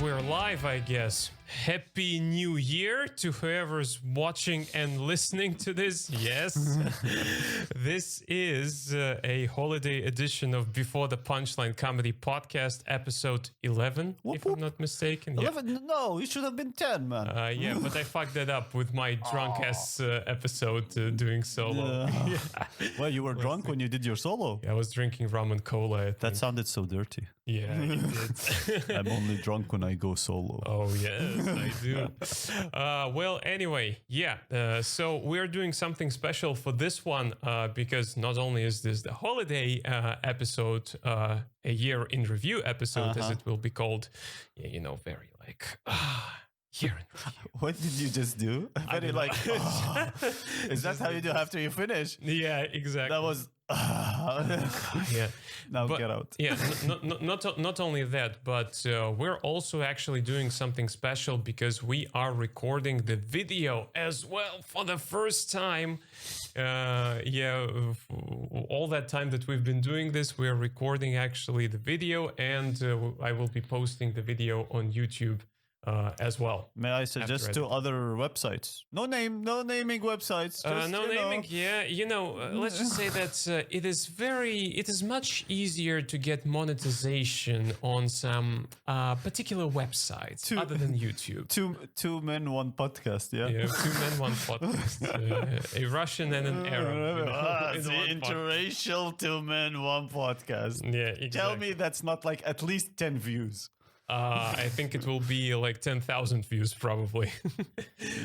we're live, I guess. Happy New Year to whoever's watching and listening to this. Yes, this is a holiday edition of Before the Punchline Comedy Podcast, episode 11, if I'm not mistaken. 11? Yeah. No, it should have been 10, man. Yeah, but I fucked that up with my drunk-ass episode doing solo. Yeah. Well, you were drunk when you did your solo. Yeah, I was drinking rum and cola. That sounded so dirty. Yeah, it did. I'm only drunk when I go solo. Oh, yes, I do. Well, anyway, yeah. So we're doing something special for this one because not only is this the holiday episode, a year in review episode, as it will be called, you know, very like... year in review. What did you just do? Very like... Is that how you do after you finish? Yeah, exactly. That was... yeah. Now get out. Yeah, not only that, but we're also actually doing something special because we are recording the video as well for the first time. All that time that we've been doing this, we're recording actually the video, and I will be posting the video on YouTube as well. May I suggest to other websites? No naming websites. Just, no naming, yeah. You know, let's just say that it is much easier to get monetization on some particular websites other than YouTube. Two men, one podcast, yeah? Yeah, 2 men, 1 podcast. A Russian and an Arab. The interracial 2 men, 1 podcast. Yeah, exactly. Tell me that's not like at least 10 views. I think it will be like 10,000 views probably.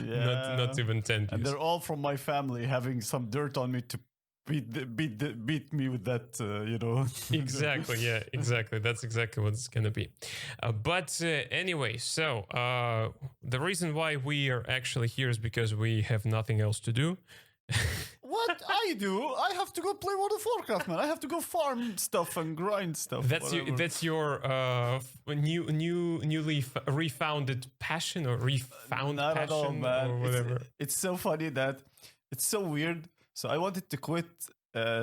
not even 10 views. And they're all from my family having some dirt on me to beat me with that, you know. Exactly, yeah, exactly. That's exactly what it's going to be. But anyway, so the reason why we are actually here is because we have nothing else to do. What I do? I have to go play World of Warcraft, man. I have to go farm stuff and grind stuff. That's your newly refounded passion or refound Not passion at all, man. or whatever. It's so funny that it's so weird. So I wanted to quit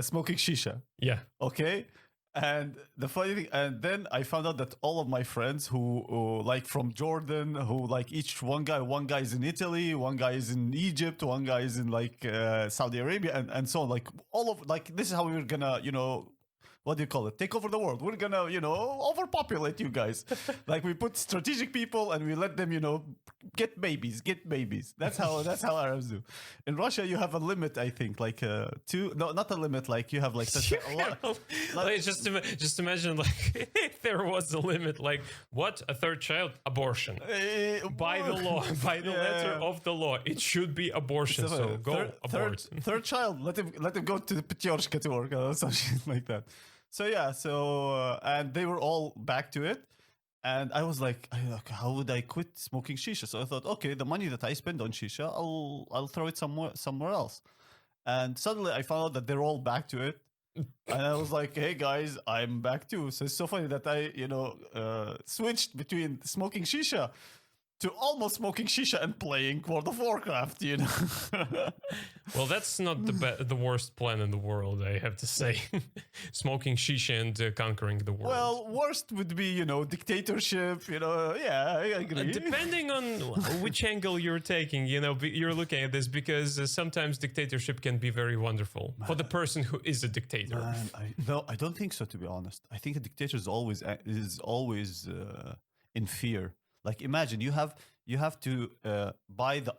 smoking shisha. Yeah. Okay. And the funny thing, and then I found out that all of my friends who like from Jordan, who like one guy is in Italy, one guy is in Egypt, one guy is in like Saudi Arabia, and so on. Like all of like this is how we're gonna, you know, what do you call it? Take over the world. We're gonna, you know, overpopulate you guys. Like we put strategic people and we let them, you know, get babies. That's how Arabs do. In Russia, you have a limit, I think, like 2. No, not a limit. Like you have like such a lot. Like, just imagine like if there was a limit. Like what? A 3rd child? Abortion. By the law, by the letter of the law, it should be abortion. So go abort. Third child. Let him go to the Petyorshka to work or something like that. So yeah, and they were all back to it, and I was like, how would I quit smoking shisha? So I thought, okay, the money that I spend on shisha, I'll throw it somewhere else. And suddenly I found out that they're all back to it, and I was like, hey guys, I'm back too. So it's so funny that I, you know, switched between smoking shisha to almost smoking shisha and playing World of Warcraft, you know. Well, that's not the worst plan in the world, I have to say. Smoking shisha and conquering the world. Well, worst would be, you know, dictatorship, you know. Yeah, I agree. Depending on which angle you're taking, you know, you're looking at this because sometimes dictatorship can be very wonderful for the person who is a dictator. Man, I don't think so, to be honest. I think a dictator is always in fear. Like imagine you have to buy the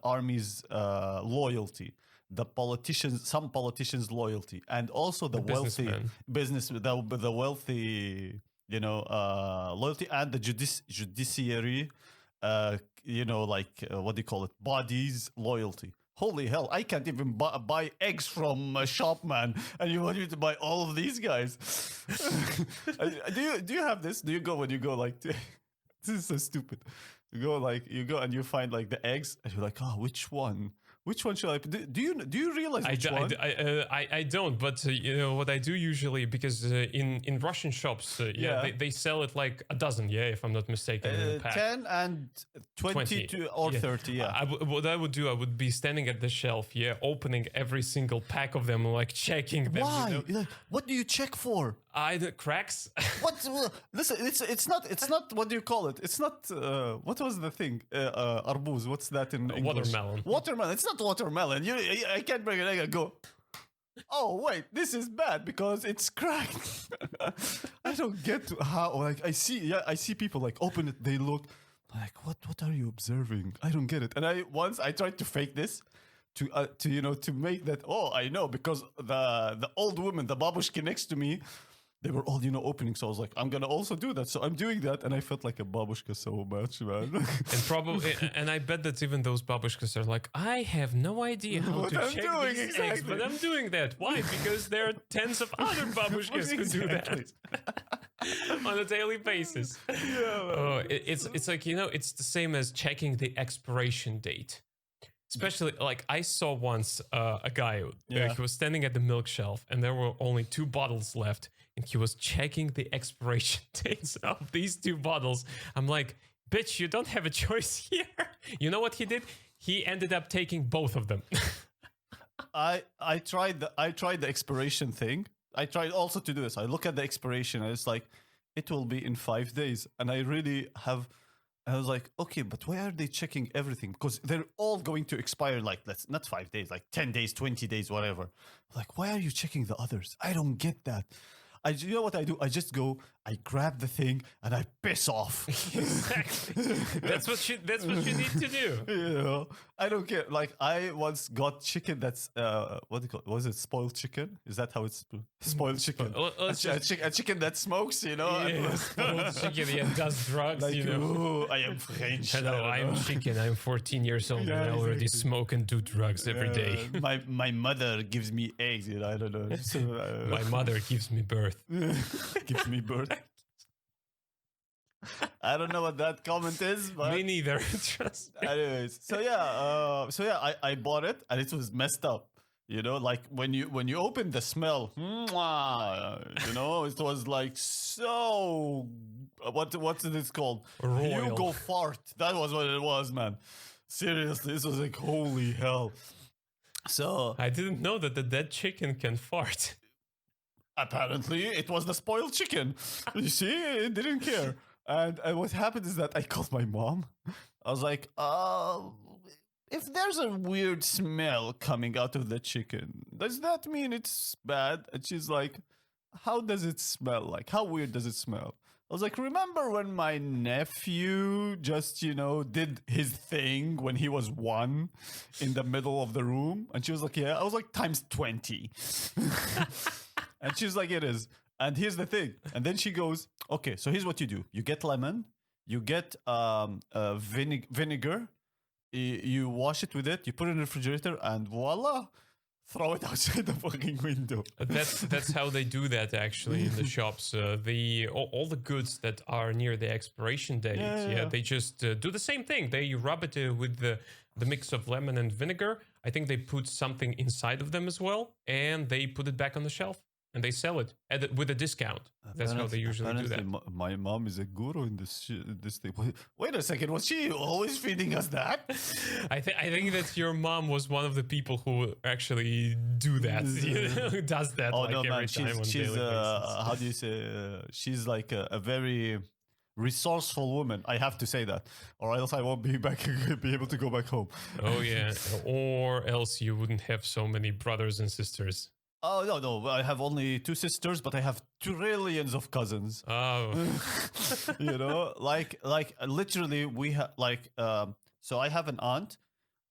army's loyalty, some politicians' loyalty, and also the wealthy the wealthy, you know, loyalty, and the judiciary, you know, like what do you call it, bodies loyalty. Holy hell! I can't even buy eggs from a shop, man, and you want me to buy all of these guys? Do you have this? Do you go when you go like? This is so stupid. You go and you find like the eggs, and you're like, oh, which one? Which one should I? Do you realize which one? I don't, but you know what I do usually, because in Russian shops, they sell it like a dozen, if I'm not mistaken. 10 and 20 or 30, yeah. What I would do, I would be standing at the shelf, opening every single pack of them, like checking them. Why? You know? Like, what do you check for? Cracks. What? Listen, it's not. What do you call it? It's not. What was the thing? Arbuz. What's that in English? Watermelon. Watermelon. It's not watermelon. I can't bring an egg and go. Oh wait, this is bad because it's cracked. I don't get how. Like I see people like open it. They look like what are you observing? I don't get it. And I tried to fake this. To make that, oh, I know, because the old woman, the babushka next to me, they were all opening, so I was like, I'm gonna also do that, so I'm doing that, and I felt like a babushka so much, man. And I bet that even those babushkas are like, I have no idea how What to I'm check doing, these eggs, exactly. but I'm doing that. Why? Because there are tens of other babushkas who do that on a daily basis. Oh, it's like it's the same as checking the expiration date. Especially, like, I saw once a guy, he was standing at the milk shelf and there were only 2 bottles left and he was checking the expiration dates of these 2 bottles. I'm like, bitch, you don't have a choice here. You know what he did? He ended up taking both of them. I tried the expiration thing. I tried also to do this. I look at the expiration and it's like, it will be in 5 days. And I was like, okay, but why are they checking everything? Because they're all going to expire, like, not 5 days, like 10 days, 20 days, whatever. Like, why are you checking the others? I don't get that. You know what I do? I just go, I grab the thing, and I piss off. Exactly. That's what you need to do. I don't care. Like, I once got chicken that's, what do you call it? Was it spoiled chicken? Is that how it's spoiled chicken? A chicken that smokes, Yeah, spoiled chicken, does drugs, like, ooh, I am French. Hello, I'm chicken. I'm 14 years old and I already smoke and do drugs every day. My mother gives me eggs, I don't know. So, my mother gives me birth. Gives me birth. I don't know what that comment is, but me neither. Trust me. Anyways, so I bought it and it was messed up. Like when you open the smell, it was like so. What's it called? Royal. You go fart. That was what it was, man. Seriously, this was like holy hell. So I didn't know that the dead chicken can fart. Apparently, it was the spoiled chicken. You see, it didn't care. And what happened is that I called my mom. I was like, if there's a weird smell coming out of the chicken, does that mean it's bad? And she's like, how does it smell? Like, how weird does it smell? I was like, remember when my nephew just, did his thing when he was 1 in the middle of the room? And she was like, yeah. I was like, times 20. And she's like, it is. And here's the thing. And then she goes, okay, so here's what you do. You get lemon, you get vinegar, you wash it with it, you put it in the refrigerator, and voila, throw it outside the fucking window. That's how they do that actually in the shops. All the goods that are near the expiration date, they just do the same thing. They rub it with the mix of lemon and vinegar. I think they put something inside of them as well, and they put it back on the shelf. And they sell it with a discount. That's how they usually do that. My mom is a guru in this thing. Wait a second, was she always feeding us that? I think that your mom was one of the people who actually do that. Who does that every time on daily basis. How do you say? She's like a very resourceful woman. I have to say that, or else I won't be able to go back home. Oh yeah, or else you wouldn't have so many brothers and sisters. Oh no! I have only 2 sisters, but I have trillions of cousins. Oh, like literally, we have So I have an aunt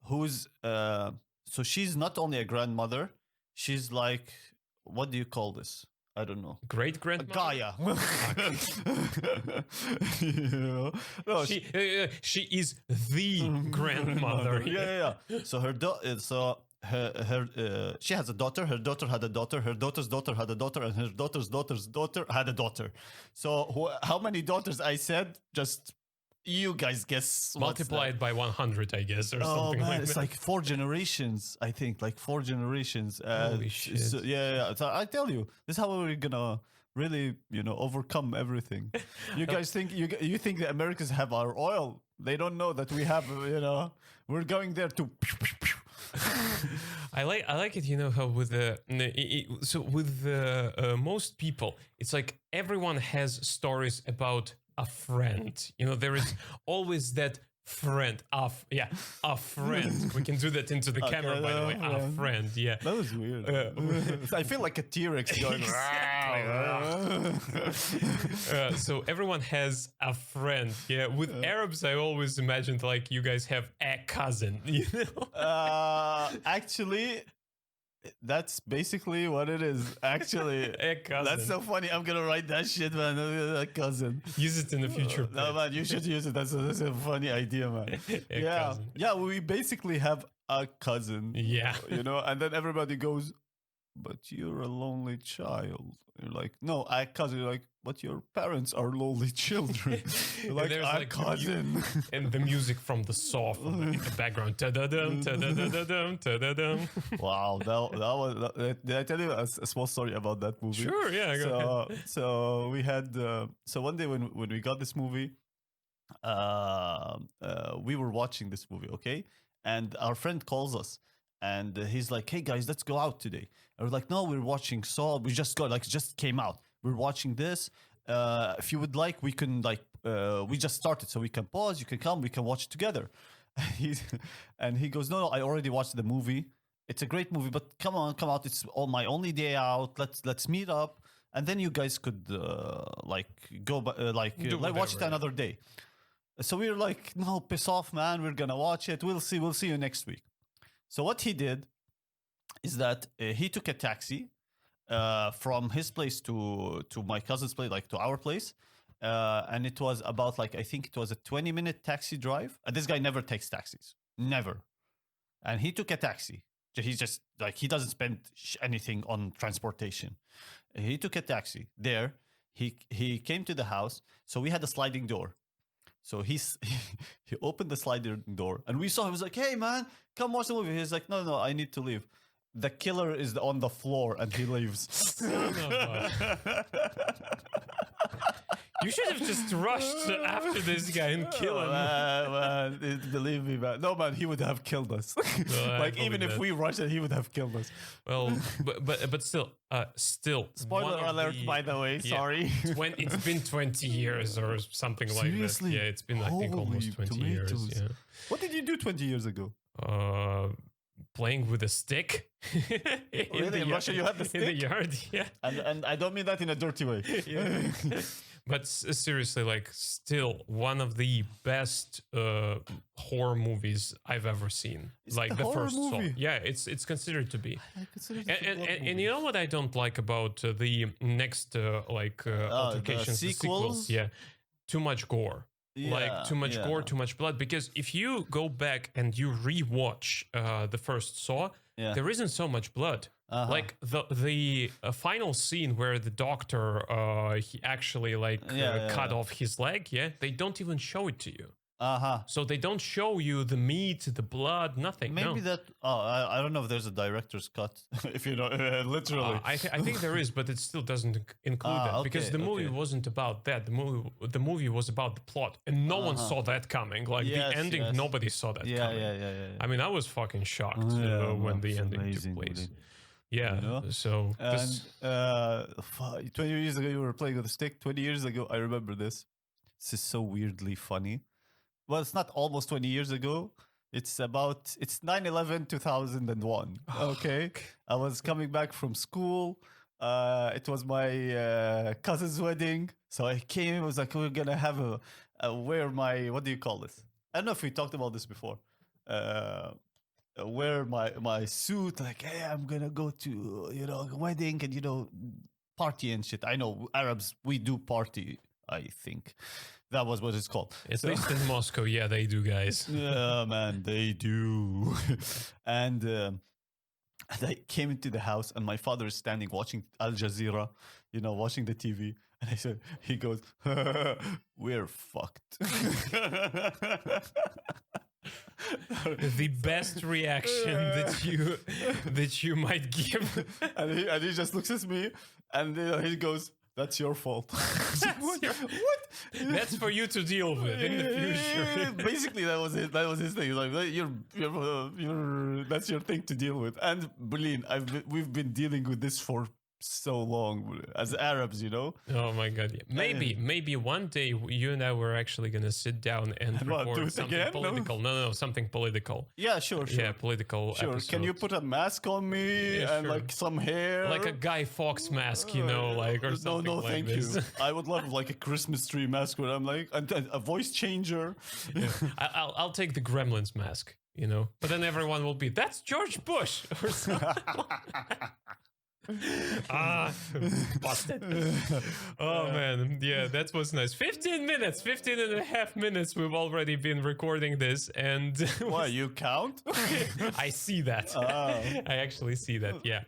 who's so she's not only a grandmother, she's like, what do you call this? I don't know. Great grandmother. Gaia. No, she is the grandmother. Yeah. So she has a daughter, her daughter had a daughter, her daughter's daughter had a daughter, and her daughter's daughter's daughter had a daughter. So how many daughters I said? Just you guys guess. Multiplied by 100, I guess, or something like that. It's like 4 generations, I think, like 4 generations. Holy shit. So, yeah. So I tell you, this is how we're gonna really, overcome everything. You guys think you think the Americans have our oil? They don't know that we have, we're going there to I like it. You know how with most people, it's like everyone has stories about a friend. You know, there is always that friend. A friend. We can do that into the camera, by the way. A friend. Yeah. That was weird. I feel like a T-Rex going. So everyone has a friend. Yeah. With Arabs, I always imagined like you guys have a cousin. You know. Actually, that's basically what it is. Actually, A cousin. that's so funny. I'm gonna write that shit, man. A cousin. Use it in the future. No, man, you should use it. That's a funny idea, man. Cousin. Yeah. We basically have a cousin. Yeah. You know, and then everybody goes, "But you're a lonely child." You're like, "No, a cousin." You're like, "But your parents are lonely children." You're like, there's "A like cousin." And the music from the saw in the background. Ta-da-dum, ta-da-da-da-dum, ta-da-dum. Wow, that was. Did I tell you a small story about that movie? Sure, yeah. Go ahead. So we had. So one day when we got this movie, we were watching this movie, okay, and our friend calls us. And he's like, "Hey guys, let's go out today." And we're like, "No, we're watching Saw. We just got it just came out. We're watching this. If you would like, we can we just started, so we can pause. You can come. We can watch it together." And he goes, "No, I already watched the movie. It's a great movie, but come out. It's my only day out. Let's meet up, and then you guys could go watch it another day." So we were like, "No, piss off, man. We're gonna watch it. We'll see you next week." So what he did is that he took a taxi from his place to my cousin's place, like to our place, and it was about I think it was a 20-minute taxi drive. And this guy never takes taxis, never. And he took a taxi. He just he doesn't spend anything on transportation. He took a taxi there. He came to the house. So we had a sliding door. So he opened the sliding door, and we saw him. He was like, "Hey man, come watch the movie." He's like, No, I need to leave. The killer is on the floor, and he leaves. You should have just rushed after this guy and killed him. Man, believe me, man. No, man, he would have killed us. Even if we rushed it, he would have killed us. Well, but still. Spoiler alert, by the way. Yeah, sorry. It's been 20 years or something like that. Seriously? Yeah, it's been I think almost 20 years. Yeah. What did you do 20 years ago? Playing with a stick. Really? In Russia, you had the stick? In the yard, yeah. And I don't mean that in a dirty way. Yeah. But seriously, still one of the best horror movies I've ever seen. Is like it a the horror first movie? Saw. Yeah, it's considered to be. I consider it a horror movie. And you know what I don't like about the next altercations, the sequels? Yeah, too much gore. Too much gore, too much blood. Because if you go back and you rewatch the first Saw, there isn't so much blood. Like the final scene where the doctor he actually cut off his leg. Yeah, they don't even show it to you. So they don't show you the meat, the blood, nothing. Maybe that. I don't know if there's a director's cut. If you know, literally. I think there is, but it still doesn't include that because the movie wasn't about that. The movie was about the plot, and no one saw that coming. The ending, nobody saw that coming. Yeah. I mean, I was fucking shocked when the ending took place. Yeah. You know? So. And 20 years ago, you were playing with a stick. 20 years ago, I remember this. This is so weirdly funny. Well, it's not almost 20 years ago. It's 9/11 2001. Okay. I was coming back from school. It was my cousin's wedding. So I came. I was like, we're going to have wear my, what do you call this? I don't know if we talked about this before. Wear my suit. Like, hey, I'm going to go to, a wedding and, party and shit. I know Arabs, we do party, I think. That was what it's called. At least in Moscow, yeah, they do, guys. Yeah, man, they do. And I came into the house, and my father is standing watching Al Jazeera, watching the TV. And he goes, "We're fucked." The best reaction that you might give. And he just looks at me, and he goes, That's your fault. What? That's for you to deal with in the future. Basically, that was it. That was his thing. Like that's your thing to deal with. And Bulin, we've been dealing with this for so long as Arabs, you know. Oh my god! Yeah. Maybe one day you and I were actually gonna sit down and record something again? Political. No, something political. Yeah, sure. Yeah, political. Sure. Episode. Can you put a mask on me and like some hair, like a Guy Fawkes mask, you know, like or something? No, like thank this. you. I would love like a Christmas tree mask where I'm like a voice changer. Yeah. I'll take the Gremlins mask, you know, but then everyone will be that's George Bush or something. Busted. Oh man, yeah, that was nice. 15 and a half minutes we've already been recording this, and why you count? I see that. I actually see that, yeah.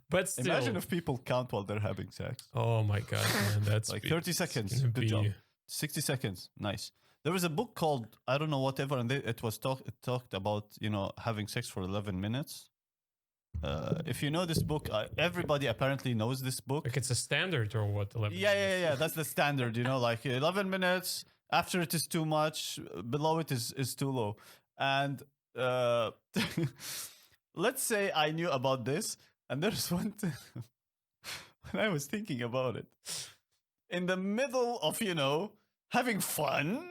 But still, imagine if people count while they're having sex. Oh my god, man, that's like 30 seconds. Good job. 60 seconds. Nice. There was a book called I don't know whatever, and it was talked about, you know, having sex for 11 minutes. If you know this book, everybody apparently knows this book. Like it's a standard or what? 11 yeah. That's the standard, you know, like 11 minutes. After it is too much. Below it is too low. And let's say I knew about this, and there's one thing when I was thinking about it. In the middle of, you know, having fun,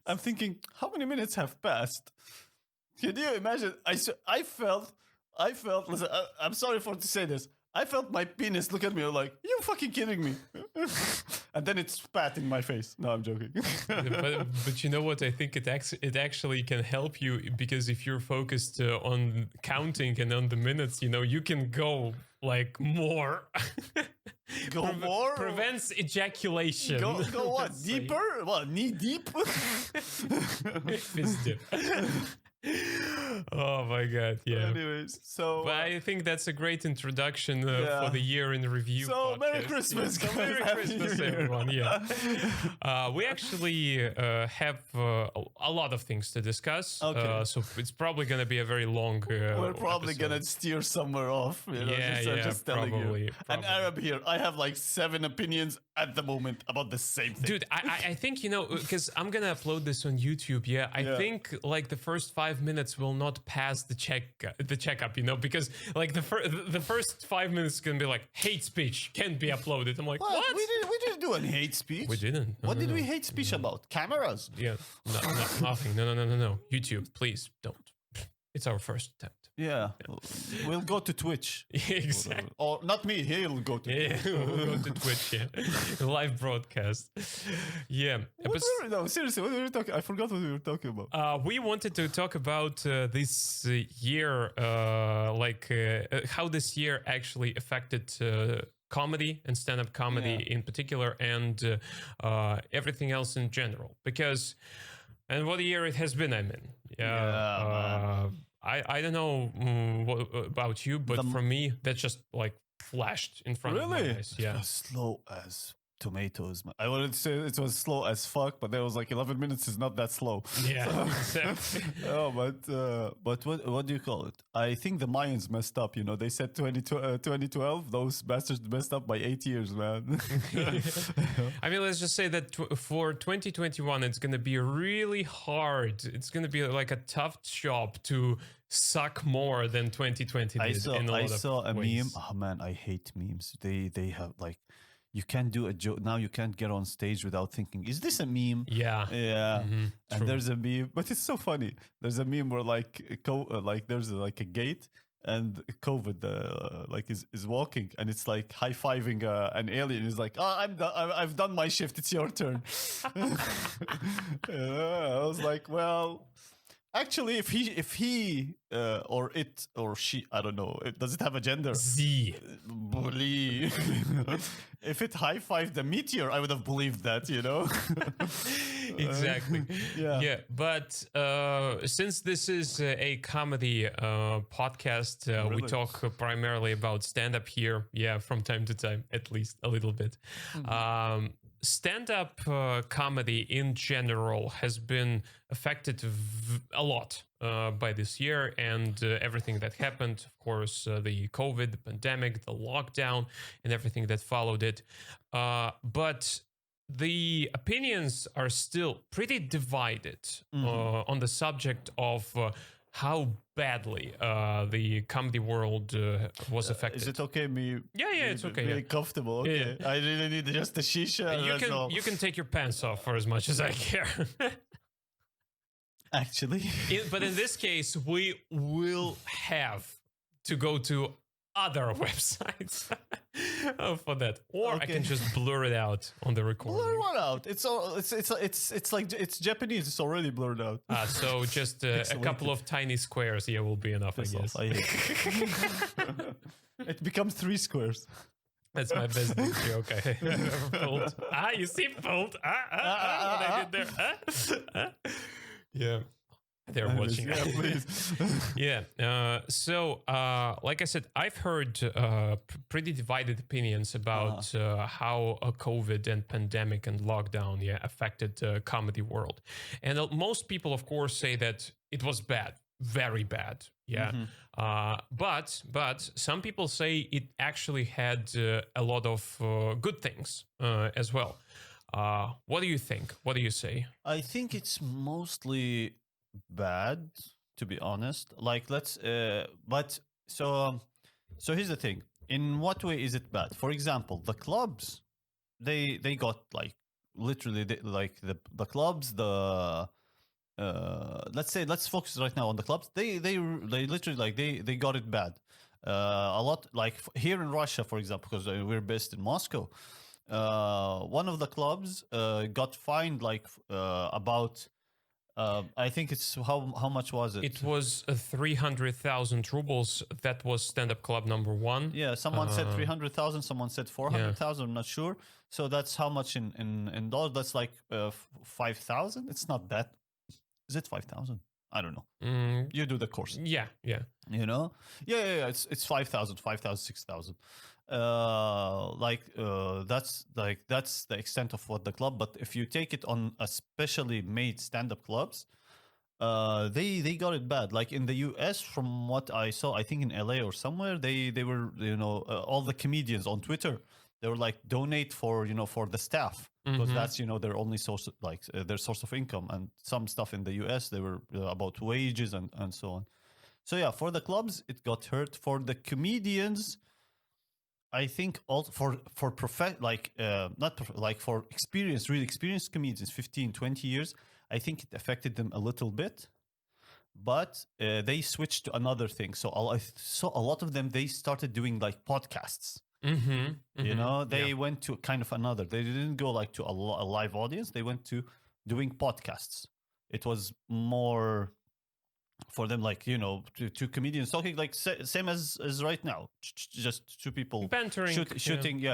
I'm thinking, how many minutes have passed? Can you imagine? I felt, listen, I'm sorry to say this. I felt my penis look at me like, you fucking kidding me? And then it spat in my face. No, I'm joking. but you know what? I think it actually can help you, because if you're focused on counting and on the minutes, you know, you can go like more. Go more? Prevents ejaculation. Go what? Deeper? What, knee deep? Fist dip. Oh my god, yeah. Anyways, so but I think that's a great introduction for the year in review. So podcast. Merry Christmas, yeah. So Merry Christmas, everyone. Yeah. We actually have a lot of things to discuss. Okay. So it's probably going to be a very long. We're probably going to steer somewhere off. You know, just telling probably, you. An Arab here. I have like 7 opinions at the moment about the same thing. Dude, I think, you know, because I'm going to upload this on YouTube. Yeah. I think like the first 5 minutes will not pass the checkup, you know, because like the first 5 minutes is gonna be like hate speech can't be uploaded. I'm like, what? We didn't do any hate speech. We didn't. What did we hate speech about? Cameras? Yeah, nothing. No. YouTube, please don't. It's our first attempt. Yeah. We'll go to Twitch. Exactly. Or not me. He'll go to Twitch. We'll go to Twitch. Yeah, live broadcast. Yeah. No, seriously, what were we talking? I forgot what we were talking about. We wanted to talk about this year, how this year actually affected comedy and stand-up comedy in particular, and everything else in general. Because, and what a year it has been. I mean, I don't know what about you, but for me, that just like flashed in front of my eyes. Yeah. It was slow as tomatoes. I wanted to say it was slow as fuck, but there was like 11 minutes is not that slow. Yeah, exactly. But what do you call it? I think the Mayans messed up. You know, they said 2012. Those bastards messed up by 8 years, man. I mean, let's just say that for 2021, it's going to be really hard. It's going to be like a tough job to suck more than 2020 did. I saw a meme. Oh man, I hate memes. They have like, you can't do a joke now. You can't get on stage without thinking, is this a meme? Yeah. Mm-hmm. And there's a meme, but it's so funny. There's a meme where like there's like a gate, and COVID like is walking, and it's like high-fiving an alien. He's like, I've done my shift. It's your turn. I was like, well, actually, if he or it or she, I don't know, does it have a gender? Z. Bully. If it high-fived the meteor, I would have believed that, you know? Exactly. Yeah. But since this is a comedy podcast, we talk primarily about stand-up here. Yeah, from time to time, at least a little bit. stand-up comedy in general has been affected a lot by this year and everything that happened. Of course, the COVID, the pandemic, the lockdown, and everything that followed it. But the opinions are still pretty divided on the subject of how badly the comedy world was affected. Is it okay me? Yeah, it's okay. Being comfortable. Okay. I really need just a shisha. You can take your pants off for as much as I care. Actually, But in this case, we will have to go to other websites for that, or I can just blur it out on the recording. blur one out. It's like it's Japanese. It's already blurred out. So just a couple of tiny squares, will be enough, I guess. It becomes 3 squares. That's my best joke I ever pulled. You see, pulled. What I did there. Yeah. They're watching. Yeah, please. Yeah. So, like I said, I've heard pretty divided opinions about how COVID and pandemic and lockdown, affected the comedy world. And most people, of course, say that it was bad, very bad. Yeah. But some people say it actually had a lot of good things as well. What do you think? What do you say? I think it's mostly bad, to be honest. Like, but so here's the thing. In what way is it bad? For example, the clubs, they got like literally the clubs, let's focus right now on the clubs. They literally like they got it bad. A lot, like here in Russia, for example, because we're based in Moscow. One of the clubs got fined like about I think it's how much was it? It was 300,000 rubles. That was stand-up club number 1. Yeah, someone said 300,000. Someone said 400,000. I'm not sure. So that's how much in dollars. That's like 5,000. It's not that. Is it 5,000? I don't know. You do the course. Yeah. You know? Yeah. It's 5,000, 6,000. That's the extent of what the club. But if you take it on a specially made stand-up clubs, they got it bad. Like in the US, from what I saw, I think in LA or somewhere, they were all the comedians on Twitter, they were like donate for for the staff, because that's their only source, like their source of income. And some stuff in the US, they were about wages and so on. So yeah, for the clubs it got hurt. For the comedians, I think also for really experienced comedians, 15, 20 years, I think it affected them a little bit. But they switched to another thing. So I saw a lot of them, they started doing like podcasts. They went to kind of another. They didn't go like to a live audience. They went to doing podcasts. It was more for them, like two comedians talking, like same as right now, just two people bantering, shooting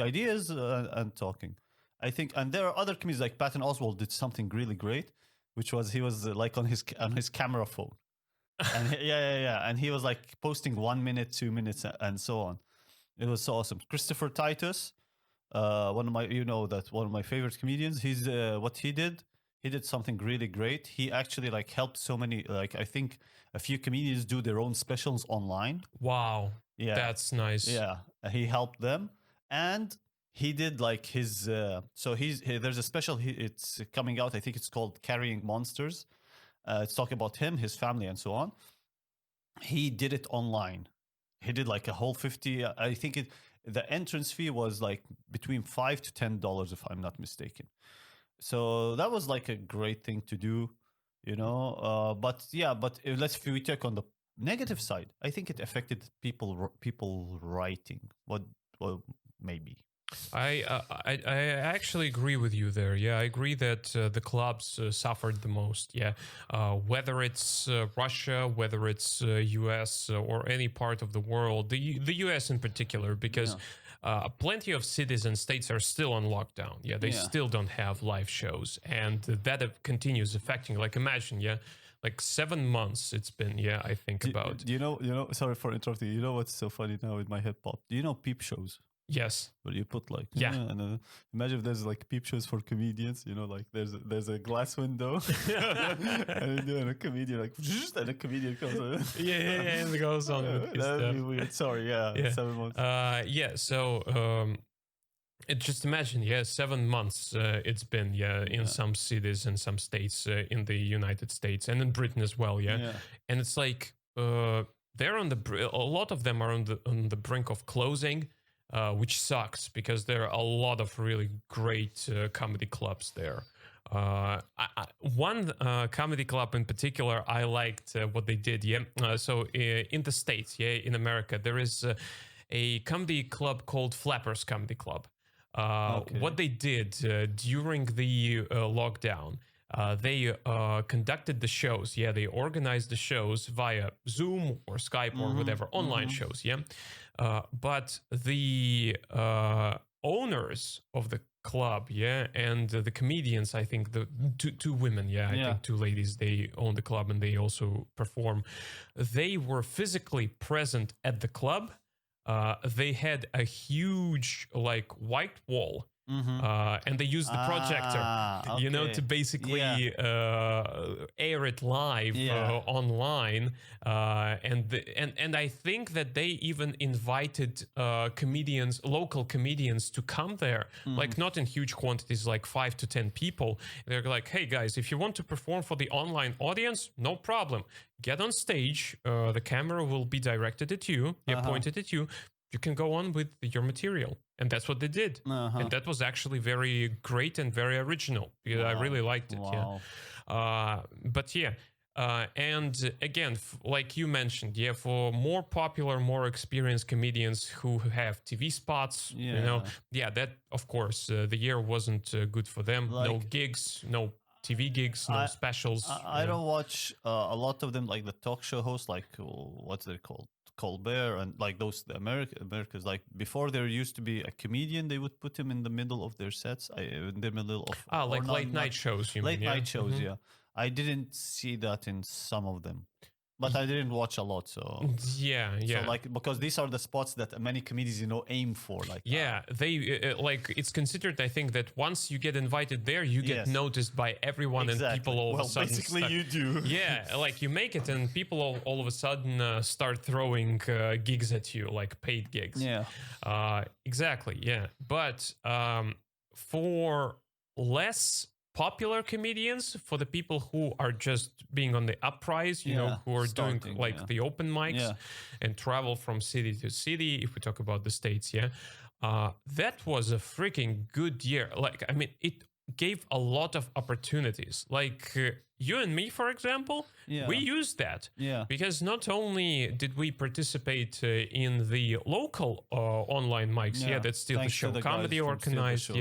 ideas and talking. I think, and there are other comedians like Patton Oswalt did something really great, which was he was like on his camera phone, and and he was like posting 1 minute, 2 minutes, and so on. It was so awesome. Christopher Titus, one of my favorite comedians. He's what he did. He did something really great. He actually like helped so many, like I think a few comedians do their own specials online. Wow. Yeah. That's nice. Yeah. He helped them. And he did like his, there's a special, it's coming out. I think it's called Carrying Monsters. It's talking about him, his family, and so on. He did it online. He did like a whole 50, I think the entrance fee was like between $5 to $10, if I'm not mistaken. So that was like a great thing to do, but if we check on the negative side, I think it affected people writing. Well, maybe. I actually agree with you there. Yeah, I agree that the clubs suffered the most. Yeah, whether it's Russia, whether it's US or any part of the world, the US in particular, because plenty of cities and states are still on lockdown. Yeah, they still don't have live shows, and that continues affecting. Like imagine, like 7 months it's been. Yeah, I think about. Do you know? Sorry for interrupting. You know what's so funny now with my head pop? Do you know peep shows? Yes. Where you put like Yeah. and imagine if there's like peep shows for comedians, like there's a glass window and a comedian like and a comedian comes in. And it goes on with his That would stuff. be weird. Sorry, Yeah. 7 months. So just imagine, 7 months it's been, in some cities and some states in the United States and in Britain as well, and it's like they're a lot of them are on the brink of closing, which sucks because there are a lot of really great comedy clubs there. One comedy club in particular, I liked what they did. So in the States, in America, there is a comedy club called Flappers Comedy Club. What they did during the lockdown, they conducted the shows. They organized the shows via Zoom or Skype or whatever, online shows. But the owners of the club, and the comedians, I think the two women, I think two ladies, they own the club and they also perform. They were physically present at the club. They had a huge like white wall, and they used the projector, to basically air it live online. And I think that they even invited local comedians to come there, like not in huge quantities, like 5 to 10 people. They're like, hey guys, if you want to perform for the online audience, no problem. Get on stage. The camera will be directed at you, pointed at you. You can go on with your material. And that's what they did. And that was actually very great and very original. I really liked it. And again, like you mentioned, for more popular, more experienced comedians who have TV spots, that, of course, the year wasn't good for them. Like, no gigs, no TV gigs, no specials. I don't watch a lot of them, like the talk show hosts, like what's they called? Colbert and like those Americans. Like before, there used to be a comedian. They would put him in the middle of their sets, in the middle of like late night shows. Late night shows, I didn't see that in some of them, but I didn't watch a lot. So So like because these are the spots that many comedians aim for. Like they like it's considered. I think that once you get invited there, you get noticed by everyone and people all of a sudden. Basically, you do. Like you make it and people all of a sudden start throwing gigs at you, like paid gigs. Exactly. But for less popular comedians, for the people who are just being on the uprise, who are doing like the open mics and travel from city to city, if we talk about the States, that was a freaking good year. Like, I mean, it gave a lot of opportunities. Like you and me, for example, we used that because not only did we participate in the local online mics, that's still the show comedy organized.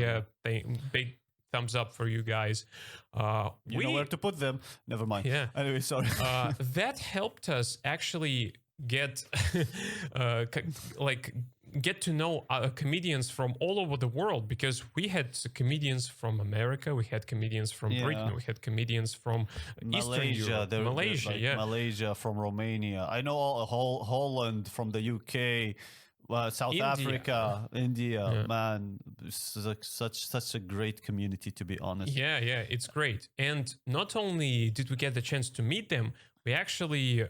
Big thumbs up for you guys. You know where to put them. Never mind. Anyway, sorry. That helped us actually get get to know comedians from all over the world, because we had comedians from America, we had comedians from Britain, we had comedians from Eastern Europe, Malaysia, Malaysia, from Romania. I know Holland, from the UK. South Africa, India, man, this is such a great community, to be honest. It's great. And not only did we get the chance to meet them, we actually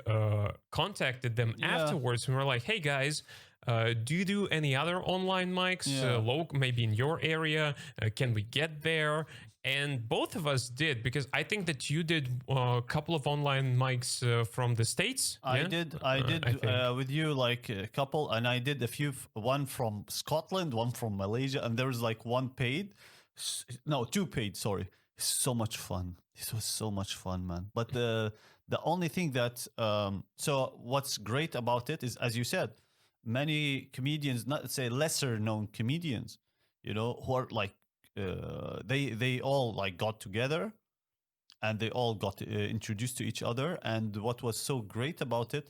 contacted them afterwards, and we were like, hey guys, do you do any other online mics, local, maybe in your area? Can we get there? And both of us did, because I think that you did a couple of online mics from the States. I did with you, like a couple, and I did a few, one from Scotland, one from Malaysia, and there was like two paid, sorry. So much fun. This was so much fun, man. But the only thing that, so what's great about it is, as you said, many comedians, not say lesser known comedians, who are like, they all like got together and they all got introduced to each other. And what was so great about it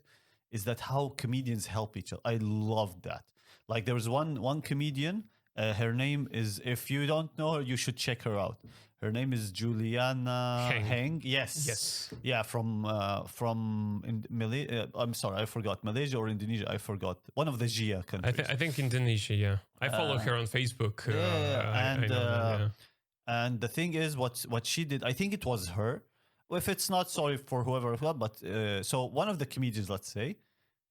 is that how comedians help each other. I loved that. Like there was one comedian, Her name is, if you don't know her, you should check her out. Her name is Juliana Heng. Heng. Yes. Yes. Yeah, from in Malaysia. I'm sorry, I forgot. Malaysia or Indonesia, I forgot. One of the GIA countries. I think Indonesia. Yeah, I follow her on Facebook. I know that. Yeah. And the thing is, what she did, I think it was her. If it's not, sorry for whoever I forgot. But so one of the comedians, let's say,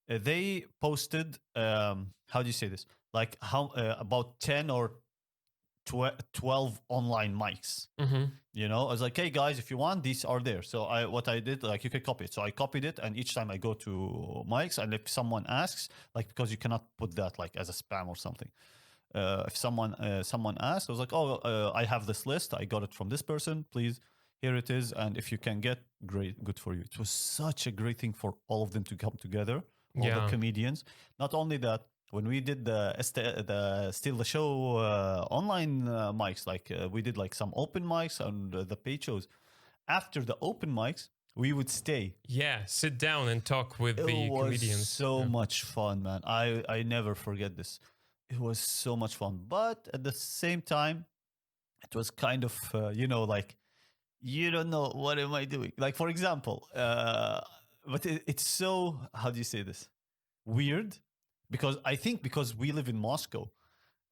they posted. How do you say this? Like how about 10 or 12 online mics. Mm-hmm. You know, I was like, hey guys, if you want, these are there. So what I did, like, you can copy it. So I copied it, and each time I go to mics, and if someone asks, like, because you cannot put that like as a spam or something. If someone asks, I was like, oh, I have this list. I got it from this person. Please, here it is. And if you can get, great, good for you. It was such a great thing for all of them to come together, all the comedians. Not only that, when we did the Steal the Show online mics, like we did like some open mics and the paid shows. After the open mics, we would stay. Yeah, sit down and talk with the comedians. It was so much fun, man. I never forget this. It was so much fun. But at the same time, it was kind of, like, you don't know, what am I doing? Like, for example, but it's so, how do you say this? Weird. Because I think because we live in Moscow,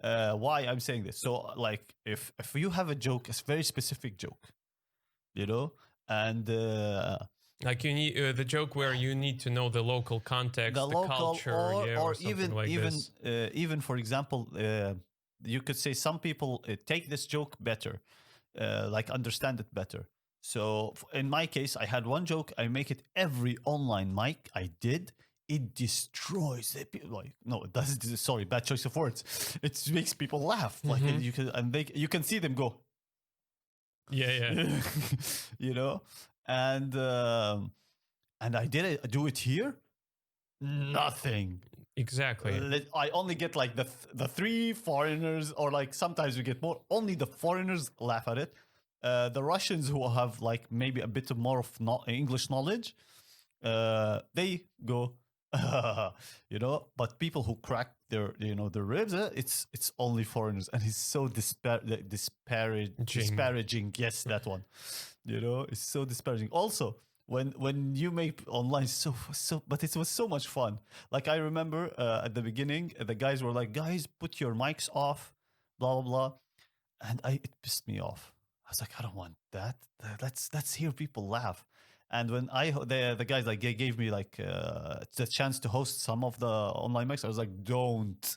why I'm saying this. So like if you have a joke, a very specific joke, and like you need the joke where you need to know the local context, the local, culture, or even like even for example, you could say some people take this joke better, like understand it better. So in my case, I had one joke. I make it every online mic I did. It destroys the people. Like, no, it doesn't. Sorry, bad choice of words. It makes people laugh. Like you can see them go. Yeah. And I do it here. Nothing. Exactly. I only get like the three foreigners, or like sometimes we get more. Only the foreigners laugh at it. The Russians, who have like maybe a bit more of English knowledge, they go. But people who crack their ribs, it's only foreigners, and it's so disparaging. Yes, that one. It's so disparaging. Also, when you make online, but it was so much fun. Like, I remember at the beginning, the guys were like, "Guys, put your mics off," blah blah blah, and it pissed me off. I was like, I don't want that. Let's hear people laugh. And when the guys like gave me like the chance to host some of the online mics, I was like, don't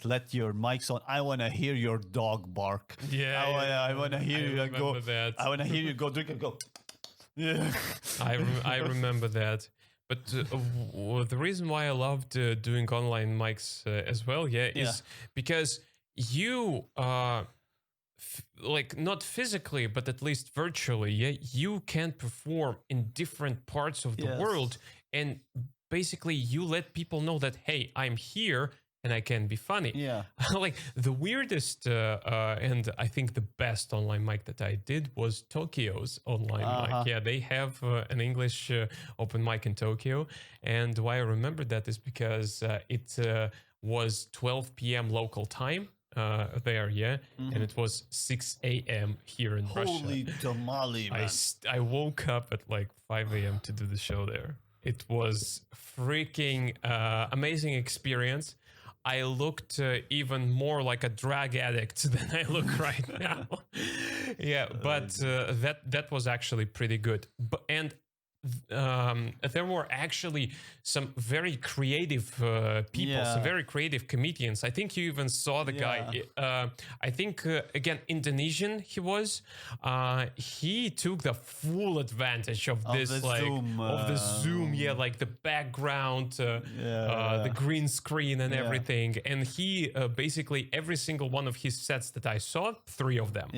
let your mics on. I want to hear your dog bark. Yeah, I want to hear you go. That. I want to hear you go drink and go. Yeah, I remember that. But the reason why I loved doing online mics as well, is because you like not physically, but at least virtually, you can perform in different parts of the world, and basically you let people know that, hey, I'm here and I can be funny. Yeah. Like the weirdest and I think the best online mic that I did was Tokyo's online mic. Yeah, they have an English open mic in Tokyo, and why I remember that is because it was 12 p.m. local time there, and it was 6 a.m. here in Russia. Holy tamale, man. I woke up at like 5 a.m. to do the show there. It was freaking amazing experience. I looked even more like a drug addict than I look right now. But that was actually pretty good. And there were actually some very creative people, some very creative comedians. I think you even saw the guy. I think again Indonesian he was. He took the full advantage of this, like of the Zoom, like the background, the green screen and everything. And he basically every single one of his sets that I saw, 3 of them.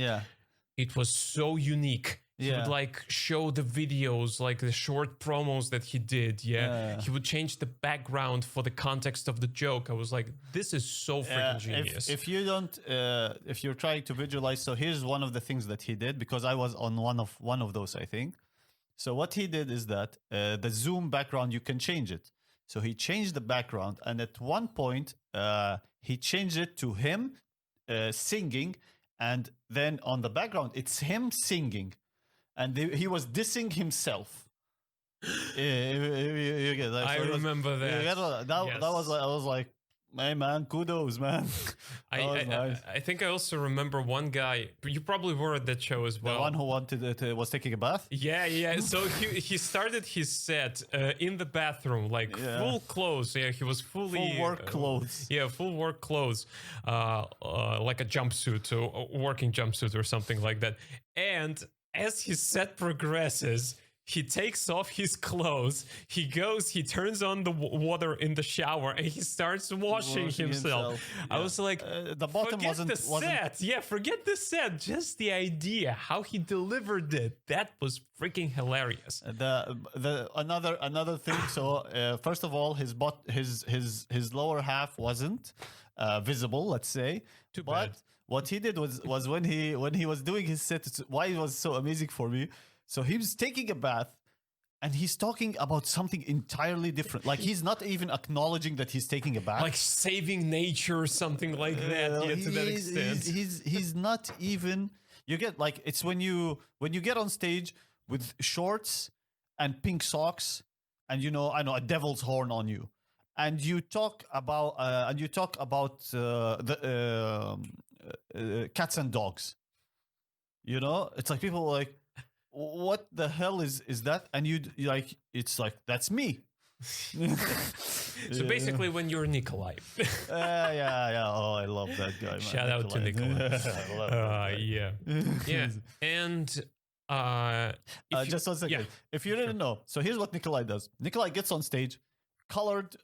It was so unique. He would like show the videos, like the short promos that he did. He would change the background for the context of the joke. I was like, this is so freaking genius. If you're trying to visualize, so here's one of the things that he did, because I was on one of those, I think. So what he did is that the Zoom background, you can change it. So he changed the background, and at one point, he changed it to him singing, and then on the background, it's him singing, and he was dissing himself. You get that? I remember that. You get that? That was like, I was like, hey man, kudos, man. I think I also remember one guy. You probably were at that show as well. The one who wanted it was taking a bath. Yeah. So he started his set in the bathroom, like full clothes. Yeah, he was fully Full work clothes. Yeah, full work clothes, like a jumpsuit, or working jumpsuit or something like that. And as his set progresses, he takes off his clothes, he turns on the water in the shower, and he starts washing himself. Yeah. I was like, the bottom forget wasn't the set. Yeah, forget the set. Just the idea, how he delivered it. That was freaking hilarious. Another thing. So first of all, his lower half wasn't visible. Let's say. Too but bad. What he did was when he was doing his set. Why it was so amazing for me. So he was taking a bath, and he's talking about something entirely different. Like he's not even acknowledging that he's taking a bath. Like saving nature or something like that. Yeah, to that extent. He's not even. You get like it's when you get on stage with shorts and pink socks, and I know a devil's horn on you, and you talk about the cats and dogs. It's like people are like, what the hell is that? And you like, it's like, that's me. So basically, when you're Nikolai. Yeah. Oh, I love that guy, man. Shout out to Nikolai. I love that guy. Yeah. And just 1 second. Yeah. If you didn't know, so here's what Nikolai does. Nikolai gets on stage, colored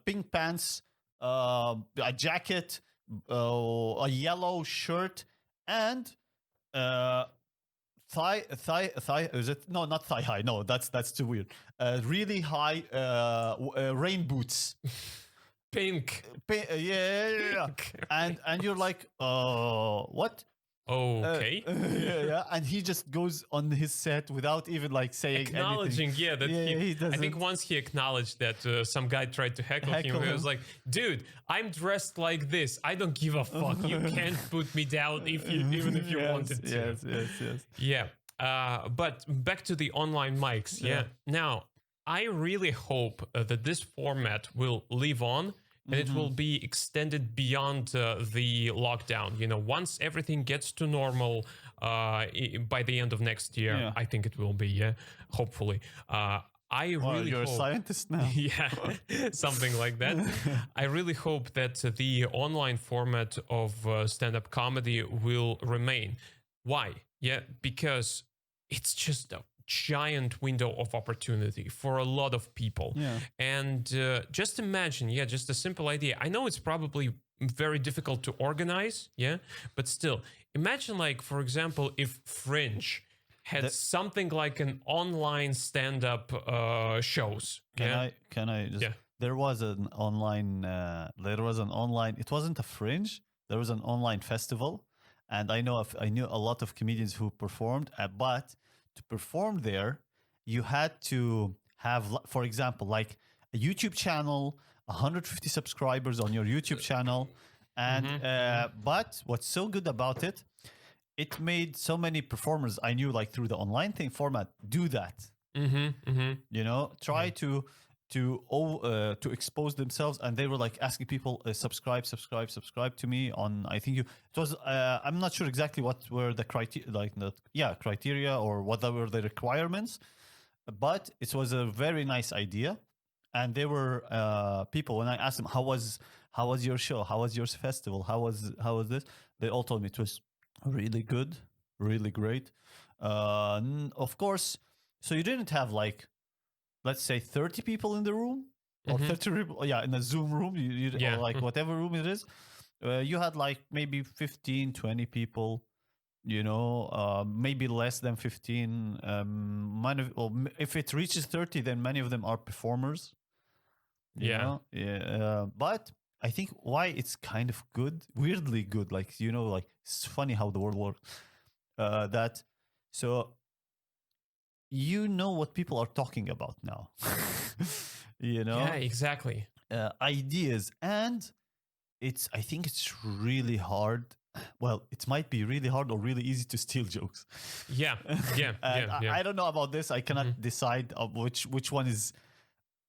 pink pants, a jacket, a yellow shirt, and thigh is it? No, not thigh high. No, that's too weird. Really high rain boots. Pink. Yeah. And you're like, what? Okay. Yeah. And he just goes on his set without even like saying Acknowledging, anything. that he doesn't. I think once he acknowledged that some guy tried to heckle him, he was like, dude, I'm dressed like this. I don't give a fuck. You can't put me down even if you wanted to. Yes. Yeah. But back to the online mics. Yeah. Now, I really hope that this format will live on. And it will be extended beyond the lockdown. Once everything gets to normal by the end of next year, I think it will be. Yeah, hopefully. Really you're hope, a scientist now. Yeah, something like that. I really hope that the online format of stand-up comedy will remain. Why? Yeah, because it's just a giant window of opportunity for a lot of people. And just imagine, just a simple idea. I know it's probably very difficult to organize, but still imagine, like, for example, if Fringe had something like an online stand-up shows. Can I just there was an online it wasn't a Fringe, there was an online festival, and I knew a lot of comedians who performed, but to perform there, you had to have, for example, like a YouTube channel, 150 subscribers on your YouTube channel. And but what's so good about it, it made so many performers I knew, like through the online thing format, do that. Try to expose themselves, and they were like asking people, subscribe to me on, I think it was I'm not sure exactly what were the criteria or what were the requirements, but it was a very nice idea. And there were people, when I asked them how was your show, how was your festival, how was this, they all told me it was really good, really great. Of course, so you didn't have like, let's say 30 people in the room, or 30 people, in a Zoom room, or like whatever room it is. You had like maybe 15, 20 people, maybe less than 15. If it reaches 30, then many of them are performers. But I think why it's kind of good, weirdly good, like, like it's funny how the world works. So what people are talking about now. you know, Yeah, exactly. ideas. And I think it's really hard. Well, it might be really hard or really easy to steal jokes. Yeah, yeah, And yeah, yeah. I don't know about this. I cannot decide which one is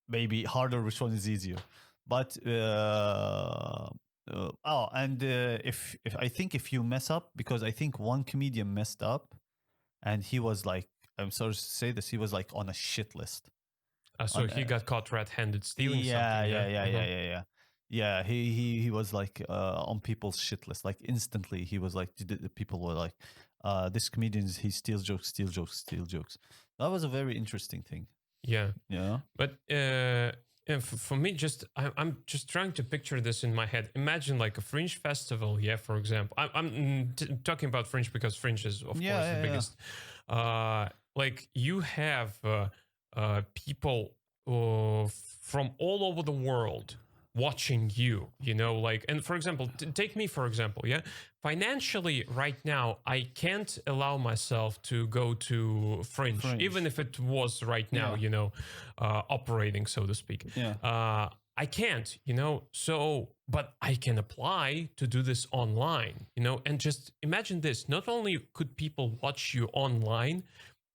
maybe harder, which one is easier. But if I think if you mess up, because I think one comedian messed up, and he was like, I'm sorry to say this, he was like on a shit list. So he got caught red-handed stealing Yeah, something. yeah. Yeah, he was like on people's shit list. Like instantly, he was like, the people were like, "This comedian, he steals jokes, steal jokes, steal jokes." That was a very interesting thing. Yeah. Yeah. But for me, I'm just trying to picture this in my head. Imagine like a Fringe festival, yeah, for example. I'm talking about Fringe because Fringe is, of course, the biggest. Like you have people from all over the world watching you, like, and for example, take me for example, yeah, financially right now I can't allow myself to go to Fringe. Even if it was right now, operating, so to speak. I can't, so, but I can apply to do this online, and just imagine this. Not only could people watch you online,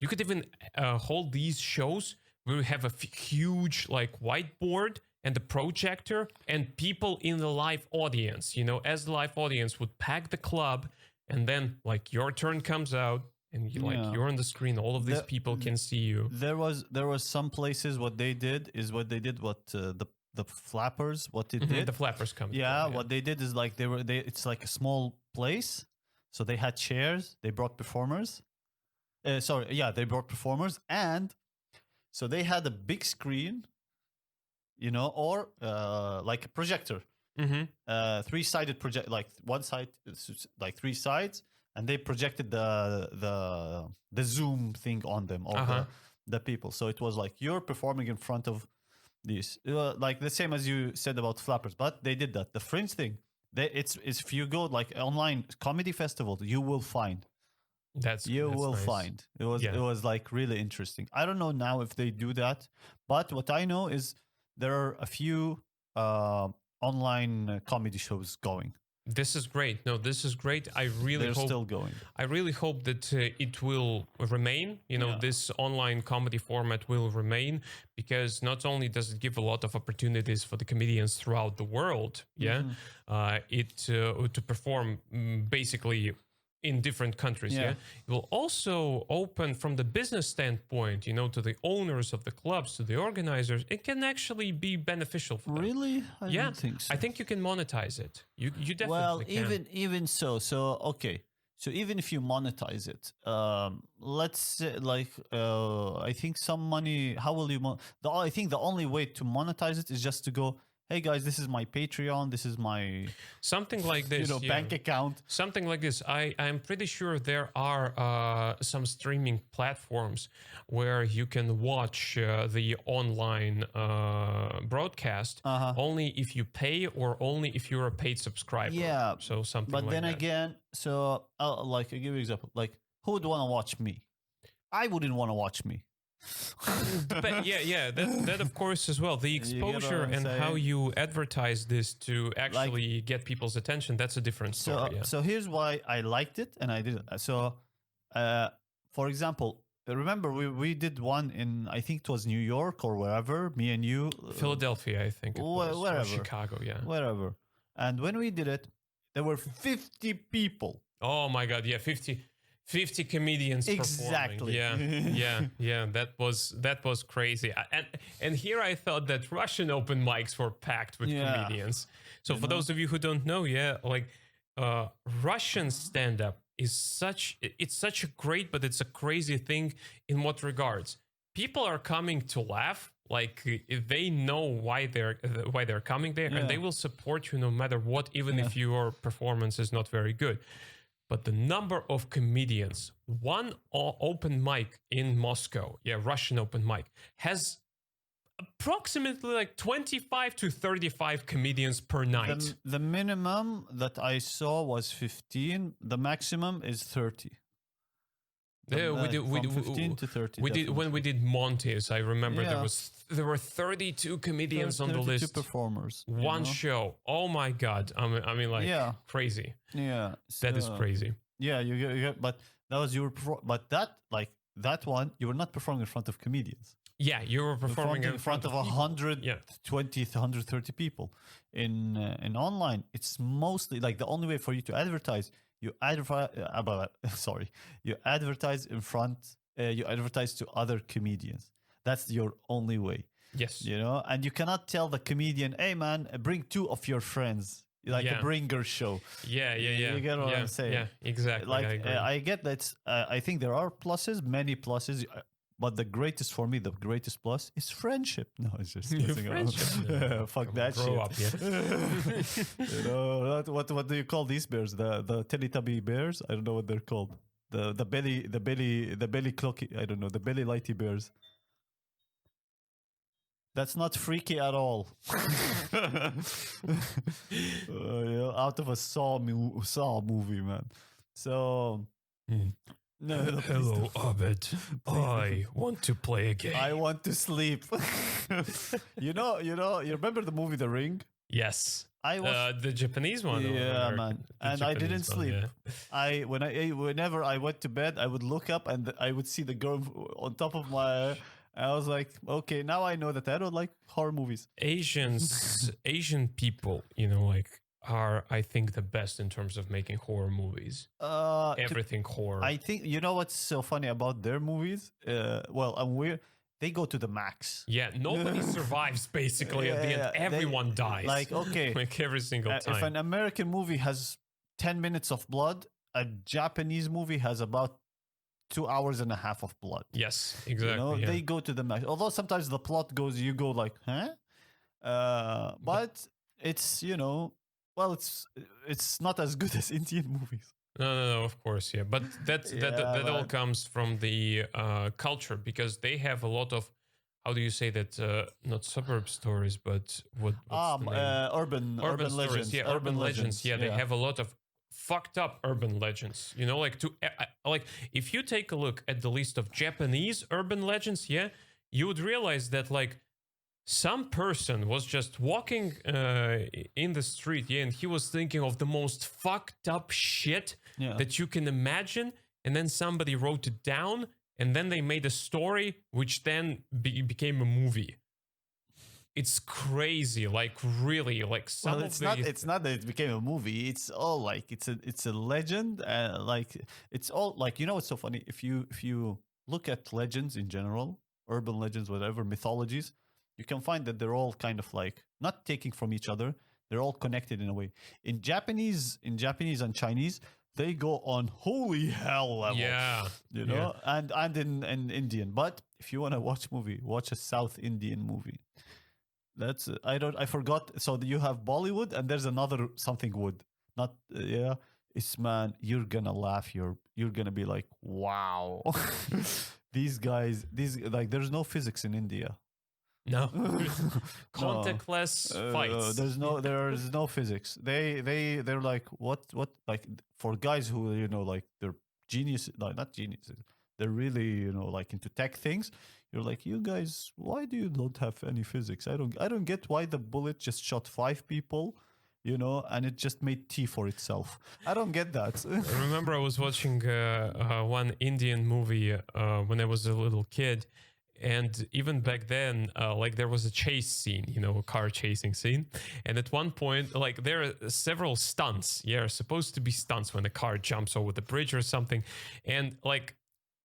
you could even hold these shows where we have a huge like whiteboard and the projector and people in the live audience, as the live audience would pack the club, and then like your turn comes out and you're on the screen, all of these people can see you. There was some places what they did the flappers what they did. The flappers come. Yeah, what they did is like it's like a small place, so they had chairs, they brought performers. They brought performers, and so they had a big screen, or like a projector, three-sided project, like one side, like three sides, and they projected the Zoom thing on them, or the people. So it was like you're performing in front of these, like the same as you said about flappers. But they did that. The Fringe thing, it's if you go like online comedy festival, you will find. That's nice. Find it was like really interesting. I don't know now if they do that, but what I know is there are a few online comedy shows going. This is great. No, this is great. They're still going. I really hope that it will remain. This online comedy format will remain, because not only does it give a lot of opportunities for the comedians throughout the world, to perform basically in different countries. It will also open from the business standpoint, to the owners of the clubs, to the organizers. It can actually be beneficial for them. Really? I don't think so. I think you can monetize it. You definitely can. Even so okay. So even if you monetize it, let's say like I think some money. How will you? I think the only way to monetize it is just to go, hey guys, this is my Patreon, this is my something like this, bank account, something like this. I'm pretty sure there are some streaming platforms where you can watch the online broadcast only if you pay, or only if you're a paid subscriber. Yeah, so something. But like then that. Again, so like I'll give you an example. Like, who would want to watch me? I wouldn't want to watch me. That of course as well. The exposure and how you advertise this to actually get people's attention, that's a different story. So here's why I liked it and I did it. So for example, remember we did one in, I think it was New York or wherever, me and you. Philadelphia, I think it was. Wherever. Or Chicago, Wherever. And when we did it, there were 50 people. Oh my God, 50 comedians exactly performing. Yeah that was crazy. And here I thought that Russian open mics were packed with comedians. So for those of you who don't know, like Russian stand-up is such a great, but it's a crazy thing. In what regards? People are coming to laugh. Like they know why they're coming there, and they will support you no matter what, even if your performance is not very good. But the number of comedians, one open mic in Moscow, Russian open mic, has approximately like 25 to 35 comedians per night. The minimum that I saw was 15. The maximum is 30. Yeah, we did. From 15 to 30. We did when we did Montes. I remember Yeah. there were 32 comedians on the 32 list. performers. you One know? show. Oh my god! I mean, like Yeah. crazy. Yeah. That is so- crazy. Yeah, you get, but that was your, but that one, you were not performing in front of comedians. Yeah, you were performing in front of people. 120 to 130 people. In online, it's mostly like the only way for you to advertise. You advertise. Sorry, you advertise in front. You advertise to other comedians. That's your only way. Yes. You know, and you cannot tell the comedian, "Hey, man, bring 2 of your friends." Like Yeah. a bringer show. Yeah. You get what I'm saying? Yeah, exactly. Like I agree. I get that. I think there are pluses, many pluses, but the greatest for me, the greatest plus is friendship. No, it's just messing around. Friendship. Fuck that Grow shit. up, yeah. You know what do you call these bears? The Teletubby bears? I don't know what they're called. The belly clocky. I don't know, the belly lighty bears. That's not freaky at all. Yeah, out of a Saw movie, man. So, no, please Hello, don't. Abed. I want to play a game. I want to sleep. you remember the movie The Ring? Yes. I watched. The Japanese one. or Yeah, American- man. the And I didn't Japanese one, sleep. yeah. Whenever I went to bed, I would look up and I would see the girl on top of my. I was like, okay, now I know that I don't like horror movies. Asian people, like, are, I think, the best in terms of making horror movies. Everything horror. I think you know what's so funny about their movies. They go to the max. Yeah, nobody survives basically at the end. Everyone dies. Like, okay, like every single time. if an American movie has 10 minutes of blood, a Japanese movie has about 2 hours and a half of blood. Yes, exactly. They go to the max. Although sometimes the plot goes, you go like, huh? But it's it's not as good as Indian movies. No, of course, yeah. But that all comes from the culture, because they have a lot of, how do you say that? Not suburb stories, but what's the name? Urban stories, legends. yeah, urban legends. Yeah, they have a lot of fucked up urban legends. Like if you take a look at the list of Japanese urban legends, yeah, you would realize that like some person was just walking in the street, yeah, and he was thinking of the most fucked up shit that you can imagine, and then somebody wrote it down, and then they made a story, which then became a movie. It's crazy, like really, like some Well, of it's not that it became a movie. It's all like it's a legend. Like it's all like, what's so funny? If you look at legends in general, urban legends, whatever mythologies, you can find that they're all kind of like not taking from each other. They're all connected in a way. In Japanese and Chinese, they go on holy hell level. Yeah, and in Indian. But if you want to watch movie, watch a South Indian movie. That's I forgot. So you have Bollywood and there's another something wood. Not it's, man, you're gonna laugh. You're gonna be like, wow. These guys, like, there's no physics in India. No. Contactless fights. There's no physics. They're like, what like, for guys who like, they're geniuses, like, not geniuses, they're really like into tech things. You're like, you guys, why do you don't have any physics? I don't get why the bullet just shot 5 people, and it just made tea for itself. I don't get that. I remember I was watching one Indian movie when I was a little kid, and even back then, like, there was a chase scene, a car chasing scene, and at one point, like, there are several stunts. Yeah, supposed to be stunts when a car jumps over the bridge or something, and like,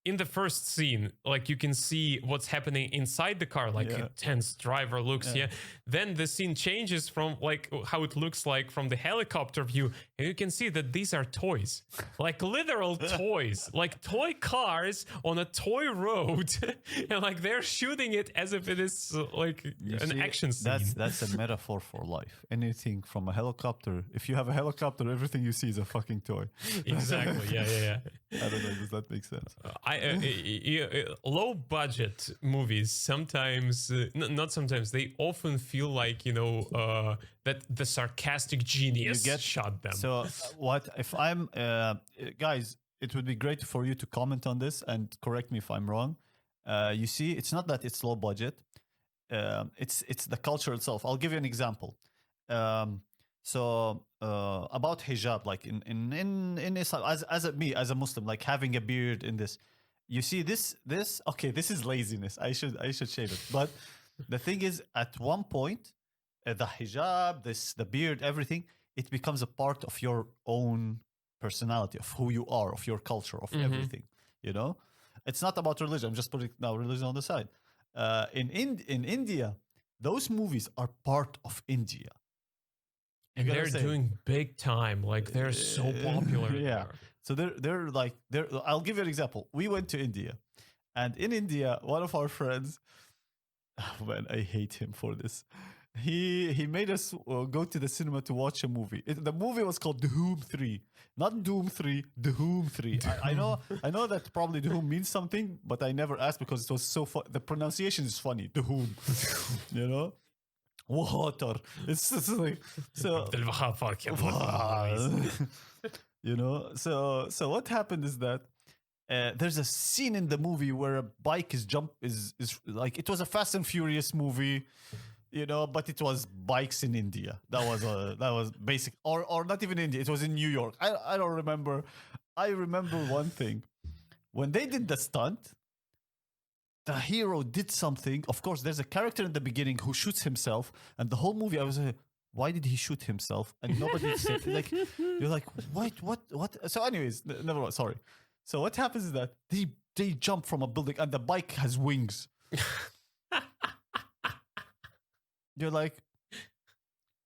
in the first scene, like, you can see what's happening inside the car, like a tense driver looks. Then the scene changes from like how it looks like from the helicopter view, and you can see that these are toys, like literal toys, like toy cars on a toy road, and like they're shooting it as if it is like an action scene. That's a metaphor for life. Anything from a helicopter. If you have a helicopter, everything you see is a fucking toy. Exactly. Yeah. I don't know. Does that make sense? Low budget movies sometimes, not sometimes, they often feel like that the sarcastic genius shot them. So what if I'm guys? it would be great for you to comment on this and correct me if I'm wrong. You see, it's not that it's low budget. It's the culture itself. I'll give you an example. Um, about hijab, like in Islam, as a Muslim, like having a beard in this, you see this. Okay, this is laziness. I should shave it. But the thing is, at one point, the hijab, the beard, everything, it becomes a part of your own personality, of who you are, of your culture, of everything. You know, it's not about religion. I'm just putting now religion on the side. In India, those movies are part of India. And they're doing big time. Like they're so popular. Yeah. So they're like I'll give you an example. We went to India, and in India, one of our friends, oh man, I hate him for this. He made us go to the cinema to watch a movie. The movie was called Doom 3. Not Doom 3, Doom 3. I know that probably Doom means something, but I never asked because it was so the pronunciation is funny. Doom. You know? Water. It's just like so. You know, so what happened is that there's a scene in the movie where a bike is like, it was a Fast and Furious movie, you know, but it was bikes in India. That was basic, or not even India. It was in New York. I don't remember. I remember one thing when they did the stunt. The hero did something. Of course, there's a character in the beginning who shoots himself, and the whole movie I was like, why did he shoot himself? And nobody said, like, you're like, what? So, anyways, never mind. Sorry. So what happens is that they jump from a building, and the bike has wings. You're like,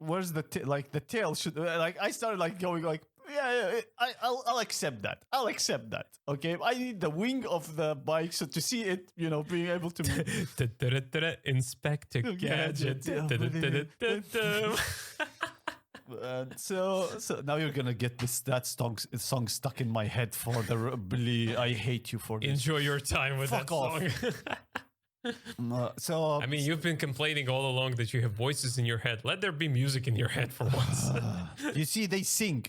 where's the the tail should like? I started like going like, yeah, I'll accept that. I'll accept that. Okay, I need the wing of the bike so to see it, you know, being able to move. Inspector Gadget. So now you're gonna get that song stuck in my head for the Billy. I hate you for this. Enjoy your time with Fuck that off. song. I mean, you've been complaining all along that you have voices in your head. Let there be music in your head for once. You see, they sing.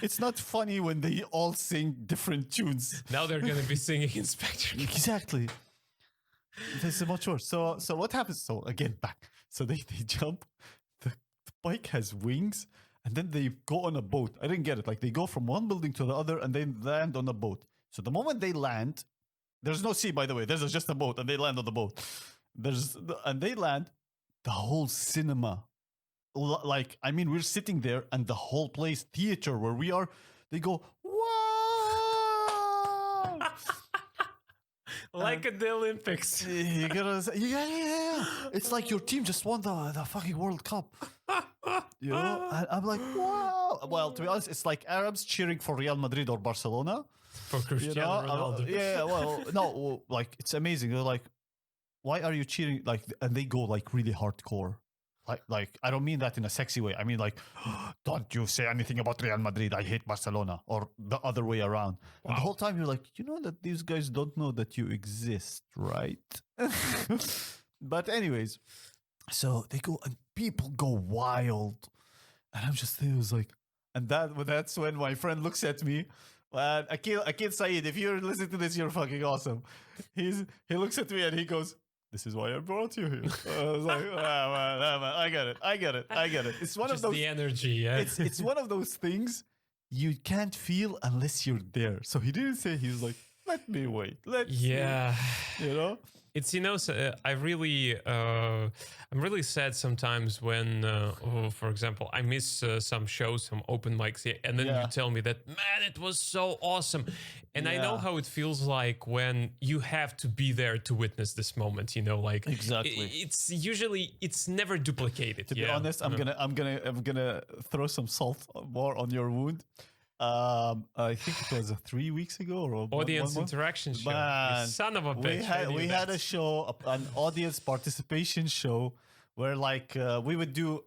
It's not funny when they all sing different tunes. Now they're going to be singing Inspector. Exactly. This is much worse. So what happens? So again, back. So they jump. The bike has wings, and then they go on a boat. I didn't get it. Like they go from one building to the other, and they land on a boat. So the moment they land, there's no sea, by the way. There's just a boat, and they land on the boat. And they land. The whole cinema, like, I mean, we're sitting there, and the whole place, theater where we are, they go, wow! Like at the Olympics. You gotta say, yeah. It's like your team just won the fucking World Cup. You know? And I'm like, wow. Well, to be honest, it's like Arabs cheering for Real Madrid or Barcelona. For Cristiano Ronaldo. Yeah, well, no, like, it's amazing. They're like, why are you cheering? Like, and they go like really hardcore. Like I don't mean that in a sexy way. I mean like, don't you say anything about Real Madrid. I hate Barcelona, or the other way around. Wow. And the whole time you're like, you know that these guys don't know that you exist, right? But anyways, so they go and people go wild, and I'm just there. Was like, and that's when my friend looks at me. Akil Saeed, if you're listening to this, you're fucking awesome. He looks at me and he goes, "This is why I brought you here." I was like, man, I get it. It's one Just of those, the energy, yeah. It's one of those things you can't feel unless you're there. So he didn't say. He was like, "Let me wait." Yeah. You know. It's, you know, I'm really sad sometimes when, for example, I miss some shows, some open mics, and then you tell me that, man, it was so awesome. And I know how it feels like when you have to be there to witness this moment, you know, like exactly. It's never duplicated. To be honest, I'm gonna throw some salt more on your wound. I think it was 3 weeks ago or audience 1 month. interaction show. Man, You son of a bitch. We had a show, an audience participation show, where like we would do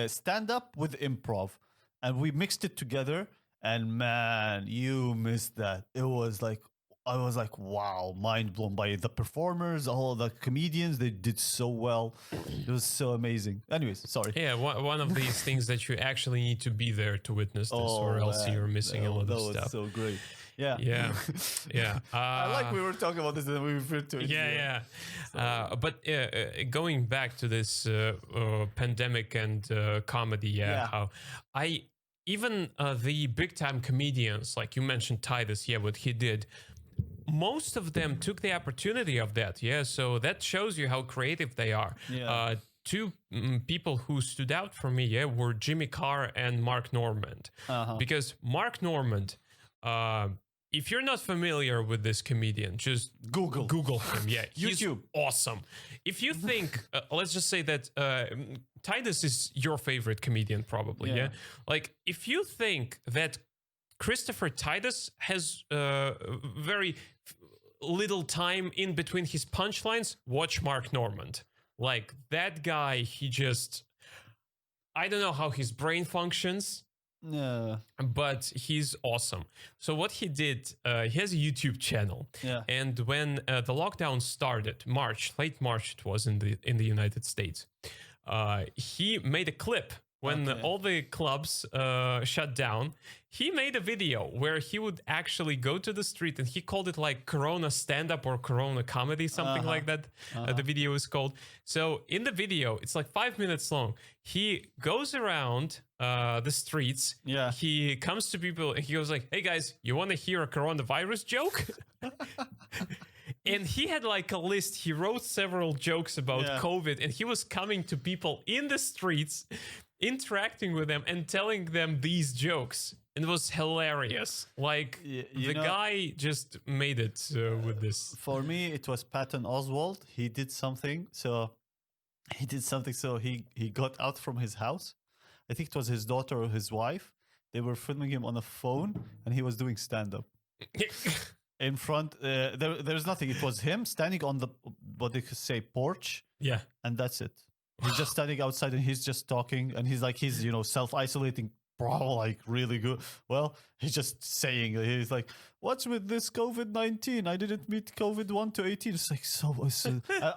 stand up with improv, and we mixed it together. And man, you missed that. It was like I was like, wow, mind blown by the performers, all the comedians. They did so well. It was so amazing. Anyways, sorry. Yeah, one of these things that you actually need to be there to witness this, or else man. you're missing a lot that of was stuff. so great. Yeah. Yeah, yeah. I like we were talking about this and we referred to it. Yeah. But going back to this pandemic and comedy, Yeah. how I even the big time comedians, like you mentioned Titus, what he did. Most of them took the opportunity of that, so that shows you how creative they are. Yeah. Two people who stood out for me, were Jimmy Carr and Mark Normand. Because Mark Normand, if you're not familiar with this comedian, just Google him. Yeah, he's YouTube. awesome. If you think, let's just say that Titus is your favorite comedian, probably. Yeah. Like, if you think that Christopher Titus has very little time in between his punchlines, watch Mark Normand. Like, that guy, I don't know how his brain functions. Yeah. But he's awesome. So what he did, he has a YouTube channel. Yeah. And when the lockdown started, late March it was in the United States, he made a clip when all the clubs shut down. He made a video where he would actually go to the street, and he called it like Corona stand-up or Corona comedy, something like that. The video is called. So in the video, it's like 5 minutes long. He goes around the streets. Yeah. He comes to people and he goes like, "Hey guys, you want to hear a coronavirus joke?" And he had like a list. He wrote several jokes about COVID, and he was coming to people in the streets, interacting with them and telling them these jokes. And it was hilarious. Like, the guy just made it with this. For me, it was Patton Oswalt. He did something. So he got out from his house. I think it was his daughter or his wife. They were filming him on a phone, and he was doing stand-up. In front, there's nothing. It was him standing on the, what they could say, porch. Yeah. And that's it. He's just standing outside and he's just talking, and he's self-isolating, bro, like really good. Well, he's just saying, he's like, "What's with this COVID-19? I didn't meet COVID 1 to 18. It's like,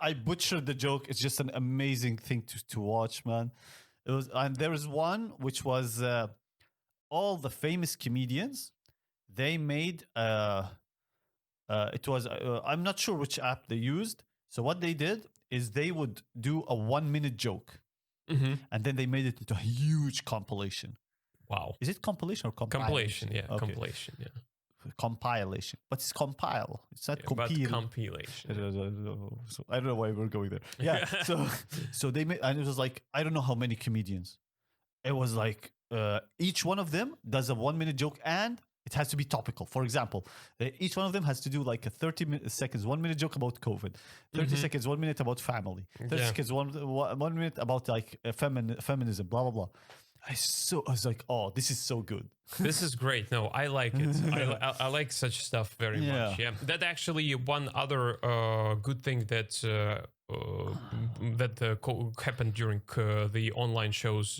I butchered the joke. It's just an amazing thing to watch, man. It was, and there was one which was all the famous comedians. They made it was I'm not sure which app they used. So what they did is they would do a 1 minute joke, and then they made it into a huge compilation. Wow. Is it compilation or compilation? Yeah, okay. Compilation. Yeah. Compilation, but it's compile. It's not compile. Compilation. So I don't know why we're going there. Yeah. so they made, and it was like, I don't know how many comedians. It was like each one of them does a 1 minute joke, and it has to be topical. For example, each one of them has to do like a 30 seconds, 1 minute joke about COVID, 30 seconds, 1 minute about family, 30 seconds, one minute about like feminism, blah, blah, blah. I was like, oh, this is so good. This is great. No, I like it. I like such stuff very much. Yeah, that actually one other good thing that happened during the online shows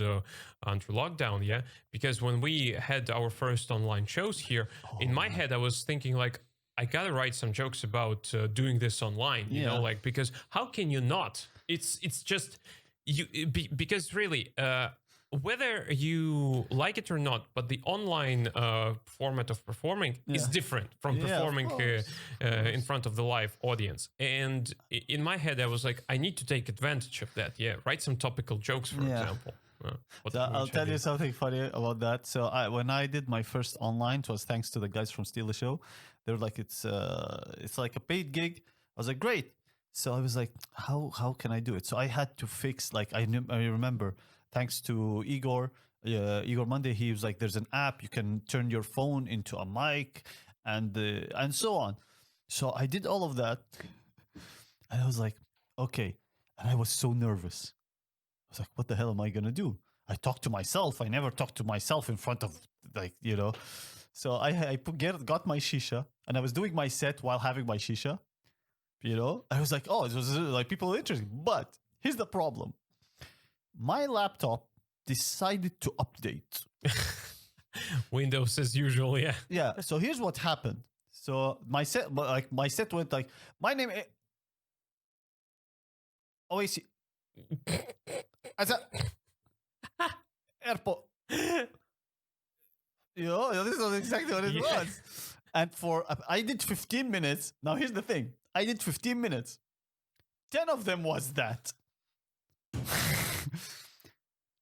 under lockdown. Yeah, because when we had our first online shows here, in my head I was thinking like, I gotta write some jokes about doing this online. You know, like, because how can you not? It's just because really. Whether you like it or not, but the online format of performing is different from performing in front of the live audience. And in my head, I was like, I need to take advantage of that. Yeah, write some topical jokes, for example. I'll tell you something funny about that. So when I did my first online, it was thanks to the guys from Steal the Show. They were like, it's like a paid gig. I was like, great. So I was like, how can I do it? So I had to fix, like, I remember, thanks to Igor Monday, he was like, there's an app, you can turn your phone into a mic and so on. So I did all of that. And I was like, okay. And I was so nervous. I was like, what the hell am I going to do? I talk to myself. I never talk to myself in front of, like, you know. So I got my shisha, and I was doing my set while having my shisha, you know. I was like, oh, it was like people are interesting. But here's the problem. My laptop decided to update. Windows as usual, yeah. Yeah. So here's what happened. So my set went like, my name is Owaysi. As a airport. This was exactly what it was. And I did 15 minutes. Now here's the thing. I did 15 minutes. 10 of them was that.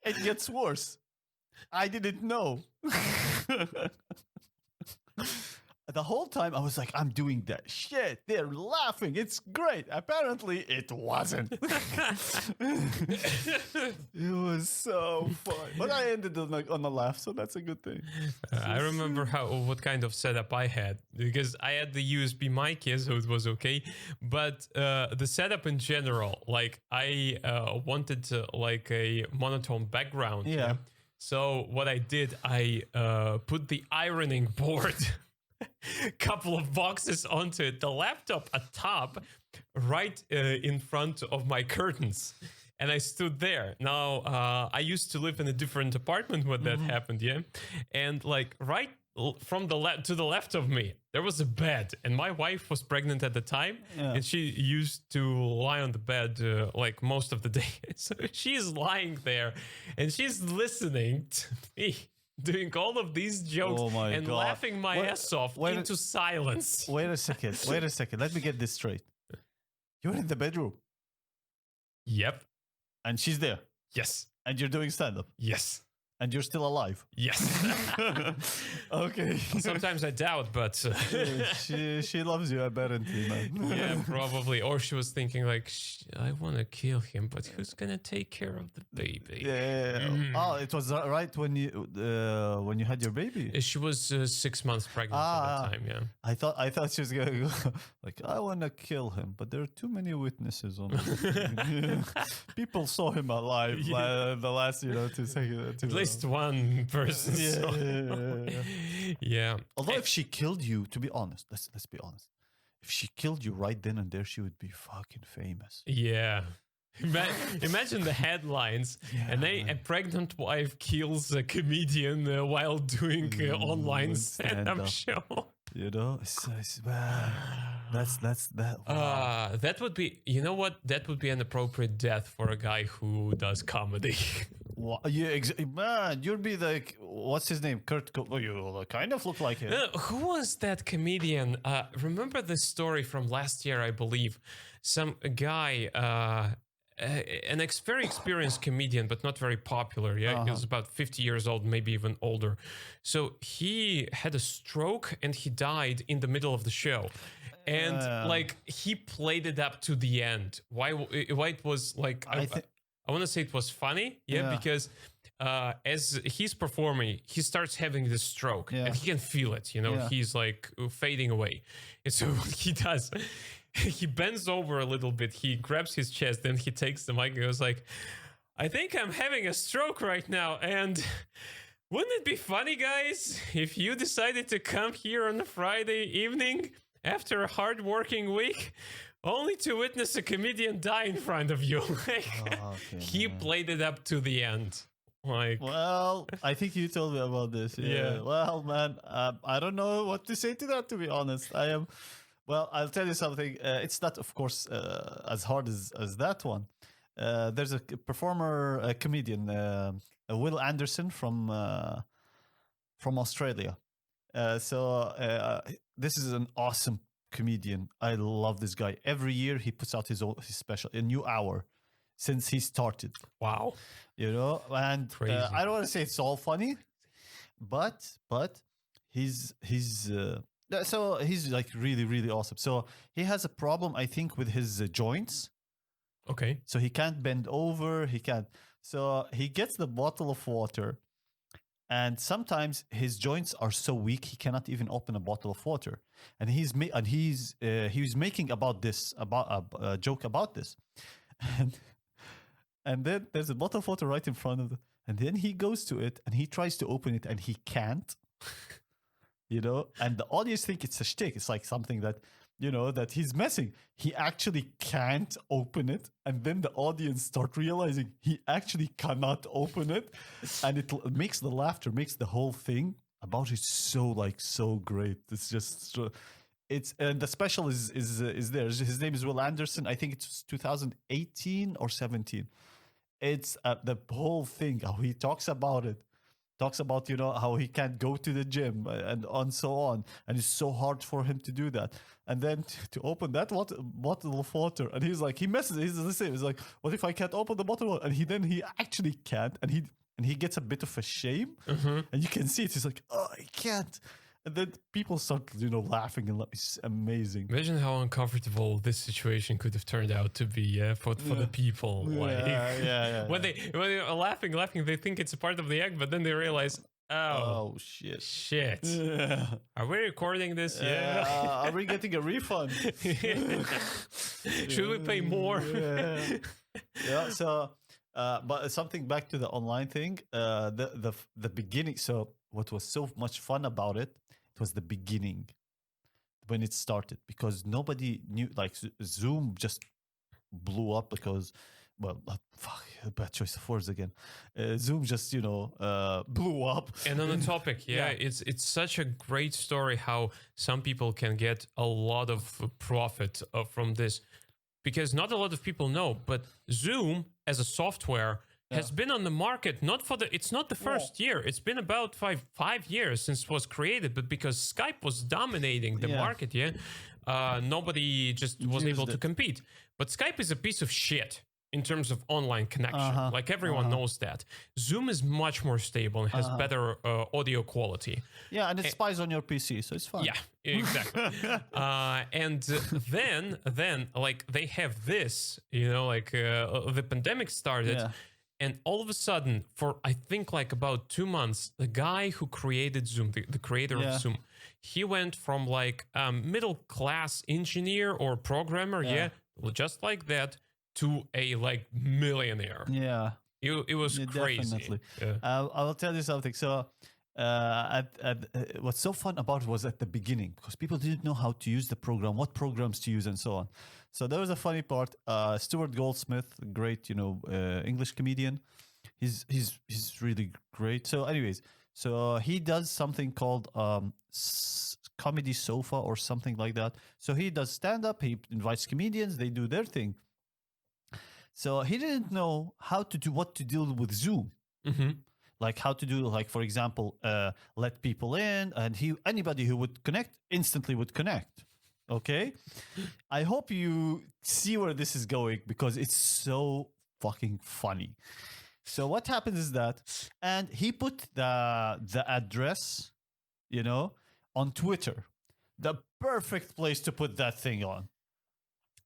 It gets worse. I didn't know. The whole time I was like, I'm doing that shit. They're laughing. It's great. Apparently it wasn't. It was so fun. But I ended on a laugh, so that's a good thing. I remember what kind of setup I had, because I had the USB mic, yeah, so it was okay. But the setup in general, like I wanted like a monotone background. Yeah. So what I did, I put the ironing board couple of boxes onto it, the laptop atop, right in front of my curtains, and I stood there. Now I used to live in a different apartment when that happened, yeah, and like right from the left to the left of me there was a bed, and my wife was pregnant at the time, and she used to lie on the bed like most of the day. So she's lying there and she's listening to me doing all of these jokes and God. laughing my ass off into silence. Wait a second. Let me get this straight. You're in the bedroom. Yep. And she's there. Yes. And you're doing stand-up. Yes. And you're still alive. Yes. Okay. Sometimes I doubt, but she loves you apparently, man. Yeah, probably. Or she was thinking like, I want to kill him, but who's gonna take care of the baby? Yeah. Oh, it was right when you had your baby. She was 6 months pregnant at the time. Yeah. I thought she was gonna go like, I want to kill him, but there are too many witnesses on it. People saw him alive the last 2 seconds. At least one person. Yeah. Although if she killed you, to be honest, let's be honest, if she killed you right then and there, she would be fucking famous. Yeah. Imagine the headlines, and a pregnant wife kills a comedian while doing online stand-up show. That's that. Wow. That would be, you know what? That would be an appropriate death for a guy who does comedy. Well, yeah, man, you'd be like, what's his name? Kurt. You kind of look like him. Who was that comedian? Remember the story from last year, I believe. Some guy, an very experienced comedian, but not very popular. Yeah, he was about 50 years old, maybe even older. So he had a stroke and he died in the middle of the show. And like he played it up to the end. Why it was like I want to say it was funny, because as he's performing, he starts having this stroke, and he can feel it. He's like fading away, and so what he does, he bends over a little bit, he grabs his chest, then he takes the mic and goes like, "I think I'm having a stroke right now, and wouldn't it be funny, guys, if you decided to come here on a Friday evening after a hard-working week, only to witness a comedian die in front of you?" He played it up to the end. Well, I think you told me about this. Yeah. Well, man, I don't know what to say to that, to be honest. Well, I'll tell you something. It's not, of course, as hard as that one. There's a comedian, Will Anderson from Australia. This is an awesome comedian. I love this guy. Every year he puts out his special, a new hour, since he started. Wow. And I don't want to say it's all funny, but he's like really, really awesome. So he has a problem, I think, with his joints. Okay. So he can't bend over. He can't. So he gets the bottle of water, and sometimes his joints are so weak he cannot even open a bottle of water. And he was making a joke about this, and then there's a bottle of water right in front of him, and then he goes to it and he tries to open it and he can't. And the audience think it's a shtick. It's like something that that he's messing. He actually can't open it, and then the audience start realizing he actually cannot open it, and it makes the laughter, makes the whole thing about it so great. It's just It's the special is there. His name is Will Anderson. I think it's 2018 or 17. It's the whole thing. How he talks about it. Talks about how he can't go to the gym and on so on, and it's so hard for him to do that. And then to open that bottle of water, and he messes. He's the same. He's like, what if I can't open the bottle of water? And he actually can't, and he gets a bit of a shame, and you can see it. He's like, oh, I can't. And then people start, laughing, and it's amazing. Imagine how uncomfortable this situation could have turned out to be for the people. When they're laughing, they think it's a part of the act, but then they realize, oh shit. Yeah. Are we recording this? Are we getting a refund? Should we pay more? Yeah. So, but something back to the online thing. The beginning. So, what was so much fun about it? It was the beginning when it started, because nobody knew. Like Zoom just blew up because, well, fuck, bad choice of words again. Zoom just blew up. And on the topic, it's such a great story how some people can get a lot of profit from this, because not a lot of people know, but Zoom as a software has been on the market it's not the first year. It's been about five years since it was created, but because Skype was dominating the market, nobody just wasn't able to compete. But Skype is a piece of shit in terms of online connection. Like everyone knows that. Zoom is much more stable and has better audio quality. Yeah, and it spies on your PC, so it's fine. Yeah, exactly. And then like they have this, the pandemic started. Yeah. And all of a sudden, for I think like about 2 months, the guy who created Zoom, the creator of Zoom, he went from like middle class engineer or programmer, just like that, to a like millionaire. Yeah, it was crazy. Definitely. Yeah. I will tell you something. So, what's so fun about it was at the beginning, because people didn't know how to use the program, what programs to use, and so on. So there was a funny part. Stuart Goldsmith, great, English comedian. He's really great. So, anyways, he does something called Comedy Sofa or something like that. So he does stand up. He invites comedians. They do their thing. So he didn't know what to do with Zoom. Mm-hmm. Like how to do, like, for example, let people in, and anybody who would connect instantly would connect. Okay? I hope you see where this is going, because it's so fucking funny. So what happens is that, and he put the address, on Twitter. The perfect place to put that thing on.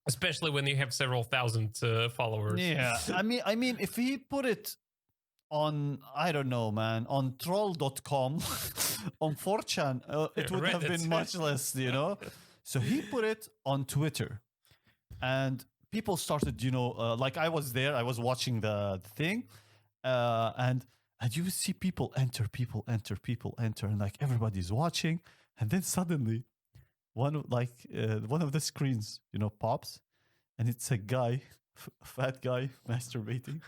Especially when you have several thousand followers. Yeah. I mean, if he put it on, I don't know, man, on troll.com, on 4chan, it would have been much less, So he put it on Twitter, and people started, like I was there, I was watching the thing, and you see people enter, and like everybody's watching, and then suddenly one of the screens, pops, and it's a guy, fat guy, masturbating.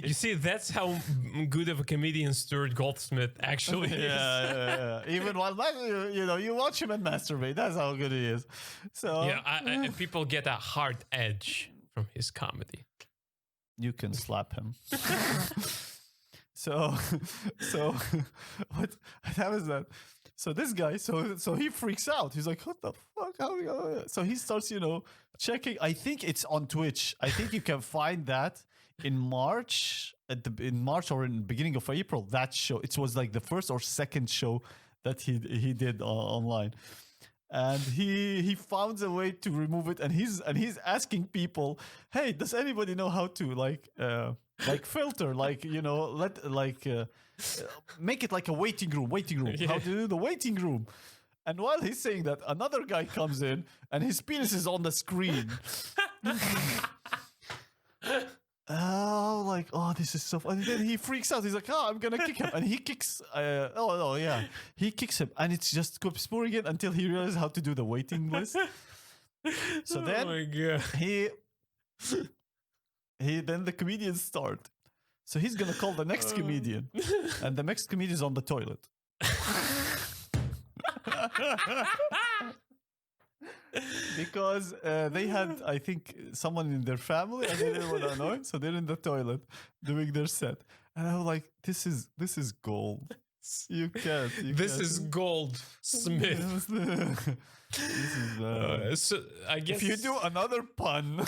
You see, that's how good of a comedian Stuart Goldsmith actually is. Yeah. Even while you watch him and masturbate, that's how good he is. So people get a hard edge from his comedy. You can slap him. So what happens that? So this guy, so he freaks out. He's like, "What the fuck?" So he starts, checking. I think it's on Twitch. I think you can find that in March, in March or in the beginning of April. That show, it was like the first or second show that he did online, and he found a way to remove it. And he's asking people, "Hey, does anybody know how to like filter, make it like a waiting room? Yeah. How to do the waiting room?" And while he's saying that, another guy comes in and his penis is on the screen. This is so funny. And then he freaks out. He's like, "I'm gonna kick him," and he kicks. He kicks him, and it's just keeps pouring it until he realizes how to do the waiting list. So then, oh my God. Then the comedians start. So he's gonna call the next comedian, and the next comedian is on the toilet. Because they had, I think, someone in their family and they didn't want to annoy, so they're in the toilet doing their set. And I was like, this is gold. You can't. This is gold, Smith. This is So I guess if you do another pun.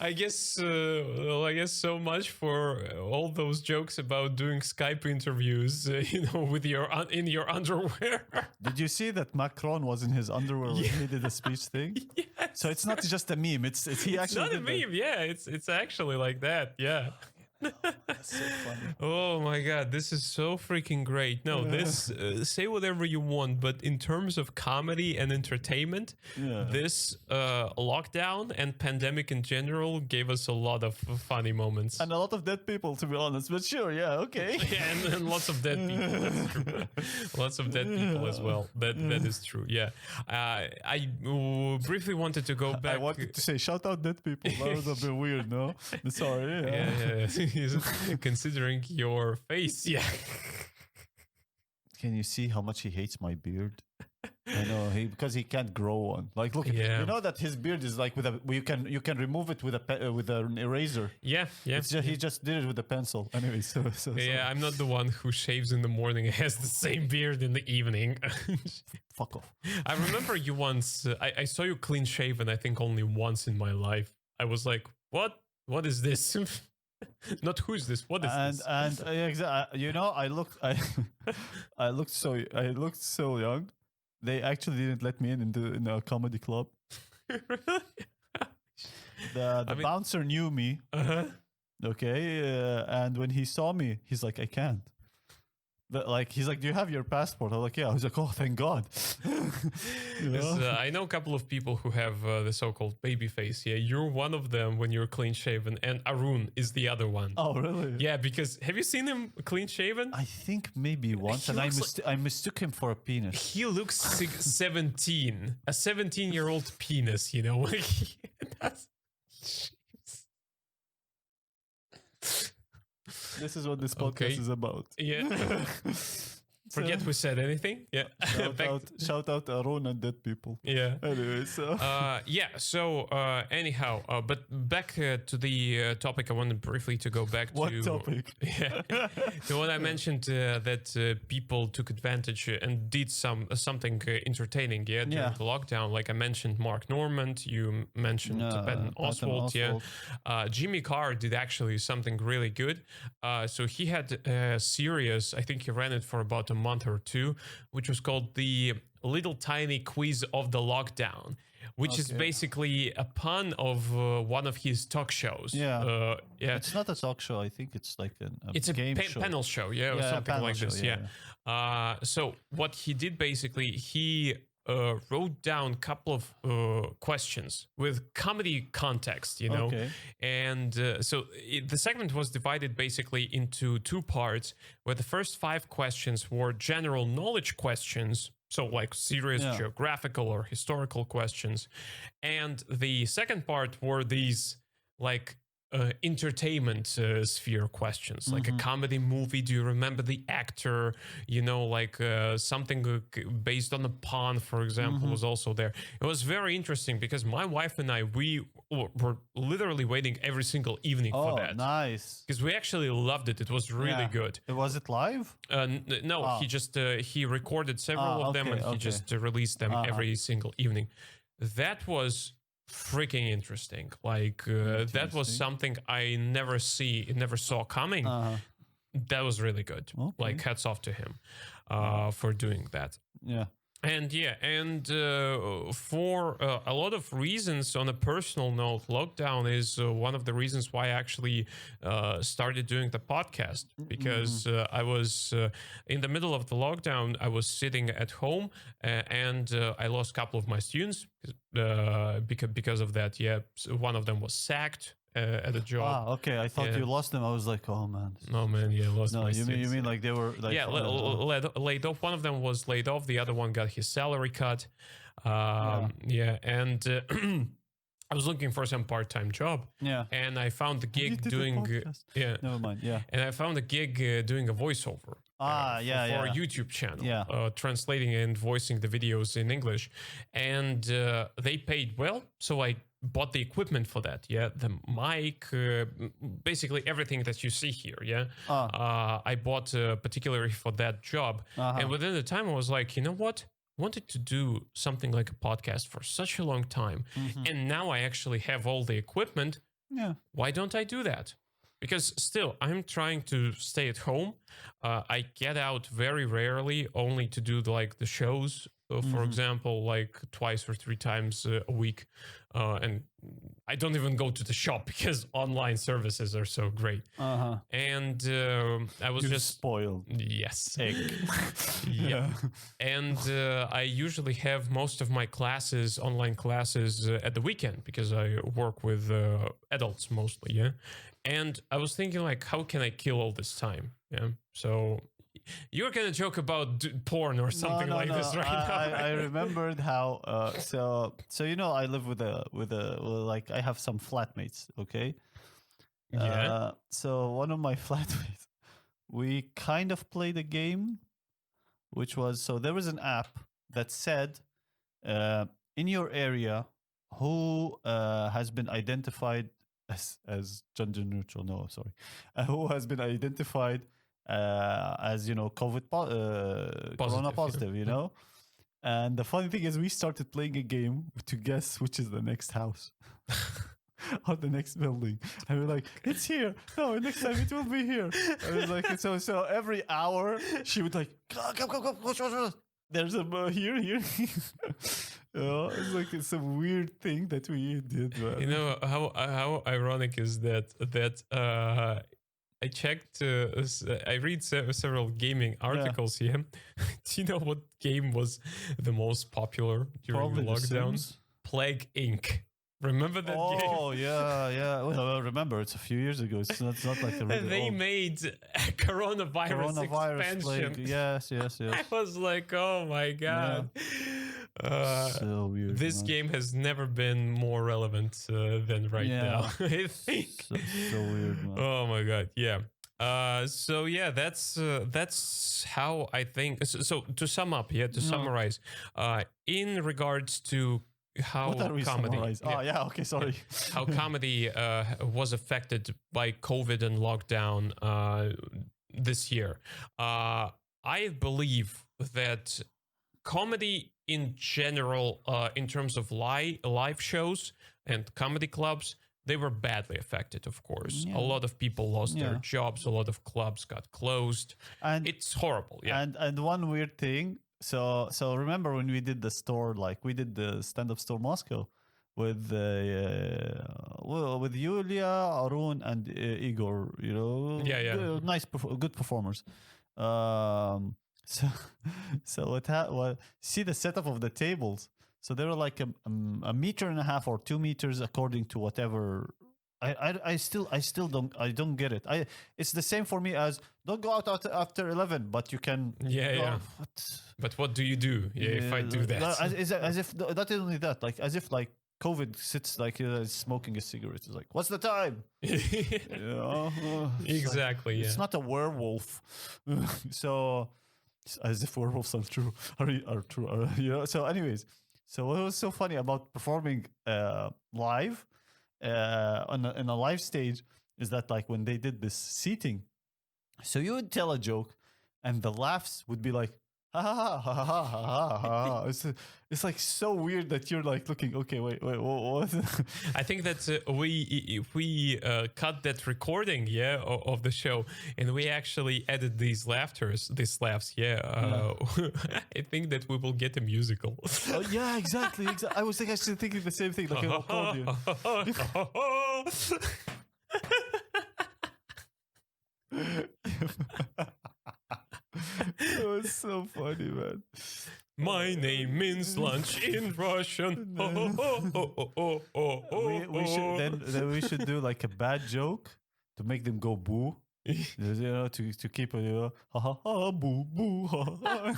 I guess so much for all those jokes about doing Skype interviews, with your in your underwear. Did you see that Macron was in his underwear when he did the speech thing? Yes. So it's not just a meme. It's he It's actually not a did that. meme. Yeah, it's actually like that. Yeah. That's so funny. Oh my god, this is so freaking great. No, this say whatever you want, but in terms of comedy and entertainment, this lockdown and pandemic in general gave us a lot of funny moments. And a lot of dead people, to be honest. But sure, yeah, okay. Yeah, and lots of dead people. That's true. Lots of dead people as well. That is true. Yeah. I briefly wanted to go back. I wanted to say shout out dead people. That was a bit weird, no? Sorry. Yeah. Considering your face, yeah. Can you see how much he hates my beard? I know because he can't grow one. Like, look, Yeah. you know that his beard is like you can remove it with an eraser. Yeah. It's just, he just did it with a pencil. Anyway, so Yeah, I'm not the one who shaves in the morning and has the same beard in the evening. fuck off. I remember you once. I saw you clean shaven. I think only once in my life. I was like, "What? What is this?" Not who is this? What is this? And exactly. I looked so young. They actually didn't let me in a comedy club. The bouncer knew me. Okay, and when he saw me, he's like, I can't. But he's like, do you have your passport? I'm like, yeah. I was like, oh, thank God. I know a couple of people who have the so-called baby face. Yeah, you're one of them when you're clean shaven, and Arun is the other one. Oh, really? Yeah, because have you seen him clean shaven? I think maybe once, and I mistook him for a penis. He looks 17, a 17-year-old penis. That's. This is what this podcast is about. Yeah. Forget we said anything. Yeah. Shout out Aaron and dead people. Yeah. Anyway, so. So anyhow, but back to the topic. I wanted briefly to go back to. What topic? Yeah. The one I mentioned that people took advantage and did something entertaining. Yeah. During the lockdown, like I mentioned, Mark Normand. You mentioned Patton Oswalt. Yeah. Jimmy Carr did actually something really good. So he had a series. I think he ran it for about a month or two, which was called the Little Tiny Quiz of the Lockdown, which is basically a pun of one of his talk shows. Yeah. It's not a talk show. I think it's like it's a game show. Panel show, or something like this. Yeah. So what he did basically, he wrote down a couple of questions with comedy context, and so the segment was divided basically into two parts, where the first 5 questions were general knowledge questions, so like serious geographical or historical questions, and the second part were these like entertainment sphere questions, like a comedy movie. Do you remember the actor? Something based on a pun, for example, was also there. It was very interesting because my wife and I, we were literally waiting every single evening for that. Nice. Because we actually loved it. It was really good. Was it live? No, he just he recorded several of them and he just released them every single evening. That was freaking interesting. That was something I never saw coming. That was really good. Like, hats off to him for doing that. Yeah. And for a lot of reasons, on a personal note, lockdown is one of the reasons why I actually started doing the podcast, because I was in the middle of the lockdown. I was sitting at home and I lost a couple of my students because of that. Yeah, so one of them was sacked at a job. Okay. I thought you lost them. I was like, oh man. No man, lost. No, you mean like they were like laid off. One of them was laid off. The other one got his salary cut. And I was looking for some part-time job. Yeah. And I found the gig doing. Never mind. Yeah. And I found a gig doing a voiceover. for a YouTube channel, Yeah. translating and voicing the videos in English, and they paid well, so I bought the equipment for that. Yeah, the mic, basically everything that you see here. Yeah, I bought particularly for that job, and within the time I was like, you know what? Wanted to do something like a podcast for such a long time, and now I actually have all the equipment. Yeah. Why don't I do that? Because still, I'm trying to stay at home. I get out very rarely, only to do like the shows, for example, like twice or three times a week. And I don't even go to the shop because online services are so great. And I was You're just spoiled. Yes. Egg. Yeah. And I usually have most of my classes, online classes, at the weekend because I work with adults mostly. Yeah. And I was thinking, like, how can I kill all this time? Yeah. So you're gonna joke about porn or something like this right now. Right? I remembered how. So you know, I live with like I have some flatmates. Okay. Yeah. So one of my flatmates, we kind of played a game, which was, so there was an app that said, in your area, who has been identified as gender neutral. No, sorry, who has been identified as, you know, corona positive, you know. And the funny thing is, we started playing a game to guess which is the next house. Or the next building, and we're like, it's here. No, next time it will be here. And it's like, so every hour she would like, come. There's a here. You know, it's like, it's a weird thing that we did. Man. You know how ironic is that I checked. I read several gaming articles here. Do you know what game was the most popular during Probably the lockdown? Plague Inc. Remember that game? Oh, yeah. Well, remember, it's a few years ago. It's not like a really And they old. made a coronavirus expansion. Plague. Yes. I was like, oh my god. So weird. This game has never been more relevant than right now, I think. So weird, man. Oh my god, yeah. So yeah, that's how I think. So to sum up, summarize, in regards to how What are we comedy, okay, sorry. how comedy was affected by COVID and lockdown this year. I believe that comedy in general, in terms of live shows and comedy clubs, they were badly affected, of course. Yeah. A lot of people lost their jobs. A lot of clubs got closed. And it's horrible. Yeah. And one weird thing. So remember when we did the store, like we did the stand-up store Moscow with Yulia, Arun, and Igor. You know, nice, good performers. So what? See the setup of the tables. So they were like a meter and a half or 2 meters, according to whatever. I still don't get it. It's the same for me as don't go out after 11, but you can. But what do you do? If I do that, as if not only that, like as if like COVID sits like smoking a cigarette. It's like, what's the time? Exactly. It's not a werewolf. So as if werewolves are true. Are true. So anyways. So what was so funny about performing live in a live stage is that, like, when they did this seating, so you would tell a joke and the laughs would be like ha ha ha ha ha ha ha. It's like so weird that you're like looking, okay, wait, what? I think that we cut that recording, of the show, and we actually added these laughs, I think that we will get a musical. Yeah, exactly. I was actually thinking the same thing, like an accordion. It was so funny, man. My name means lunch in Russian. We should do like a bad joke to make them go boo, To keep ha ha ha boo boo ha, ha.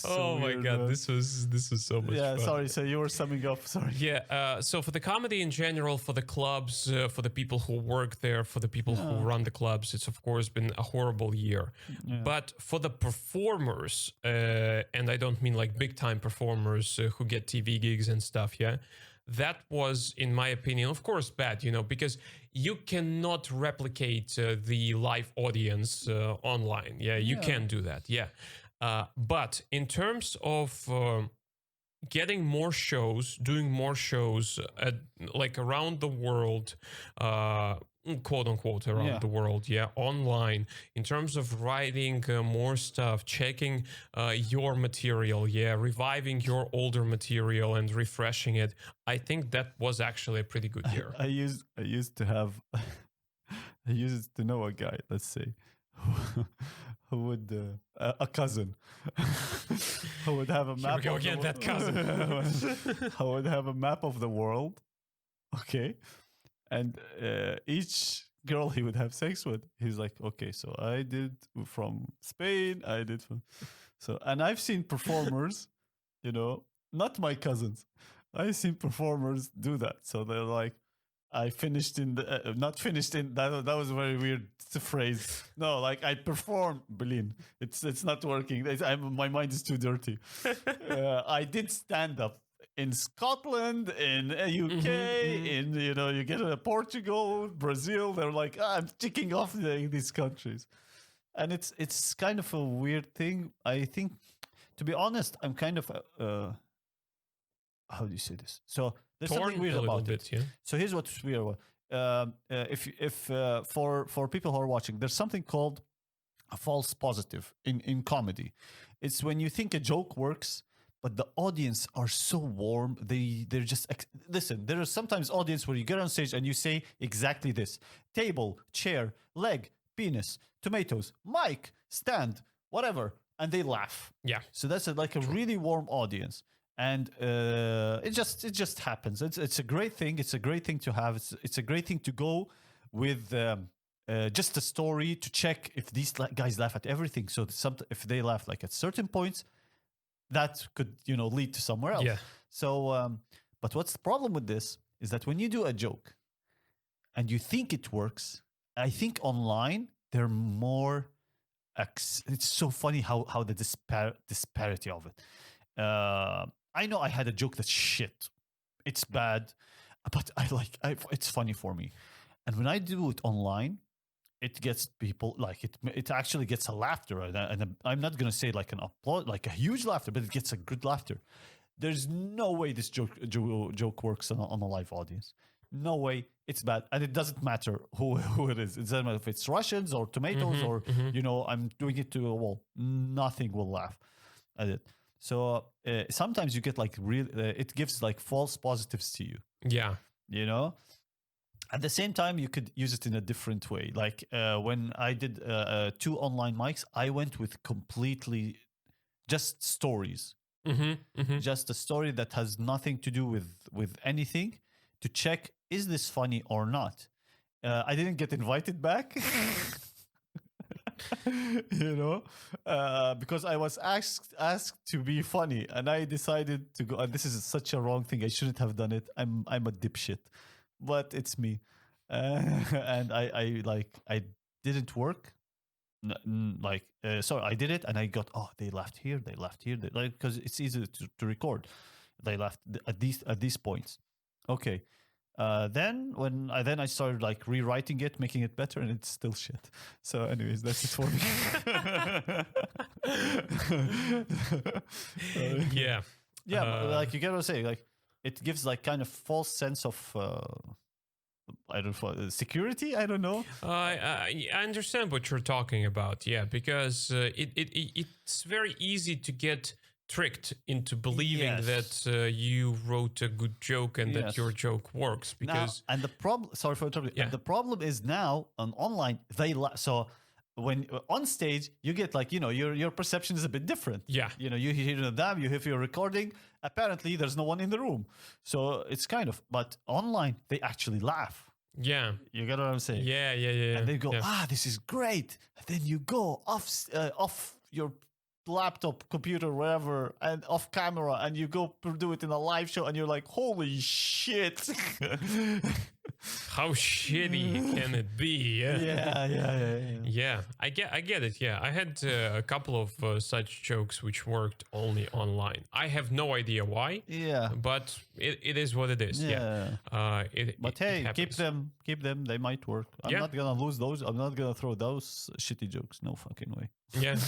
Oh my weird, god, man. this was so much Yeah, fun. sorry. So you were summing up. Sorry. Yeah, so for the comedy in general, for the clubs, for the people who work there, for the people who Yeah. run the clubs, it's of course been a horrible year. Yeah. But for the performers, and I don't mean like big time performers who get TV gigs and stuff, yeah, that was, in my opinion, of course, bad, because you cannot replicate the live audience online. Yeah, you Yeah. can do that. Yeah. But in terms of getting more shows, doing more shows like around the world, quote unquote around Yeah. the world, yeah, online, in terms of writing more stuff, checking your material, yeah, reviving your older material and refreshing it, I think that was actually a pretty good year. I used to have I used to know a guy, let's say, who would a cousin who would have a Here map. we go of the again, wo- that cousin. who would have a map of the world, okay, and each girl he would have sex with, he's like, okay, so I did from Spain, I did from, so, and I've seen performers, not my cousins. I've seen performers do that. So they're like, I finished in the not finished in that. That was a very weird phrase. No, like I performed. Berlin. It's not working. My mind is too dirty. I did stand up in Scotland, in UK, in you get Portugal, Brazil. They're like, I'm ticking off these countries, and it's kind of a weird thing. I think, to be honest, I'm kind of how do you say this? So there's Torn something weird a little about bit, it. yeah. So here's what's weird. If for people who are watching, there's something called a false positive in comedy. It's when you think a joke works, but the audience are so warm. They're just listen. There are sometimes audience where you get on stage and you say exactly this: table, chair, leg, penis, tomatoes, mic, stand, whatever, and they laugh. Yeah. So that's like a really warm audience, and it just happens. It's a great thing. It's a great thing to have. It's a great thing to go with. Just a story to check if these guys laugh at everything. So if they laugh like at certain points, that could lead to somewhere else. Yeah. So, but what's the problem with this is that when you do a joke and you think it works, I think online they're more. It's so funny how the disparity of it. I know I had a joke that's shit. It's bad, but it's funny for me. And when I do it online, it gets people like it. It actually gets a laughter, and I'm not gonna say like an applaud, like a huge laughter, but it gets a good laughter. There's no way this joke works on a live audience. No way. It's bad, and it doesn't matter who it is. It doesn't matter if it's Russians or tomatoes or I'm doing it to a wall. Nothing will laugh at it. So sometimes you get like real. It gives like false positives to you. Yeah. At the same time, you could use it in a different way. Like when I did 2 online mics, I went with completely just stories. Just a story that has nothing to do with anything, to check, is this funny or not? I didn't get invited back. Because I was asked to be funny, and I decided to go. And this is such a wrong thing. I shouldn't have done it. I'm a dipshit, but it's me. And I didn't work. So I did it, and I got, they laughed here, because it's easy to record. They laughed at these points. Okay. Then I started like rewriting it, making it better, and it's still shit. So anyways, that's it for me. Yeah. Like you gotta say, like it gives like kind of false sense of I don't know, security. I don't know. I understand what you're talking about. Yeah, because it's very easy to get tricked into believing that you wrote a good joke and that your joke works. Because and the problem. Sorry for interrupting. Yeah. And the problem is now on online so. When on stage, you get like, your perception is a bit different. Yeah. You hear them, you hear your recording. Apparently, there's no one in the room. So it's kind of, but online, they actually laugh. Yeah. You get what I'm saying? Yeah. And they go, yeah. this is great. And then you go off your laptop, computer, wherever, and off camera, and you go do it in a live show, and you're like, holy shit. How shitty can it be? Yeah, I get it. Yeah, I had a couple of such jokes which worked only online. I have no idea why. Yeah. But it is what it is. Yeah. But hey, keep them. They might work. I'm not gonna lose those. I'm not gonna throw those shitty jokes. No fucking way. Yeah.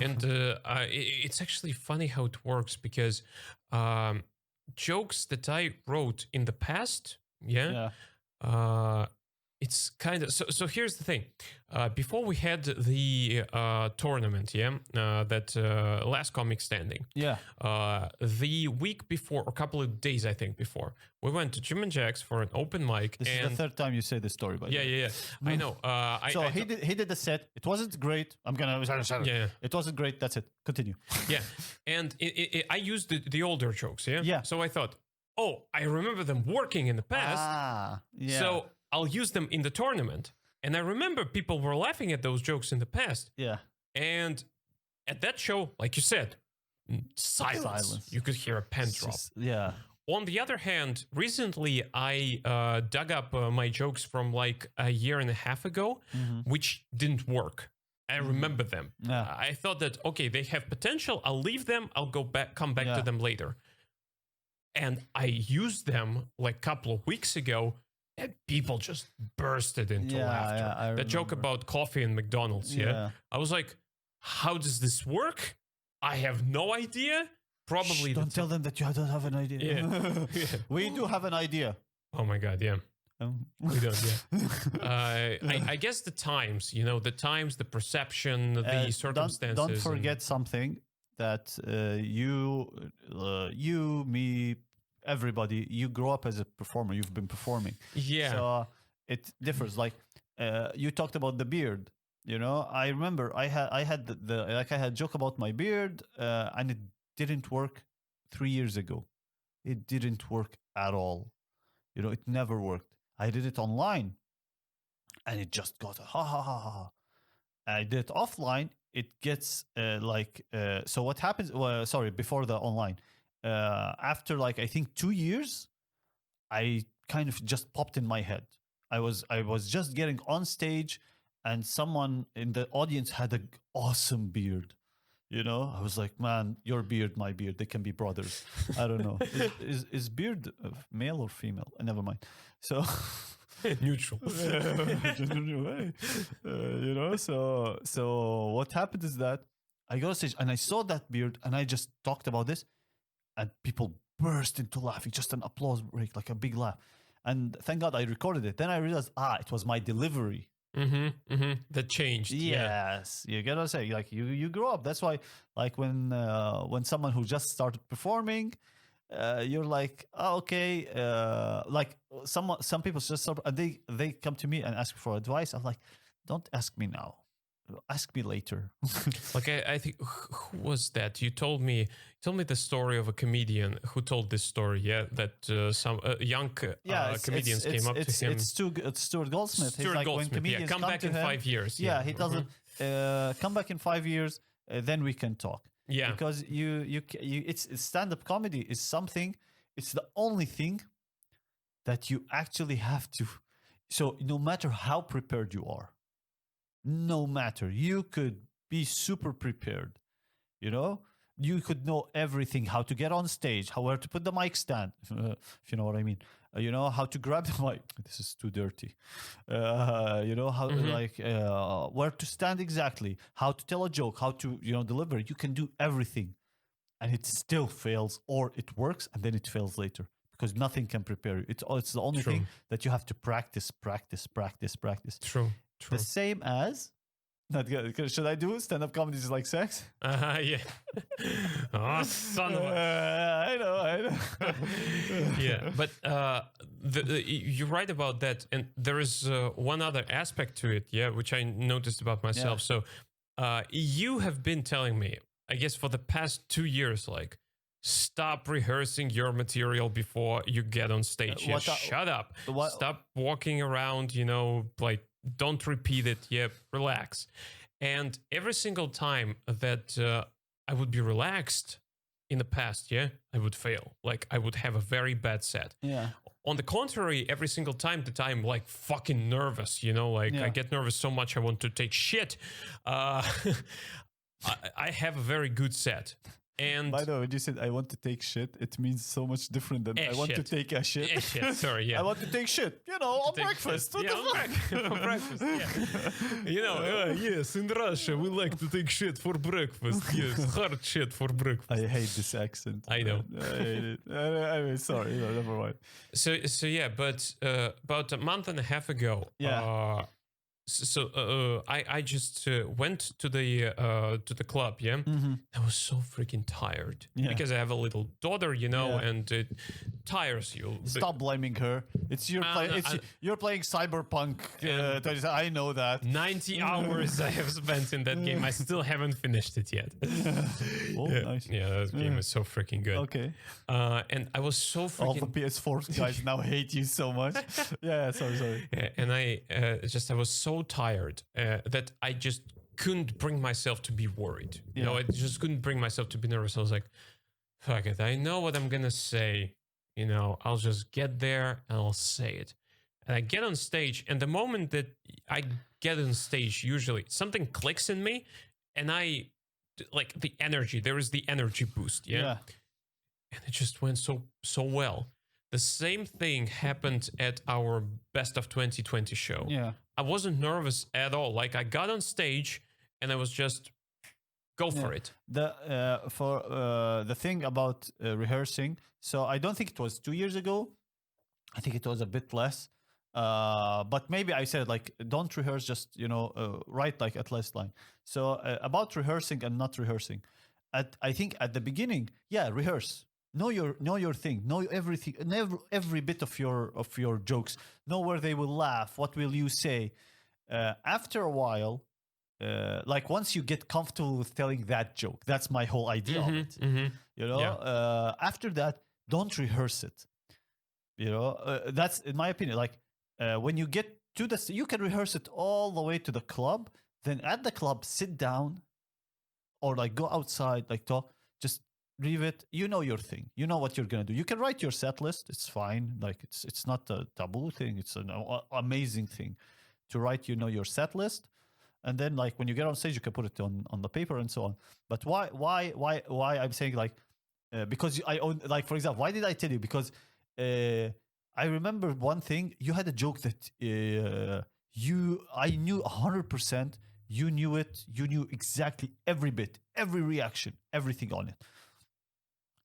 And it's actually funny how it works because jokes that I wrote in the past, it's kind of so here's the thing. Before we had the tournament, that last comic standing, the week before, or a couple of days I think before, we went to Jim and Jack's for an open mic. This is the third time you say this story, by the way. Yeah. I know. He did the set. It wasn't great. It wasn't great. That's it. Continue. Yeah, and I used the older jokes. Yeah. So I thought, I remember them working in the past. So I'll use them in the tournament. And I remember people were laughing at those jokes in the past. Yeah. And at that show, like you said, silence. You could hear a pen drop. On the other hand, recently I dug up my jokes from like a year and a half ago, which didn't work. I remember them. I thought that, okay, they have potential. I'll leave them. I'll come back to them later. And I used them like a couple of weeks ago, and people just bursted into laughter. The joke about coffee and McDonald's, I was like, how does this work? I have no idea. Probably don't tell them that you don't have an idea. We do have an idea. Oh my God, yeah. We don't, I guess the times, the perception, the circumstances. Don't forget something that you, me, everybody, you grow up as a performer. You've been performing. Yeah. So it differs. Like you talked about the beard. I remember I had I had a joke about my beard, and it didn't work 3 years ago. It didn't work at all. It never worked. I did it online, and it just got ha ha ha ha. I did it offline. It gets so what happens? Before the online, after like I think 2 years, I kind of just popped in my head. I was just getting on stage, and someone in the audience had an awesome beard. I was like, man, your beard, my beard, they can be brothers. I don't know. Is beard male or female? Never mind. So neutral. So what happened is that I got on stage and I saw that beard and I just talked about this, and people burst into laughing, just an applause break, like a big laugh. And thank God I recorded it. Then I realized, it was my delivery. That changed. Yes, you get what I'm saying. Like you grow up. That's why, like when someone who just started performing, you're like, okay. Like some people just start, and they come to me and ask for advice. I'm like, don't ask me now. Ask me later. Like I think, who was that? You told me the story of a comedian who told this story. Yeah, that some young comedians came up to him. It's Stuart Goldsmith. Stuart like, Goldsmith. When comedians come back in 5 years. Yeah, he tells them, come back in 5 years, then we can talk. Yeah, because it's stand-up comedy is something. It's the only thing that you actually have to. So no matter how prepared you are. No matter, you could be super prepared, you could know everything, how to get on stage, where to put the mic stand, if you know what I mean, how to grab the mic. This is too dirty. How where to stand exactly, how to tell a joke, how to deliver. You can do everything, and it still fails, or it works and then it fails later, because nothing can prepare you. It's the only thing that you have to practice. True. The same as, not good. Should I do stand-up comedy is like sex? Yeah. Oh, son of a... I know. Yeah, but you're right about that, and there is one other aspect to it, which I noticed about myself. So, you have been telling me, I guess, for the past 2 years, like, stop rehearsing your material before you get on stage. Yeah, shut up. Stop walking around, like, don't repeat it. Yeah, relax. And every single time that I would be relaxed in the past, yeah, I would fail. Like, I would have a very bad set. Yeah. On the contrary, every single time that I'm like fucking nervous, I get nervous so much I want to take shit. I have a very good set. And by the way, when you said I want to take shit, it means so much different than I want to take a shit. Shit. Sorry, yeah. I want to take shit, on breakfast. Yeah, on breakfast, yeah. Yes, in Russia, we like to take shit for breakfast. Yes, hard shit for breakfast. I hate this accent. I know. I hate it. Anyway, sorry, never mind. So yeah, but about a month and a half ago, I just went to the club, yeah. Mm-hmm. I was so freaking tired because I have a little daughter, and it tires you. Stop blaming her. It's you're playing Cyberpunk. I know that. 90 hours I have spent in that game. I still haven't finished it yet. Nice. Yeah, that game is so freaking good. Okay. And I was so freaking... All the PS4 guys now hate you so much. Sorry. Yeah, and I was so tired that I just couldn't bring myself to be worried. I just couldn't bring myself to be nervous. I was like, fuck it, I know what I'm gonna say. I'll just get there and I'll say it. And I get on stage, and the moment that I get on stage, usually something clicks in me, and I like the energy. There is the energy boost, and it just went so well. The same thing happened at our Best of 2020 show. Yeah. I wasn't nervous at all. Like, I got on stage and I was just go for it. The thing about rehearsing, so I don't think it was 2 years ago. I think it was a bit less. But maybe I said, like, don't rehearse, just, write like at last line. So about rehearsing and not rehearsing. I think at the beginning, rehearse. Know your thing. Know everything, every bit of your jokes. Know where they will laugh. What will you say? After a while, like once you get comfortable with telling that joke, that's my whole idea of it. Mm-hmm. After that, don't rehearse it. That's in my opinion. Like when you get to you can rehearse it all the way to the club. Then at the club, sit down, or like go outside, like talk. Just leave it. You know your thing. You know what you're gonna do. You can write your set list. It's fine. Like it's not a taboo thing. It's an amazing thing to write. Your set list, and then like when you get on stage, you can put it on the paper and so on. But why I'm saying like because I own, like, for example, why did I tell you? Because I remember one thing. You had a joke that I knew 100%. You knew it. You knew exactly every bit, every reaction, everything on it.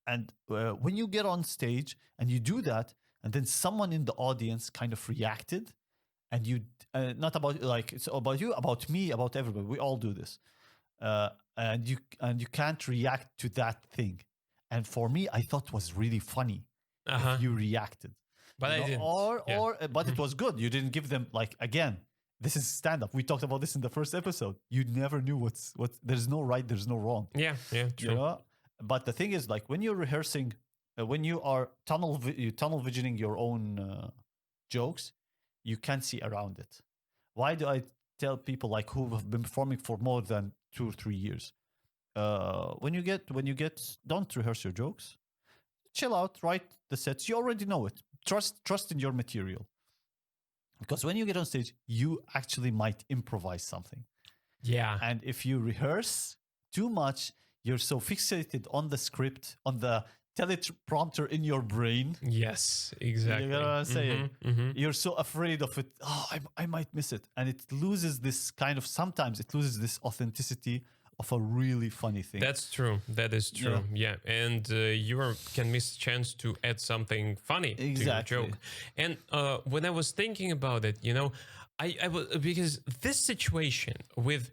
And when you get on stage and you do that, and then someone in the audience kind of reacted, and you not about like it's about you, about me, about everybody. We all do this, and you can't react to that thing. And for me, I thought it was really funny if you reacted, but I didn't. But it was good. You didn't give them like again. This is stand up. We talked about this in the first episode. You never knew what. There's no right. There's no wrong. Yeah, true. But the thing is, like when you're rehearsing, when you are tunnel visioning your own jokes, you can't see around it. Why do I tell people like who have been performing for more than 2 or 3 years? When you get, don't rehearse your jokes. Chill out, write the sets. You already know it. Trust in your material. Because when you get on stage, you actually might improvise something. Yeah. And if you rehearse too much, you're so fixated on the script, on the teleprompter in your brain. Yes, exactly. You know what I'm saying? Mm-hmm. You're so afraid of it. Oh, I might miss it. And it loses this kind of, sometimes it loses this authenticity of a really funny thing. That's true. That is true. Yeah. And you can miss a chance to add something funny to your joke. And when I was thinking about it, I was, because this situation with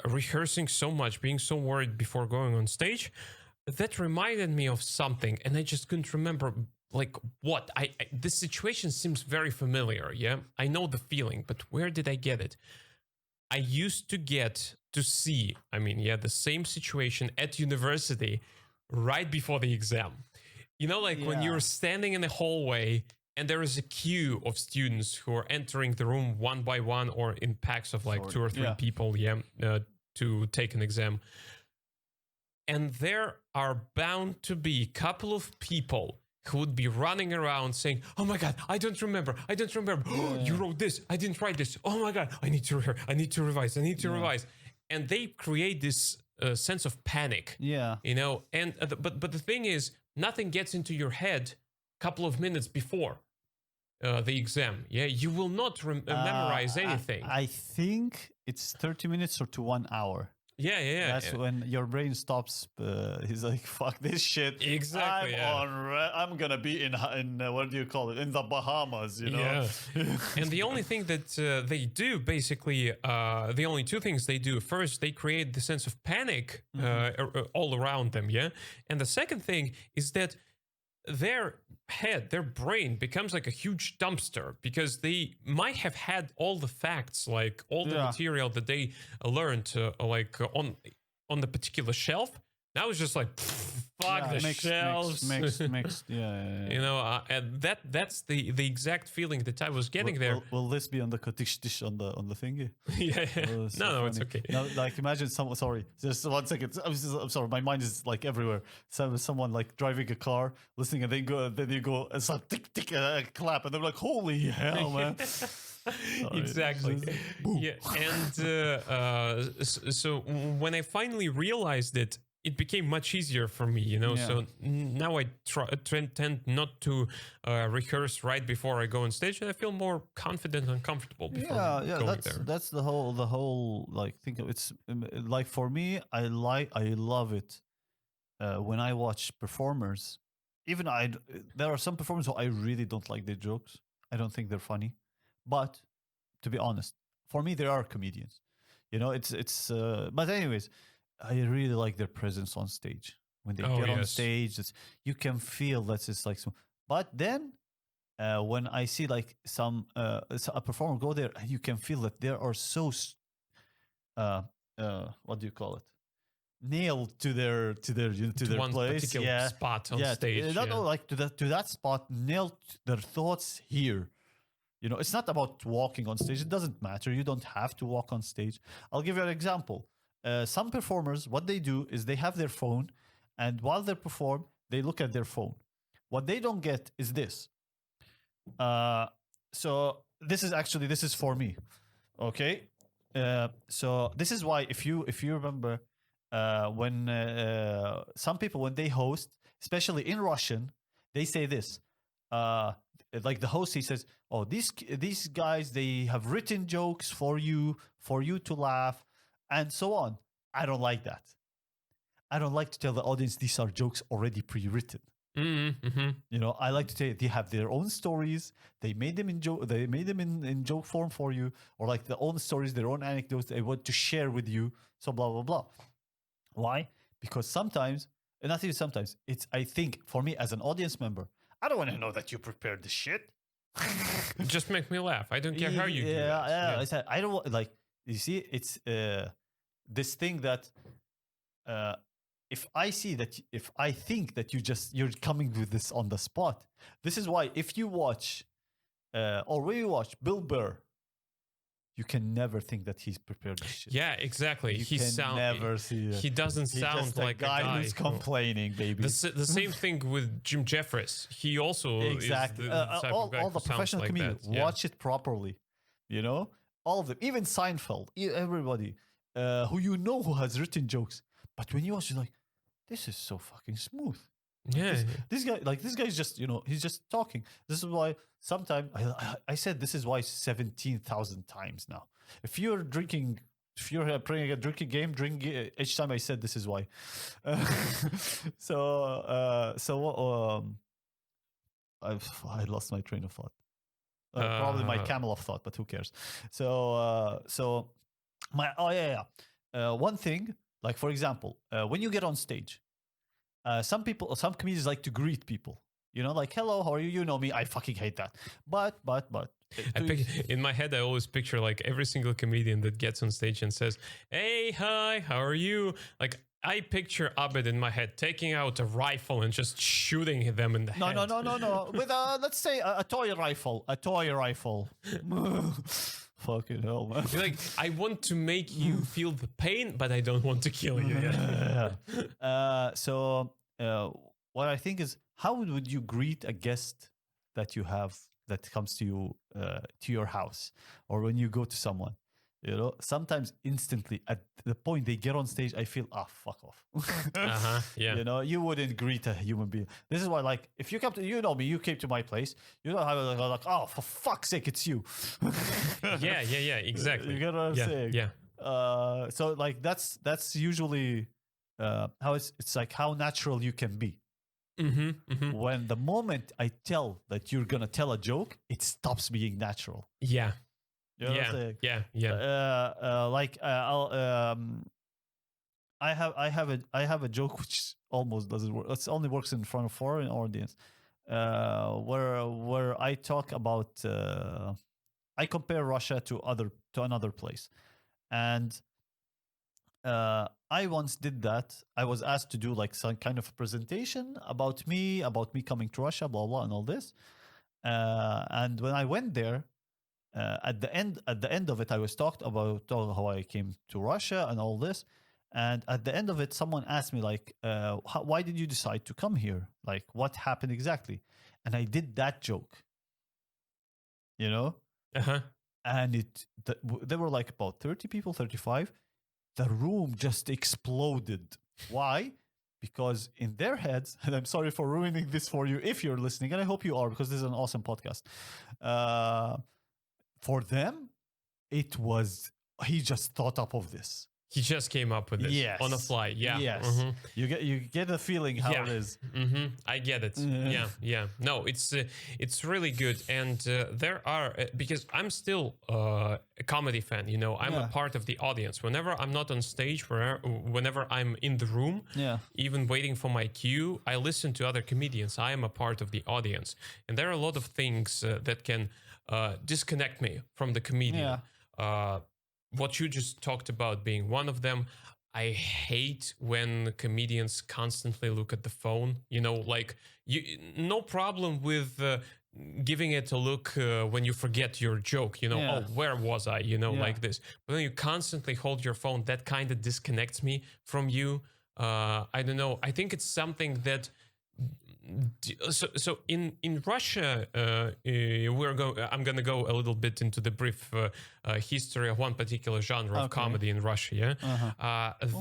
rehearsing so much, being so worried before going on stage, that reminded me of something, and I just couldn't remember like what. This situation seems very familiar. Yeah, I know the feeling, but where did I get it? I used to get to see, the same situation at university right before the exam. You know, like when Yeah. you're standing in the hallway and there is a queue of students who are entering the room one by one or in packs of like Sorry. 2 or 3 Yeah. people, to take an exam. And there are bound to be a couple of people who would be running around saying, "Oh my God, I don't remember. Oh, you wrote this. I didn't write this. Oh my God, I need to revise. revise." And they create this sense of panic. Yeah. You know, and but the thing is, nothing gets into your head a couple of minutes before the exam. Yeah, you will not memorize anything. I think it's 30 minutes or to 1 hour. Yeah. That's when your brain stops. He's like, "Fuck this shit." Exactly, I'm gonna be in what do you call it? In the Bahamas, you know. Yeah. And the only thing that they do, basically, the only two things they do: first, they create the sense of panic all around them. Yeah. And the second thing is that their head, their brain becomes like a huge dumpster because they might have had all the facts, like all the material that they learned on the particular shelf. Now it's just like, fuck the shelves. Mixed. Yeah. You know, and that's the exact feeling that I was getting there. Will this be on the dish on the thingy? Yeah. Oh, so No, funny. it's okay. No, like imagine someone. Sorry, just 1 second. I'm sorry. My mind is like everywhere. Someone like driving a car, listening, and then you go and start tick tick clap, and they're like, "Holy hell, man!" Exactly. Yeah. And so when I finally realized it, it became much easier for me, you know. Yeah. So now I tend not to rehearse right before I go on stage, and I feel more confident and comfortable before going there. That's the whole like think of it's like for me, I love it when I watch performers. Even there are some performers who I really don't like their jokes. I don't think they're funny, but to be honest, for me they are comedians. You know, it's. But anyways, I really like their presence on stage. When they get on stage, you can feel that it's like. But then, when I see like a performer go there, you can feel that they are so, what do you call it? Nailed to their one place, particular spot on stage. Like to that spot, nailed their thoughts here. You know, it's not about walking on stage. It doesn't matter. You don't have to walk on stage. I'll give you an example. Some performers, what they do is they have their phone, and while they perform, they look at their phone. What they don't get is this. So this is for me. Okay. So this is why if you remember when some people when they host, especially in Russian, they say this. Like the host, he says, "Oh, these guys, they have written jokes for you to laugh, and so on." I don't like that. I don't like to tell the audience these are jokes already pre-written. Mm-hmm. You know, I like to say they have their own stories. They made them in joke. They made them in joke form for you, or like their own stories, their own anecdotes they want to share with you. So blah blah blah. Why? Because sometimes, and not even sometimes, it's I think for me as an audience member, I don't want to know that you prepared the shit. Just make me laugh. I don't care how you do that. Yeah. I said I don't want, like, you see, it's this thing that if I think that you're coming with this on the spot. This is why if you watch or when you watch Bill Burr, you can never think that he's prepared this shit. Yeah, exactly. You never see that. He doesn't sound just like a guy who's complaining, baby. The same thing with Jim Jeffries. He also exactly is the type of guy all the who sounds professional like comedians that. Yeah. watch it properly. You know, all of them, even Seinfeld, everybody who has written jokes. But when you watch, you're like, this is so fucking smooth. Yeah, this guy's just, he's just talking. This is why sometimes I said this is why 17,000 times now. If you're playing a drinking game, drink each time I said this is why. I lost my train of thought. Probably my camel of thought, but who cares? One thing, like for example, when you get on stage, some comedians like to greet people. You know, like, hello, how are you? You know me. I fucking hate that. But. In my head, I always picture like every single comedian that gets on stage and says, "Hey, hi, how are you?" Like, I picture Abed in my head taking out a rifle and just shooting them in the No, head. no. With let's say a toy rifle. A toy rifle. Fucking hell, man. You're like, I want to make you feel the pain, but I don't want to kill you. So what I think is, how would you greet a guest that you have that comes to you to your house, or when you go to someone? You know, sometimes instantly at the point they get on stage, I feel, fuck off. Yeah. You know, you wouldn't greet a human being. This is why, like, if you come to, you know me, you came to my place, you don't have like, oh, for fuck's sake, it's you. yeah, exactly. You get what I'm saying? Yeah. So like that's usually how it's like how natural you can be. When the moment I tell that you're gonna tell a joke, it stops being natural. Yeah. You know what I'm saying? Yeah. Like I have a joke which almost doesn't work. It only works in front of foreign audience. Where I talk about I compare Russia to another place, and I once did that. I was asked to do like some kind of presentation about me coming to Russia, blah blah, and all this. And when I went there, at the end of it, I was talked about how I came to Russia and all this. And at the end of it, someone asked me like, "Why did you decide to come here? Like, what happened exactly?" And I did that joke, you know. And there were like about 30 people, 35. The room just exploded. Why? Because in their heads, and I'm sorry for ruining this for you if you're listening, and I hope you are, because this is an awesome podcast. For them, it was, he just thought up of this. He just came up with this on the fly. Yeah. Yes. You get the feeling how it is. I get it. Yeah. No, it's really good. And there are, because I'm still a comedy fan, you know, I'm a part of the audience. Whenever I'm not on stage, whenever I'm in the room, even waiting for my cue, I listen to other comedians. I am a part of the audience. And there are a lot of things that can disconnect me from the comedian. What you just talked about being one of them. I hate when comedians constantly look at the phone. You know, like, no problem with giving it a look when you forget your joke. You know, oh, where was I? You know, like this. But when you constantly hold your phone, that kind of disconnects me from you. I don't know. I think it's something that. So in Russia, I'm gonna go a little bit into the brief history of one particular genre of comedy in Russia.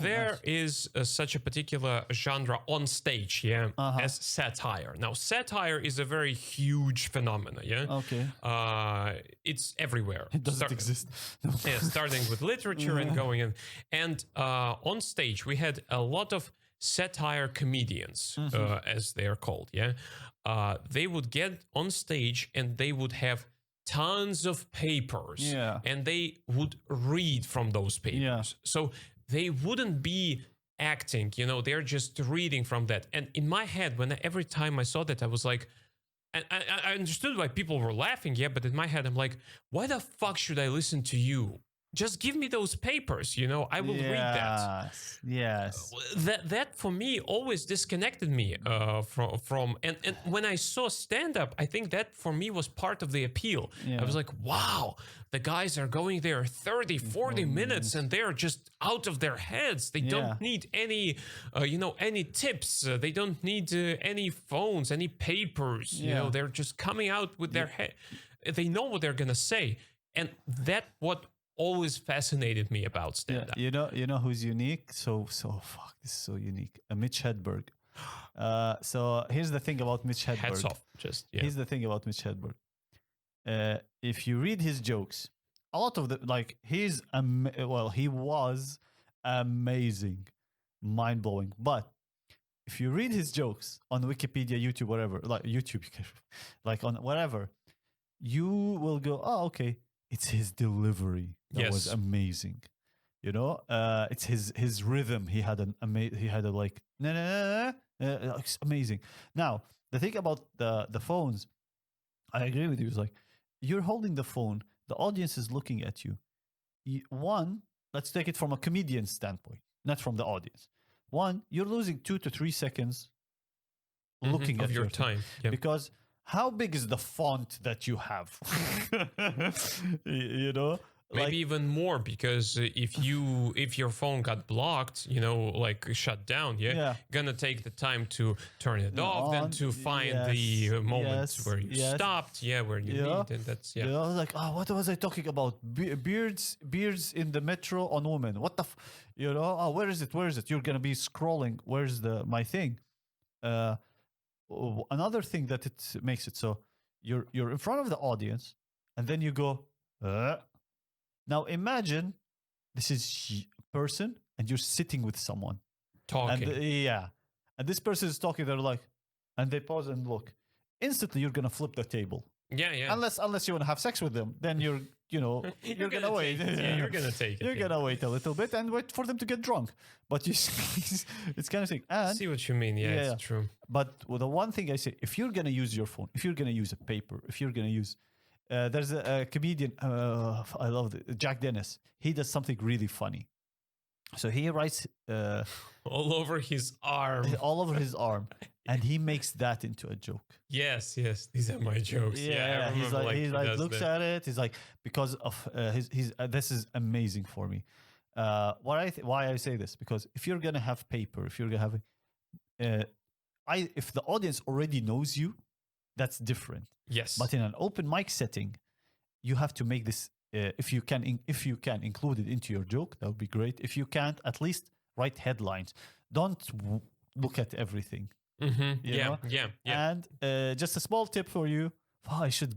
There is such a particular genre on stage, as satire. Now, satire is a very huge phenomenon. It's everywhere. It doesn't exist. Starting with literature and going in, and on stage we had a lot of satire comedians, as they are called. They would get on stage and they would have tons of papers, and they would read from those papers. So they wouldn't be acting, you know, they're just reading from that. And in my head, every time I saw that, I was like, I understood why people were laughing, but in my head I'm like, why the fuck should I listen to you? Just give me those papers, you know, I will read that. Yes. That for me always disconnected me from and when I saw stand-up, I think that for me was part of the appeal. I was like, wow, the guys are going there 30, 40 minutes and they're just out of their heads. They don't need any, any tips. They don't need any phones, any papers. You know, they're just coming out with their head. They know what they're going to say. And that what always fascinated me about stand-up. You know who's unique? So fuck, this is so unique. Mitch Hedberg. So here's the thing about Mitch Hedberg. Hats off. Here's the thing about Mitch Hedberg. If you read his jokes, a lot of the he was amazing, mind blowing. But if you read his jokes on Wikipedia, YouTube, whatever, on whatever, you will go, oh, okay. It's his delivery that was amazing, you know. It's his rhythm. He had it's amazing. Now the thing about the phones, I agree with you. It's like you're holding the phone. The audience is looking at you. Let's take it from a comedian standpoint, not from the audience. One, you're losing 2 to 3 seconds looking of at your time. Yeah. because how big is the font that you have? You know, Maybe even more, because if your phone got blocked, like shut down, Yeah. gonna take the time to turn it off, then on, to find yes, the moment yes, where you yes. stopped, where you Yeah. need, and that's You know, like, oh, what was I talking about? Beards in the metro on women. What the, oh, where is it? Where is it? You're gonna be scrolling. Where's my thing? Another thing that it makes it so you're in front of the audience, and then you go. Now imagine this is a person, and you're sitting with someone, talking. and and this person is talking. They're like, and they pause and look. Instantly, you're gonna flip the table. Yeah. Unless you want to have sex with them, then you're gonna wait. You're gonna take it. You're gonna wait a little bit and wait for them to get drunk. But it's kind of thing. I And see what you mean. Yeah, it's true. but the one thing I say, if you're gonna use your phone, if you're gonna use a paper, if you're gonna use, there's a comedian. I love it, Jack Dennis. He does something really funny. So he writes All over his arm. all over his arm, and he makes that into a joke. Yes, these are my jokes. Yeah, I he's remember, like, he does looks that. at it. He's like, because of his this is amazing for me. Why I say this, because if you're gonna have paper, if you're gonna have, if the audience already knows you, that's different. Yes, But in an open mic setting, you have to make this. If you can include it into your joke, that would be great. If you can't, at least write headlines. Don't look at everything. You know? yeah. And just a small tip for you. Oh, I should.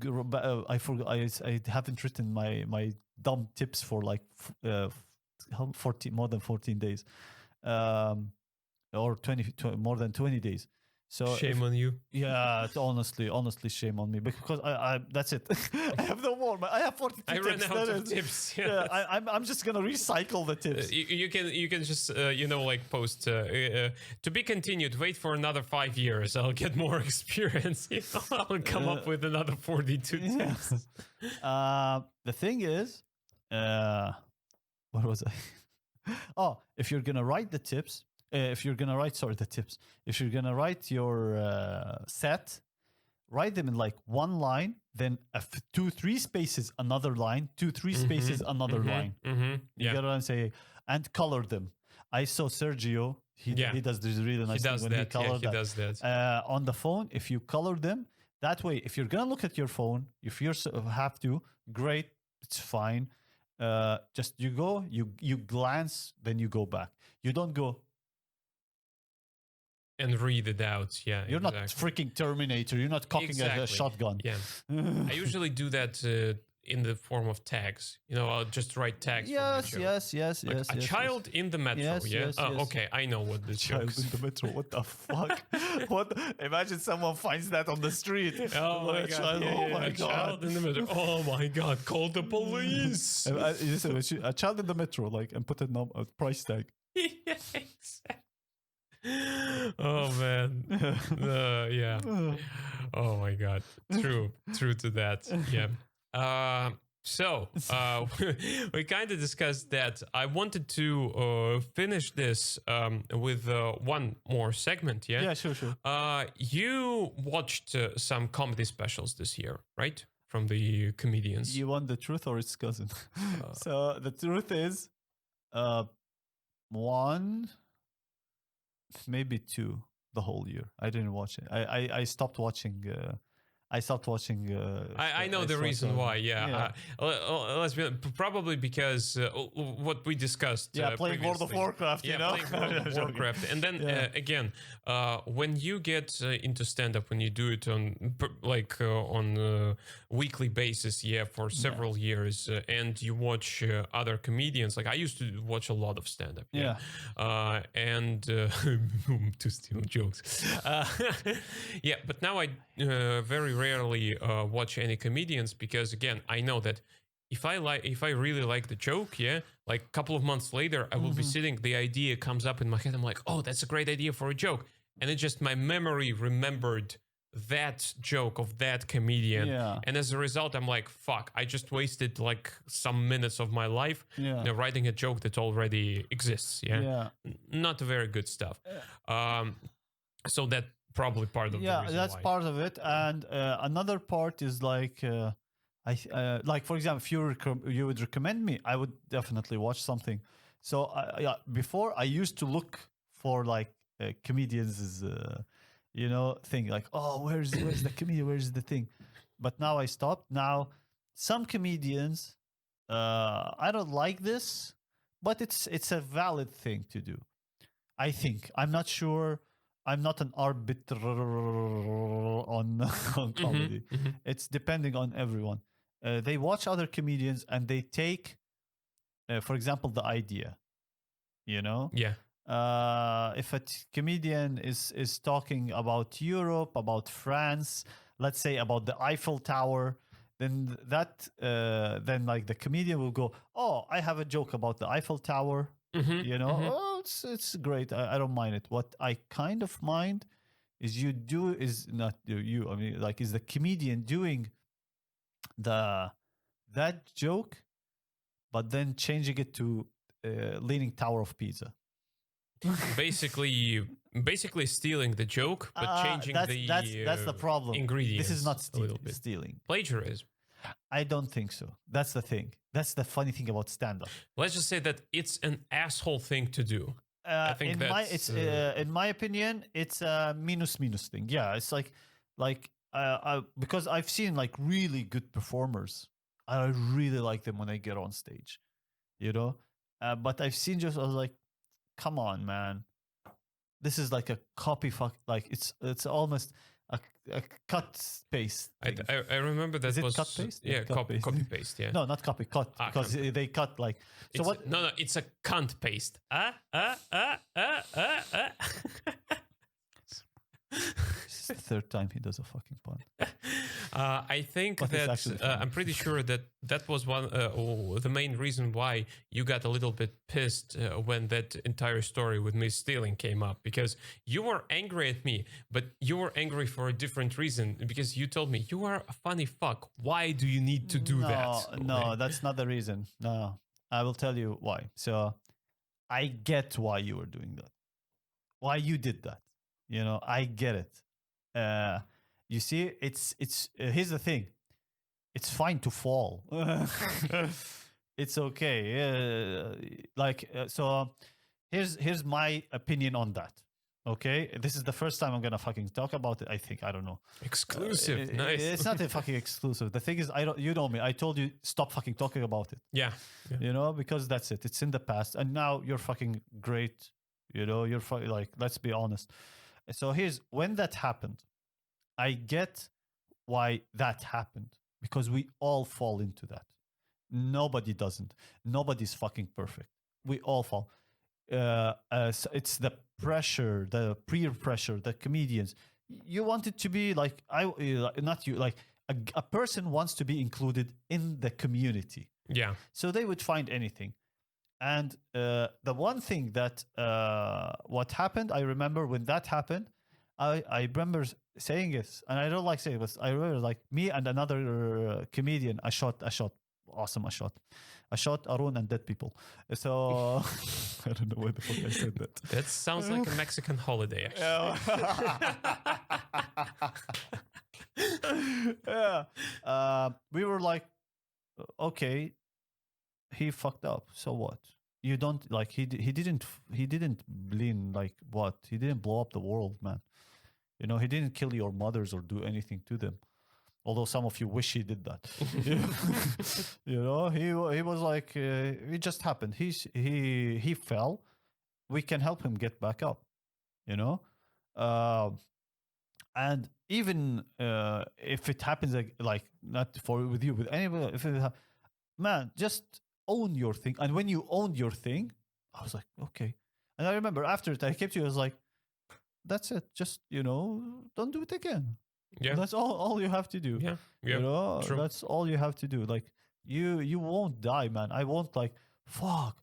I forgot. I haven't written my dumb tips for like 14 more than 14 days, or 20 more than 20 days. So Shame on you. yeah, it's honestly, shame on me, because I that's it. I have no more. I have 42 I ran tips. out of tips. Yeah, I'm just gonna recycle the tips. You can just like post to be continued. Wait for another 5 years. I'll get more experience. I'll come up with another 42 tips. The thing is, what was I? Oh, if you're gonna write the tips, if you're gonna write your set, write them in like one line, then 2-3 spaces another line, 2-3 spaces another line. You get what I'm saying? And color them. I saw Sergio. He does this really nice thing when he colors that. He does that. On the phone, if you color them, that way, if you're gonna look at your phone, if you have to, great, it's fine. Just you go, you glance, then you go back. You don't go and read it out. Yeah, you're not freaking Terminator. You're not cocking a shotgun. Yeah, I usually do that in the form of tags. I'll just write tags. Yes. A child in the metro. Yes. Okay, I know what this child joke. in the metro. What the fuck? What? Imagine someone finds that on the street. Oh my god! A child in the metro. Oh my god! Call the police. A child in the metro, and put a price tag. Yeah, exactly. Oh man. Yeah. Oh my god. True to that. Yeah. So we kind of discussed that. I wanted to finish this with one more segment. Yeah, sure. You watched some comedy specials this year, right? From the comedians. You want the truth or its cousin? So the truth is, one, maybe two, the whole year. I didn't watch it. I stopped watching. I know the reason why. Yeah. Let's be probably because what we discussed. Playing World of Warcraft. Playing World of Warcraft, and then again, when you get into stand-up, when you do it on a weekly basis, for several years, and you watch other comedians. Like I used to watch a lot of stand-up. And to steal jokes. But now I very rarely watch any comedians, because again, I know that if I really like the joke, like a couple of months later, I will be sitting, the idea comes up in my head, I'm like, oh, that's a great idea for a joke, and it just, my memory remembered that joke of that comedian. Yeah. And as a result, I'm like, fuck, I just wasted like some minutes of my life Yeah. writing a joke that already exists. Yeah. Yeah. Not very good stuff. So that probably part of the Yeah, reason that's why. part of it. And another part is like, like for example, if you would recommend me, I would definitely watch something. So yeah, before I used to look for like comedians, thing like, oh, where's the comedian? Where's the thing? But now I stopped. Now some comedians, I don't like this, but it's a valid thing to do. I think. I'm not sure. I'm not an arbiter on on comedy. It's depending on everyone. They watch other comedians and they take, for example, the idea. You know, Yeah. if a comedian is talking about Europe, about France, let's say about the Eiffel Tower, then then like the comedian will go, oh, I have a joke about the Eiffel Tower. Oh, it's great. I don't mind it. What I kind of mind is not you. I mean, like, is the comedian doing that joke, but then changing it to Leaning Tower of Pisa. Basically stealing the joke, but changing that's the problem. Ingredients. This is not a little bit. stealing. Plagiarism. I don't think so. That's the thing. That's the funny thing about stand-up. Let's just say that it's an asshole thing to do. I think in my opinion, it's a minus thing. Yeah, it's like because I've seen like really good performers. I really like them when they get on stage, But I've seen I was like, come on, man. This is like a copy fuck. Like it's almost a cut paste. I remember that is it was cut paste? Yeah, copy paste. Yeah. No, not copy, cut, because they cut like. So what? No, it's a cunt paste. It's the third time he does a fucking pun. I think that I'm pretty sure that was the main reason why you got a little bit pissed when that entire story with me stealing came up, because you were angry at me, but you were angry for a different reason, because you told me you are a funny fuck. Why do you need to do that? No, that's not the reason. No, I will tell you why. So I get why you were doing that. Why you did that. I get it. You see, it's here's the thing. It's fine to fall. It's okay. So here's my opinion on that. Okay, this is the first time I'm gonna fucking talk about it. I think, I don't know. Exclusive, nice. It's not a fucking exclusive. The thing is, you know me. I told you stop fucking talking about it. Yeah. Because that's it. It's in the past, and now you're fucking great. You're like, let's be honest. So here's when that happened. I get why that happened, because we all fall into that. Nobody doesn't. Nobody's fucking perfect. We all fall. So it's the pressure, the peer pressure, the comedians. You want it to be like not you, like a person wants to be included in the community. Yeah. So they would find anything. And the one thing that what happened, I remember when that happened, I remember saying this, and I don't like saying this. I remember like me and another comedian. I shot Arun and dead people. So I don't know why the fuck I said that. That sounds like a Mexican holiday, actually. Yeah. We were like, okay, he fucked up. So what? You don't like he didn't bleed like what? He didn't blow up the world, man. He didn't kill your mothers or do anything to them. Although some of you wish he did that. He was like, it just happened. He fell. We can help him get back up. And even if it happens like not with you, with anybody, man, just own your thing. And when you owned your thing, I was like, okay. And I remember after it, I kept you. I was like, that's it. Just don't do it again. Yeah, that's all you have to do. Yeah, true. That's all you have to do. Like you won't die, man. I won't like fuck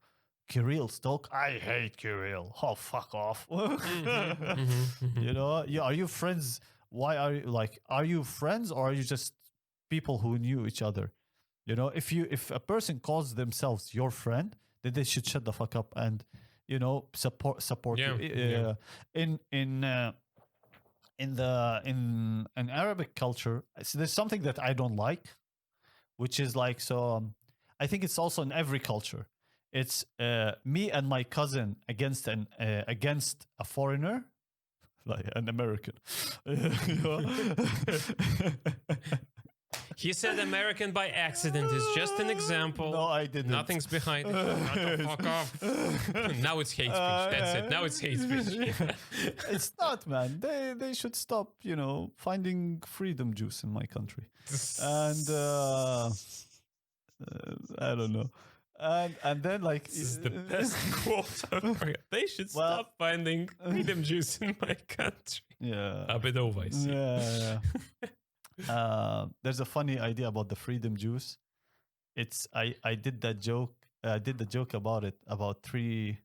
Kirill Stoke. I hate Kirill. Oh, fuck off. Are you friends why are you like, are you friends or are you just people who knew each other? You know, if a person calls themselves your friend, then they should shut the fuck up and, you know, support Yeah, you. yeah. In Arabic culture, so there's something that I don't like, which is like, I think it's also in every culture. It's me and my cousin against a foreigner, like an American. You know? He said American by accident. It's just an example. No, I didn't. Nothing's behind it. Shut the fuck up. Now it's hate speech. That's it. Now it's hate speech. It's not, man. They should stop, you know, finding freedom juice in my country. And I don't know. And then like This is the best quote ever. They should stop finding freedom juice in my country. Yeah. Abed Owaysi. Yeah. There's a funny idea about the freedom juice. It's I did that joke. I did the joke about it about three.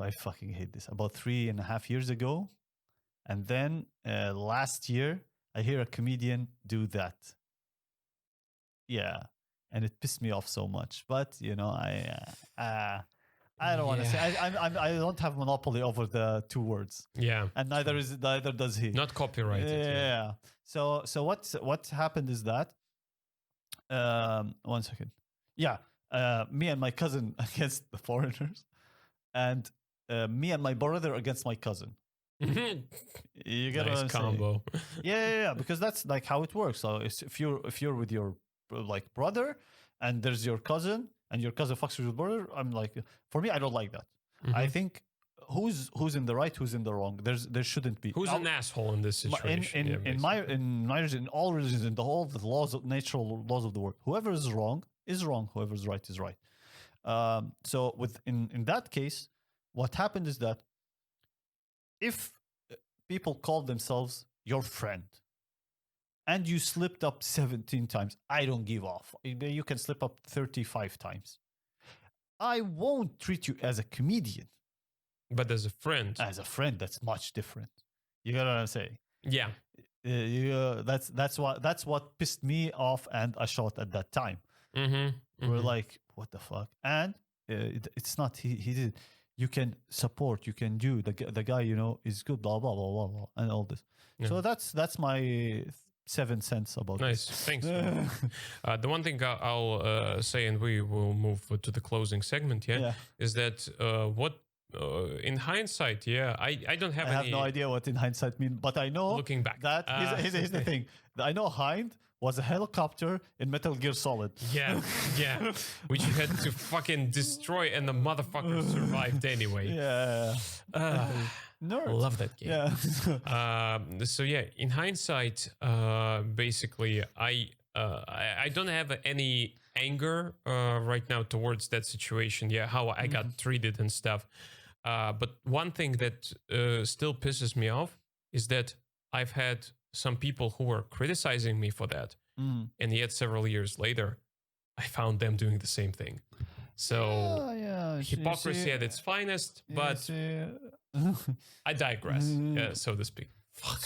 I fucking hate this. About 3.5 years ago, and then last year I hear a comedian do that. Yeah, and it pissed me off so much. But you know, I don't want to say I don't have monopoly over the two words. Yeah, and neither does he. Not copyrighted. Yeah. So what happened is that 1 second. Yeah, me and my cousin against the foreigners, and me and my brother against my cousin. You get nice what I'm combo. saying? Yeah, because that's like how it works. So if you're with your like brother, and there's your cousin, and your cousin fucks with your brother, I'm like, for me, I don't like that. I think who's in the right, who's in the wrong. There shouldn't be. Who's an asshole in this situation? In my religion, in all religions, in the whole the laws of natural laws of the world, whoever is wrong is wrong. Whoever is right is right. So in that case, what happened is that if people call themselves your friend and you slipped up 17 times, I don't give off. You can slip up 35 times. I won't treat you as a comedian. But as a friend. As a friend, that's much different. You get what I'm saying? Yeah. That's what pissed me off and Ashot at that time. We're like, what the fuck? And it's not he did. You can support. You can do the guy. You know is good. Blah blah blah blah blah, and all this. Yeah. So that's my 7 cents about nice. This. Thanks. The one thing I'll say, and we will move to the closing segment. Yeah. Is that what? In hindsight, I don't have. I have no idea what in hindsight means, but I know looking back that here's the thing. I know Hind was a helicopter in Metal Gear Solid. Yeah, which you had to fucking destroy, and the motherfucker survived anyway. Yeah, nerd. I love that game. Yeah. So yeah, in hindsight, basically, I don't have any anger right now towards that situation. Yeah, how I got treated and stuff. But one thing that still pisses me off is that I've had some people who were criticizing me for that. And yet several years later, I found them doing the same thing. So hypocrisy at its finest, but I digress, so to speak. Fuck,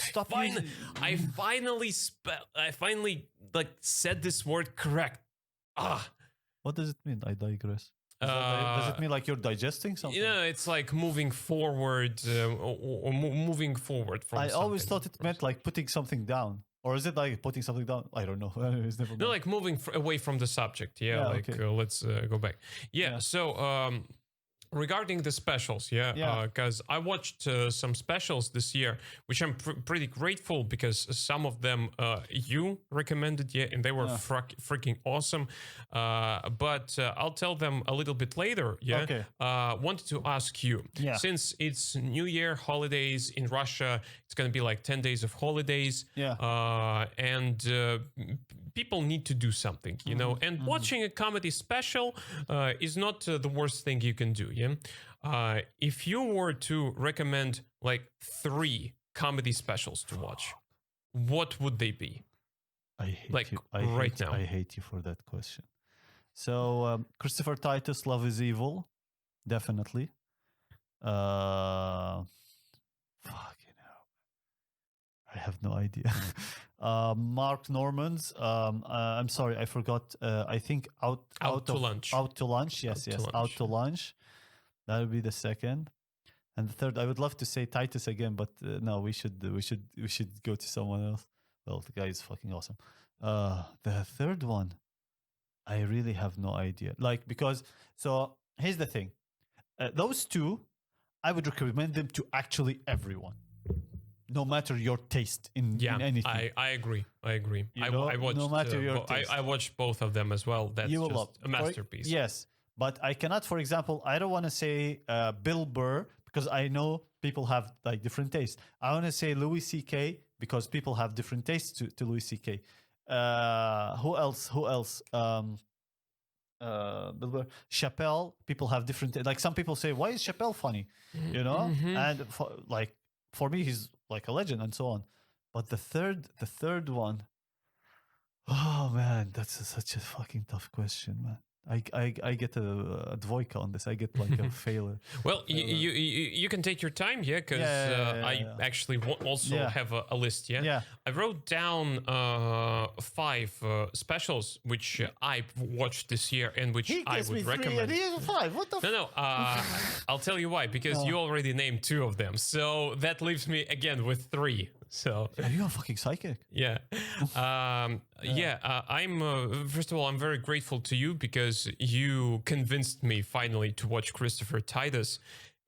I finally like said this word correct. What does it mean? I digress. Does it mean like you're digesting something? You know, it's like moving forward or moving forward from. I always thought it meant like putting something down, or is it like putting something down? I don't know. It's never. No, like moving away from the subject. Yeah, like okay. Let's go back. Yeah. So regarding the specials, because I watched some specials this year, which I'm pretty grateful because some of them you recommended, and they were freaking awesome. But I'll tell them a little bit later. Yeah. Okay. Wanted to ask you, since it's New Year holidays in Russia, it's gonna be like 10 days of holidays. Yeah. And people need to do something, you know. And watching a comedy special is not the worst thing you can do. Yeah. If you were to recommend like 3 comedy specials to watch, what would they be? I hate like you. now. I hate you for that question. So Christopher Titus, Love is Evil, definitely. Fucking hell. I have no idea. Mark Norman's. I'm sorry, I forgot. I think Out to lunch. Out to lunch. Yes, Out to yes. lunch. Out to lunch. That would be the second. And the third, I would love to say Titus again, but no, we should go to someone else. Well, the guy is fucking awesome. The third one, I really have no idea. Like, because so here's the thing, those two, I would recommend them to actually everyone, no matter your taste in anything. I agree. I watched no matter your taste. I watched both of them as well. That's You will just love a masterpiece. Yes, but I cannot, for example, I don't want to say Bill Burr because I know people have like different tastes. I want to say Louis C.K. because people have different tastes to Louis C.K. Who else? Bill Burr. Chappelle. People have different. Like some people say, why is Chappelle funny? You know, and for me, he's like a legend and so on. But the third one, oh man, that's such a fucking tough question, man. I get a dvoika on this. I get like a failure. Well, you can take your time, because I actually also have a list. Yeah, I wrote down 5 specials which I watched this year and which I would recommend. 5. What the? No. I'll tell you why, because you already named 2 of them, so that leaves me again with 3. So are you a fucking psychic? Yeah. I'm first of all, I'm very grateful to you because you convinced me finally to watch Christopher Titus,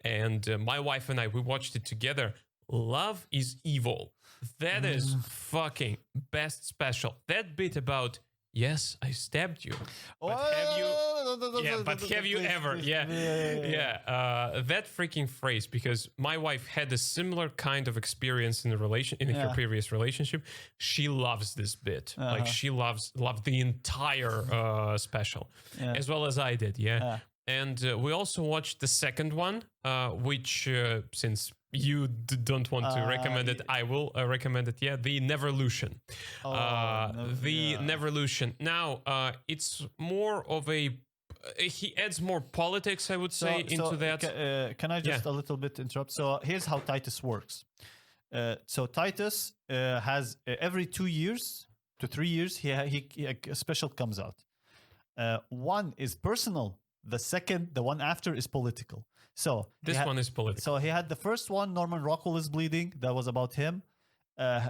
and my wife and I, we watched it together. Love is Evil. That is fucking best special. That bit about, yes, I stabbed you, but have you ever? That freaking phrase, because my wife had a similar kind of experience in her previous relationship. She loves this bit. Like she loved the entire special, as well as I did. And we also watched the second one, which since you don't want to recommend it, I will recommend it. Yeah, the Neverlution. Neverlution. Now, it's more of a... he adds more politics, I would say, into that. Can I just a little bit interrupt? So here's how Titus works. So Titus has every 2 years to 3 years, he a special comes out. One is personal. The one after is political. So this one is political. So he had the first one, Norman Rockwell is Bleeding. That was about him,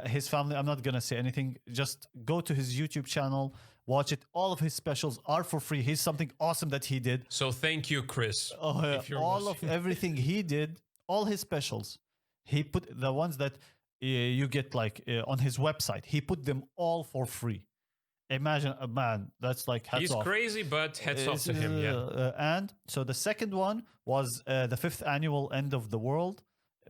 his family. I'm not going to say anything. Just go to his YouTube channel, watch it. All of his specials are for free. He's something awesome that he did. So thank you, Chris. All of everything he did, all his specials, he put the ones that you get on his website. He put them all for free. Imagine a man that's like hats off. He's crazy, but hats off to him. And so the second one was the 5th annual End of the World,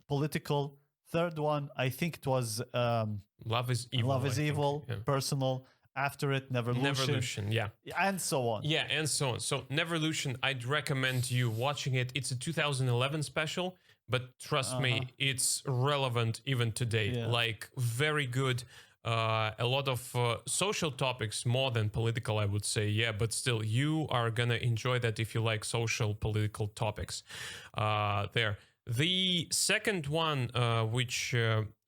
political. Third one, I think it was Love is Evil. Love is Evil, personal. After it, Neverlution, and so on. Yeah, and so on. So Neverlution, I'd recommend you watching it. It's a 2011 special, but trust me, it's relevant even today. Like very good. A lot of social topics, more than political, I would say. But still, you are gonna enjoy that if you like social, political topics. There. The second one, which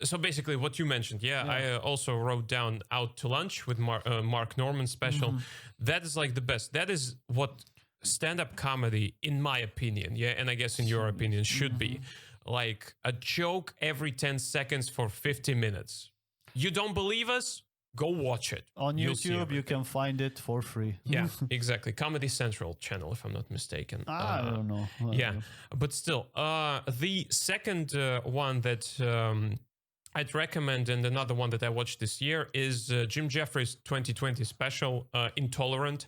so basically what you mentioned, I also wrote down Out to Lunch with Mark Norman special. That is like the best. That is what stand-up comedy, in my opinion, and I guess in your opinion, should be. Like a joke every 10 seconds for 50 minutes. You don't believe us? Go watch it. On YouTube, you can find it for free. Yeah, exactly. Comedy Central channel, if I'm not mistaken. I don't know. But still, the second one that I'd recommend, and another one that I watched this year, is Jim Jeffries' 2020 special, Intolerant.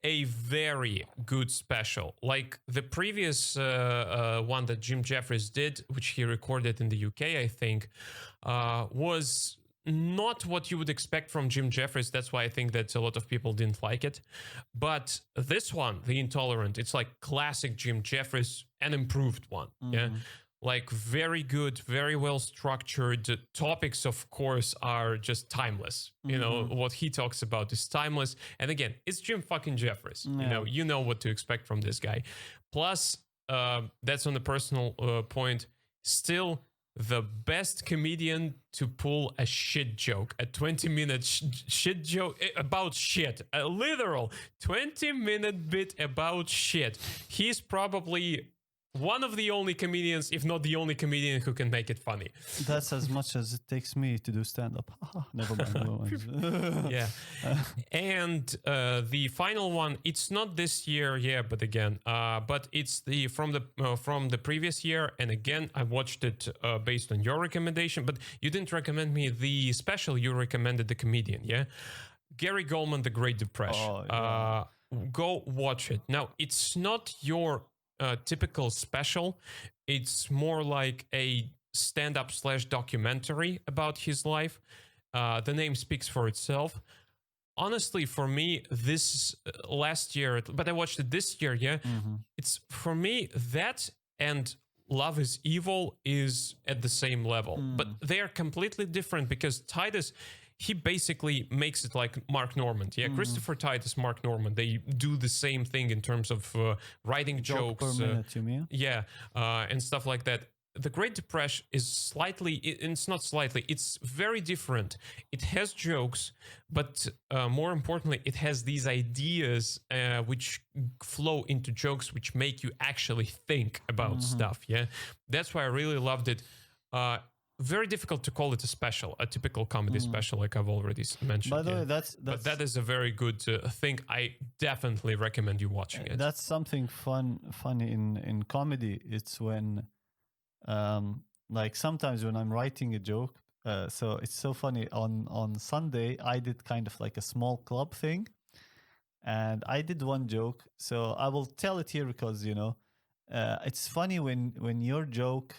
A very good special. Like the previous one that Jim Jeffries did, which he recorded in the UK, I think, was not what you would expect from Jim Jeffries. That's why I think that a lot of people didn't like it. But this one, The Intolerant, it's like classic Jim Jeffries, an improved one. Like very good, very well structured. The topics, of course, are just timeless. You know, what he talks about is timeless. And again, it's Jim fucking Jeffries. You know what to expect from this guy. Plus, that's on the personal point. Still, the best comedian to pull a shit joke, a 20-minute shit joke about shit, a literal 20-minute bit about shit. He's probably one of the only comedians, if not the only comedian, who can make it funny. That's as much as it takes me to do stand-up. Never mind. Never mind. Yeah. And the final one, it's not this year, yeah, but again, but it's the from the previous year, and again, I watched it based on your recommendation, but you didn't recommend me the special. You recommended the comedian, yeah. Gary Goldman, The Great Depression. Oh, yeah. Go watch it. Now, it's not your typical special. It's more like a stand-up / documentary about his life. The name speaks for itself. Honestly, for me, this last year, but I watched it this year, yeah. It's for me that and Love is Evil is at the same level, but they are completely different because Titus, he basically makes it like Mark Normand. Yeah, Christopher Titus, Mark Normand, they do the same thing in terms of writing Joke jokes. per minute, you mean? Yeah, and stuff like that. The Great Depression is slightly, it's not slightly, it's very different. It has jokes, but more importantly, it has these ideas which flow into jokes, which make you actually think about stuff. Yeah, that's why I really loved it. Very difficult to call it a special, a typical comedy special, like I've already mentioned. By the yeah. way, that's But that is a very good thing. I definitely recommend you watching it. that's something funny in comedy. It's when like sometimes when I'm writing a joke, so it's so funny. On Sunday I did kind of like a small club thing, and I did one joke, so I will tell it here because it's funny when your joke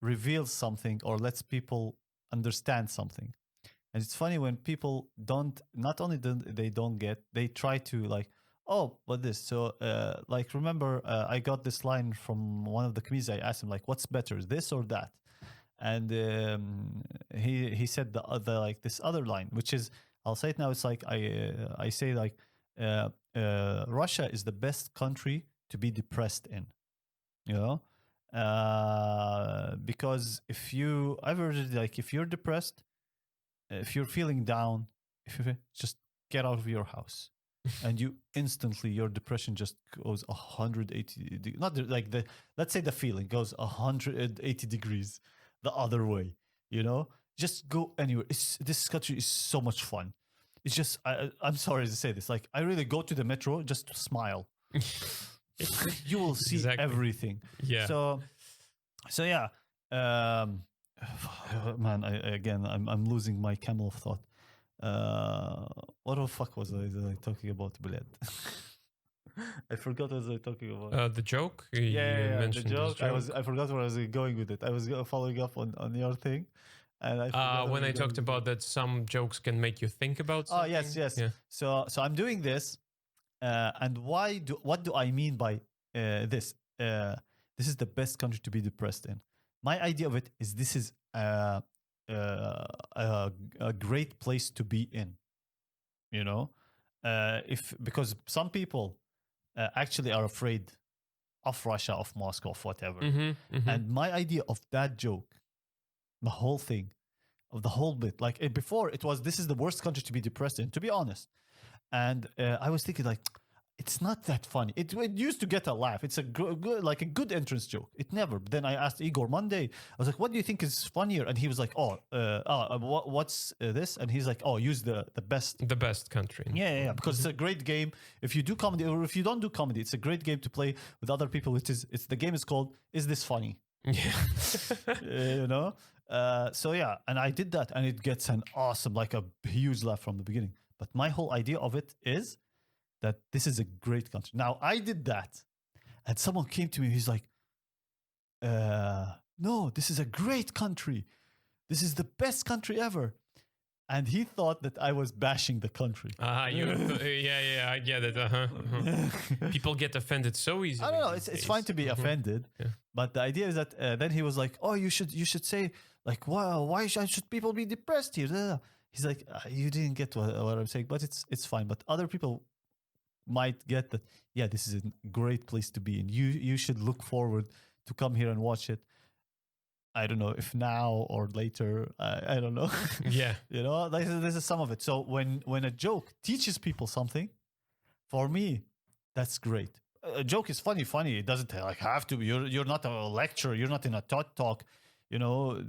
reveals something or lets people understand something. And it's funny when people not only they don't get, they try to like, oh, but this. So, like, remember, I got this line from one of the comedians. I asked him, like, what's better, this or that? And he said the other, like, this other line, which is, I'll say it now. It's like I say like, Russia is the best country to be depressed in, you know, because if you ever like if you're depressed, if you're feeling down, just get out of your house, and you instantly your depression just goes 180. Not like the let's say the feeling goes 180 degrees the other way. Just go anywhere. This country is so much fun. It's just I'm sorry to say this. Like I really go to the metro just to smile. You will see Exactly. everything. Yeah. So yeah. Man, I'm losing my camel of thought. What the fuck was I talking about, Bilad? I forgot what I was talking about. The joke? Yeah, You the mentioned this joke. I forgot where I was going with it. I was following up on your thing, and I forgot when where I was talked going about that some jokes can make you think about Oh something. yes. Yeah. So I'm doing this, and what do I mean by this? This is the best country to be depressed in. My idea of it is this is a great place to be in. If because some people actually are afraid of Russia, of Moscow, of whatever. And my idea of that joke, the whole thing, of the whole bit, like before it was this is the worst country to be depressed in, to be honest. And I was thinking like, it's not that funny. It used to get a laugh. It's a good like a good entrance joke. It never. Then I asked Igor Monday. I was like, "What do you think is funnier?" And he was like, what's this?" And he's like, "Oh, use the best." The best country. Yeah. Because it's a great game. If you do comedy or if you don't do comedy, it's a great game to play with other people. It's the game is called "Is This Funny?" Yeah. So yeah, and I did that, and it gets an awesome, like a huge laugh from the beginning. But my whole idea of it is that this is a great country. Now I did that, and someone came to me. He's like, "No, this is a great country. This is the best country ever." And he thought that I was bashing the country. Yeah, I get it. People get offended so easily. I don't know. It's fine to be offended, but the idea is that then he was like, "Oh, you should say like, wow, why should people be depressed here?" He's like, "You didn't get what I'm saying, but it's fine." But other people might get that. Yeah, this is a great place to be in. You should look forward to come here and watch it. I don't know if now or later. I don't know. Yeah. You know, this is some of it. So when a joke teaches people something, for me, that's great. A joke is funny. It doesn't like have to be. You're not a lecturer. You're not in a TED talk. You know,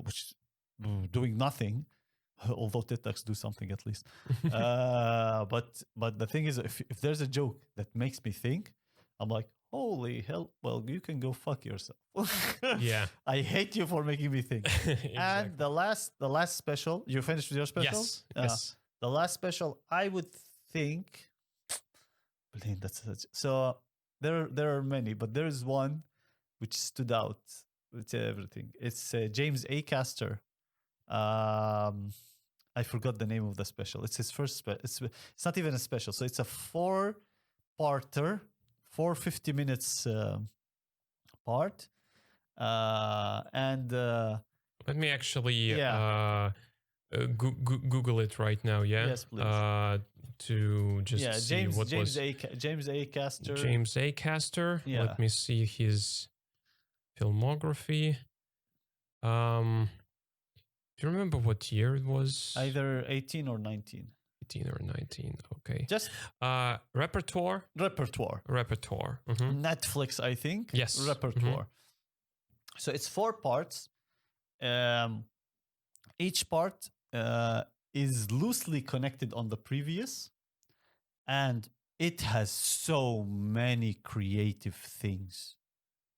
which doing nothing. Although TED Talks do something at least. But the thing is, if there's a joke that makes me think, I'm like, holy hell! Well, you can go fuck yourself. Yeah. I hate you for making me think. Exactly. And the last special, you finished with your special? Yes. Yes. The last special, I would think. Blaine, so. There are many, but there is one which stood out with everything. It's James A. Caster. I forgot the name of the special. It's his first. It's not even a special. So it's a 4-parter, 50 minutes part. And Let me actually yeah. Google it right now. Yeah. Yes, please. To just see what was James A. Caster. James A. Caster. Yeah. Let me see his filmography. Do you remember what year it was? Either 18 or 19. 18 or 19. Okay. Just repertoire. Mm-hmm. Netflix, I think. Yes. Repertoire. Mm-hmm. So it's 4 parts. Each part is loosely connected on the previous, and it has so many creative things.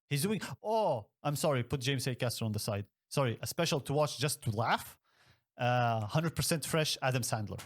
He's doing. Oh, I'm sorry. Put James A. Caster on the side. Sorry, a special to watch just to laugh. 100% fresh. Adam Sandler.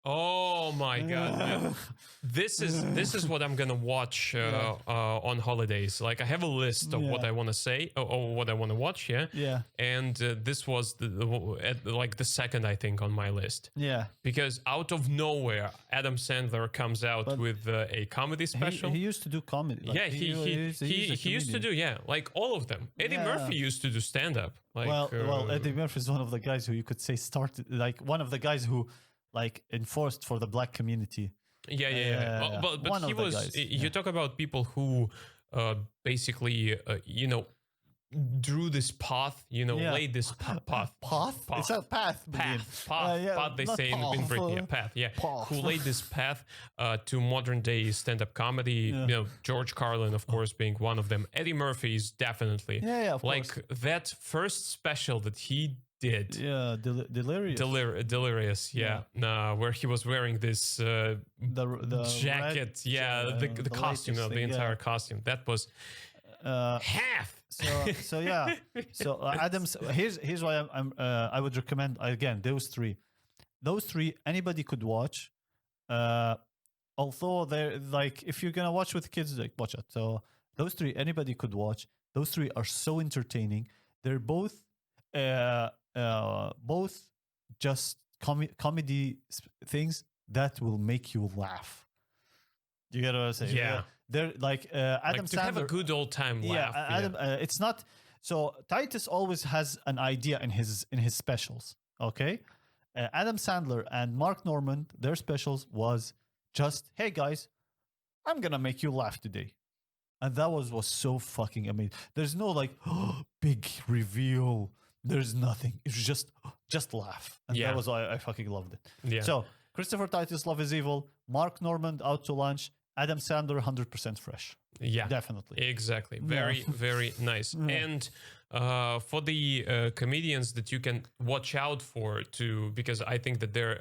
Oh my god! Yeah. This is what I'm gonna watch on holidays. Like I have a list of what I want to say or what I want to watch. Yeah. Yeah. And this was the second I think on my list. Yeah. Because out of nowhere, Adam Sandler comes out with a comedy special. He used to do comedy. Like, he used to do like all of them. Eddie Murphy used to do stand up. Like, well, Eddie Murphy is one of the guys who you could say started, like one of the guys who like enforced for the black community. Yeah. But he was. Guys, you talk about people who basically, drew this path, laid this path. It's a path. Path. They say in Britain. Yeah, path. Yeah. Path. Who laid this path to modern day stand-up comedy? Yeah. George Carlin, of course, being one of them. Eddie Murphy is definitely. Of like course. That first special that he did. Yeah, delirious. Delirious. Yeah. Where he was wearing this the jacket. Red, the costume, the entire costume. That was half. So yeah. So Adams. Here's why I would recommend again those three. Those three anybody could watch. Although they're like if you're gonna watch with kids, like watch it. So those three anybody could watch. Those three are so entertaining. They're both just comedy things that will make you laugh. You get what I'm saying? Yeah. They're like Adam Sandler. To have a good old time laugh. Adam. It's not so. Titus always has an idea in his specials. Okay, Adam Sandler and Mark Norman, their specials was just, hey guys, I'm gonna make you laugh today, and that was so fucking amazing. There's no like big reveal. There's nothing. It's just laugh, and that was why I fucking loved it. Yeah. So Christopher Titus, Love Is Evil. Mark Norman, Out to Lunch. Adam Sandler, 100% fresh. Yeah, definitely. Exactly. Very, very nice. And for the comedians that you can watch out for too, because I think that they're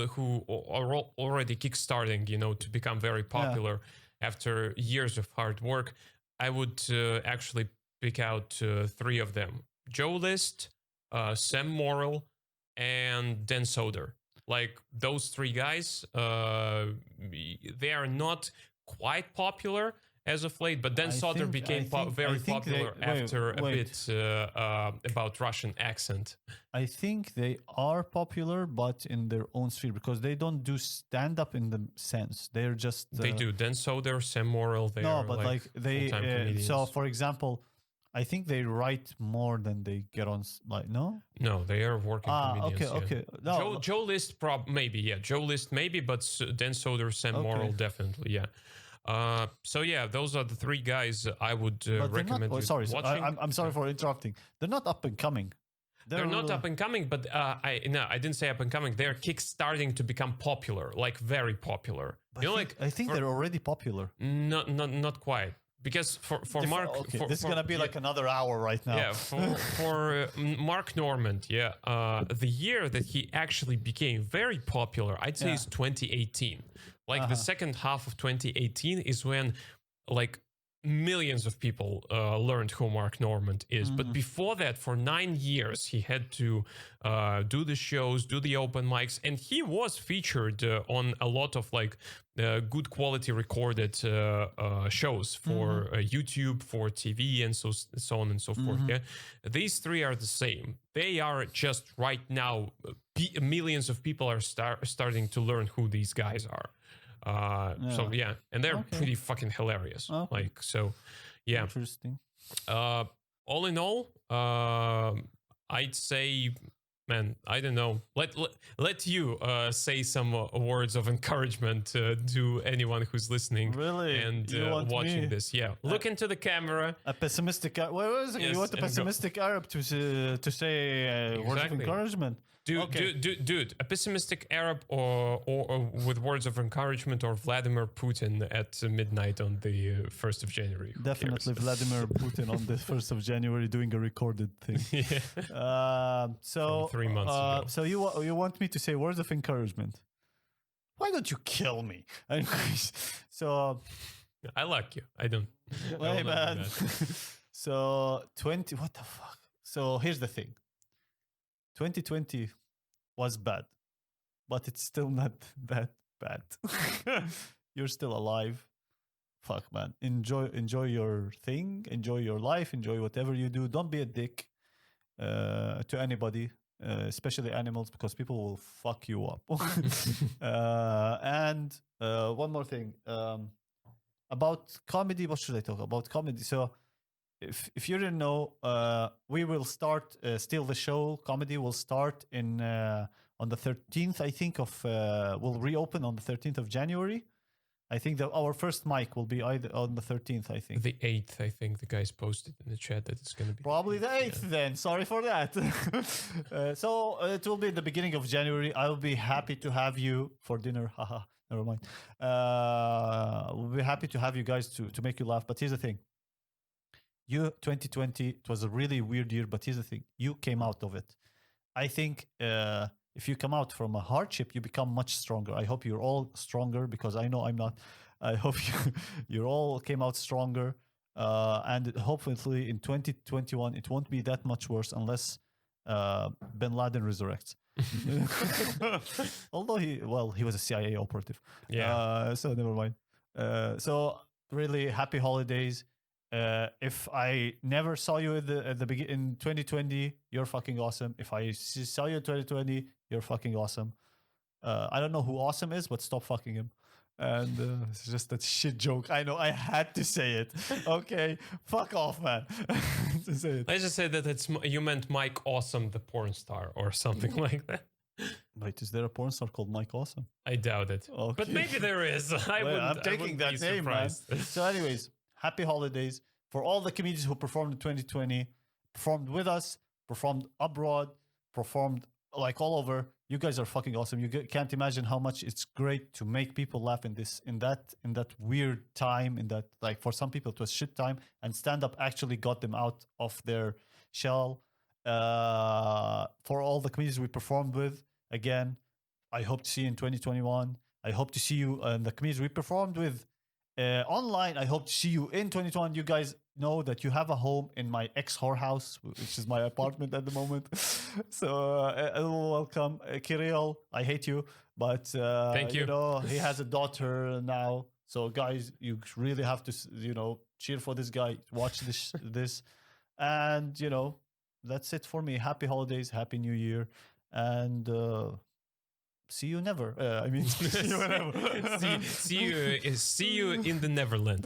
who are already kickstarting, to become very popular after years of hard work. I would actually pick out 3 of them: Joe List, Sam Morrill, and Dan Soder. Like those 3 guys, they are not quite popular as of late, but Dan Soder became very popular after a bit about Russian accent. I think they are popular, but in their own sphere, because they don't do stand-up in the sense. They're just... they do. Dan Soder, Sam Morrill, they are full-time comedians. So, for example... I think they write more than they get on. No, they are working comedians. Okay. No, Joe List, maybe. Yeah, Joe List, maybe, but Dan Soder, Sam Morrill, definitely. Yeah. So yeah, those are the three guys I would But they're not. recommend Oh, you sorry, watching. I'm sorry for interrupting. They're not up and coming. They're not up and coming, but I didn't say up and coming. They're kick-starting to become popular, like very popular. But I think they're already popular. Not quite, because for Mark, Okay, this is gonna be like another hour right now. yeah, for Mark Normand, yeah, the year that he actually became very popular, I'd say, is 2018. Like the second half of 2018 is when, like, millions of people learned who Mark Normand is. But before that, for 9 years, he had to do the shows, do the open mics, and he was featured on a lot of like good quality recorded shows for YouTube, for TV, and so on and so forth. Yeah, these three are the same. They are just right now. Millions of people are starting to learn who these guys are. So yeah, and they're pretty fucking hilarious. Like, so yeah, Interesting. All in all, I'd say, man, I don't know, let you say some words of encouragement to anyone who's listening. Really? And You want watching me? this. Yeah, look into the camera. A pessimistic. Wait, Yes, you want a and go. pessimistic Arab to say words of Exactly. encouragement? Dude, a pessimistic Arab or with words of encouragement, or Vladimir Putin at midnight on the 1st of January. Who Definitely cares? Vladimir Putin on the 1st of January doing a recorded thing. Yeah. So From 3 months ago. So you want me to say words of encouragement? Why don't you kill me? Anyways, so I like you. I don't. I will hey not do man. that. So 20. What the fuck? So here's the thing. 2020 was bad, but it's still not that bad. You're still alive. Fuck, man. Enjoy your thing. Enjoy your life. Enjoy whatever you do. Don't be a dick to anybody, especially animals, because people will fuck you up. And one more thing about comedy. What should I talk about? Comedy. So if you didn't know, we will start Steal the Show comedy will start in on the 13th, I think, of will reopen on the 13th of January. I think that our first mic will be either on the 13th, I think. The 8th, I think the guys posted in the chat that it's going to be. Probably the 8th then. Sorry for that. So it will be the beginning of January. I will be happy to have you for dinner. Haha, never mind. We'll be happy to have you guys to make you laugh. But here's the thing. 2020, it was a really weird year, but here's the thing. You came out of it. I think if you come out from a hardship, you become much stronger. I hope you're all stronger, because I know I'm not. I hope you all came out stronger. And hopefully in 2021, it won't be that much worse unless Bin Laden resurrects. Although he was a CIA operative. Yeah. So never mind. So really happy holidays. If I never saw you at the beginning in 2020, you're fucking awesome. If I saw you in 2020, you're fucking awesome. I don't know who awesome is, but stop fucking him. And it's just that shit joke. I know, I had to say it. Okay, fuck off, man. To say it. Let's just say that you meant Mike Awesome, the porn star, or something like that. Wait, is there a porn star called Mike Awesome? I doubt it. Okay. But maybe there is. I'm taking that be name, man. surprised. So anyways, happy holidays for all the comedians who performed in 2020, performed with us, performed abroad, performed like all over. You guys are fucking awesome. You can't imagine how much it's great to make people laugh in that weird time, in that, like, for some people it was shit time, and stand up actually got them out of their shell. For all the comedians we performed with, again, I hope to see you in 2021. I hope to see you and the comedians we performed with online. I hope to see you in 2021. You guys know that you have a home in my ex-whorehouse, which is my apartment at the moment. So welcome. Kirill, I hate you, but Thank you. You know, he has a daughter now. So guys, you really have to, you know, cheer for this guy. Watch this. And, you know, that's it for me. Happy holidays. Happy New Year. And see you never. I mean, see you whenever. see you in the Neverland.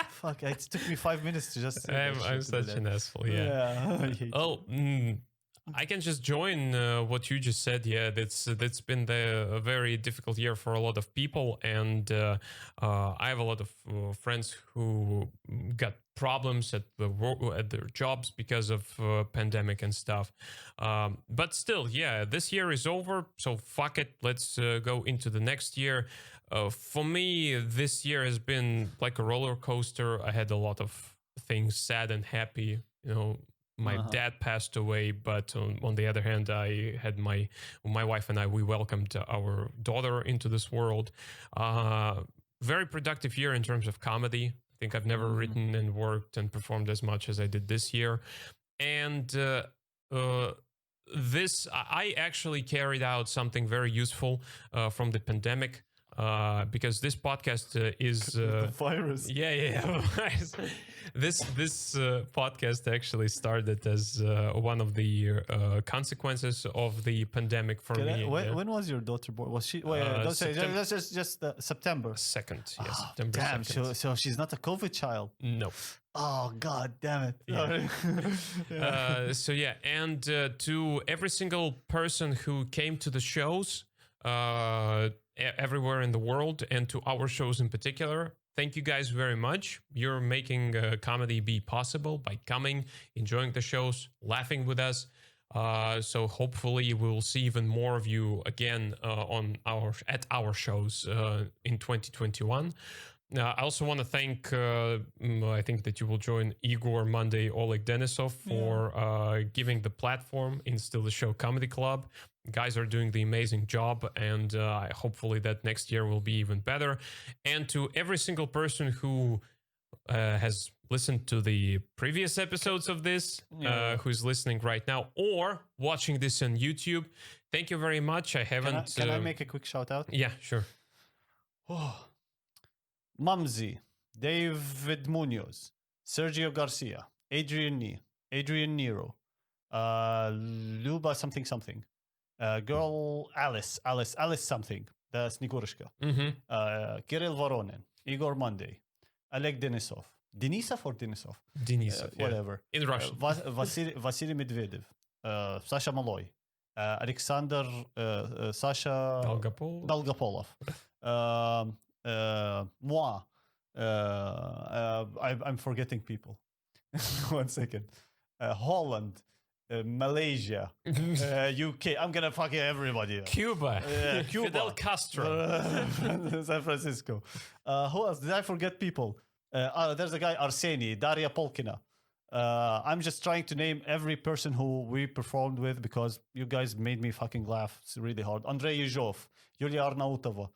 Fuck! It took me 5 minutes to just say that I'm shit such today. an asshole. Yeah. I hate you. Oh, I can just join what you just said. Yeah, that's been a very difficult year for a lot of people, and I have a lot of friends who got problems at at their jobs because of pandemic and stuff. But still, yeah, this year is over, so fuck it. Let's go into the next year. For me, this year has been like a roller coaster. I had a lot of things, sad and happy. My dad passed away, but on the other hand, I had my wife and I, we welcomed our daughter into this world. Very productive year in terms of comedy. I think I've never written and worked and performed as much as I did this year. And this, I actually carried out something very useful from the pandemic. Because this podcast is the virus. Yeah. This podcast actually started as one of the consequences of the pandemic for me. When was your daughter born? Was she? Wait, don't say. Just September 2nd. Yeah, September damn, 2nd. So she's not a COVID child. No. Oh God, damn it. Yeah. So yeah, and to every single person who came to the shows. Everywhere in the world, and to our shows in particular, thank you guys very much. You're making comedy be possible by coming, enjoying the shows, laughing with us. So hopefully we'll see even more of you again at our shows in 2021. I also want to thank, I think that you will join Igor, Monday, Oleg Denisov for giving the platform in Still the Show Comedy Club. Guys are doing the amazing job, and hopefully that next year will be even better. And to every single person who has listened to the previous episodes of this, who's listening right now or watching this on YouTube, thank you very much. I haven't... Can I make a quick shout out? Yeah, sure. Mumsy, David Munoz, Sergio Garcia, Adrian Nero, Luba something. Girl Alice something, the Snigurishka. Kirill Voronin, Igor Monday, Oleg Denisov. Denisov or Denisov? Denisov, whatever. In Russian. Vasily Medvedev, Sasha Maloy, Alexander Sasha Dolgopolov. Moi. I'm forgetting people. 1 second. Holland. Malaysia, UK. I'm gonna fucking everybody. Cuba. Fidel Castro. San Francisco. Who else? Did I forget people? There's a guy, Arseny, Daria Polkina. I'm just trying to name every person who we performed with because you guys made me fucking laugh. It's really hard. Andrei Yuzhov, Yulia Arnautova.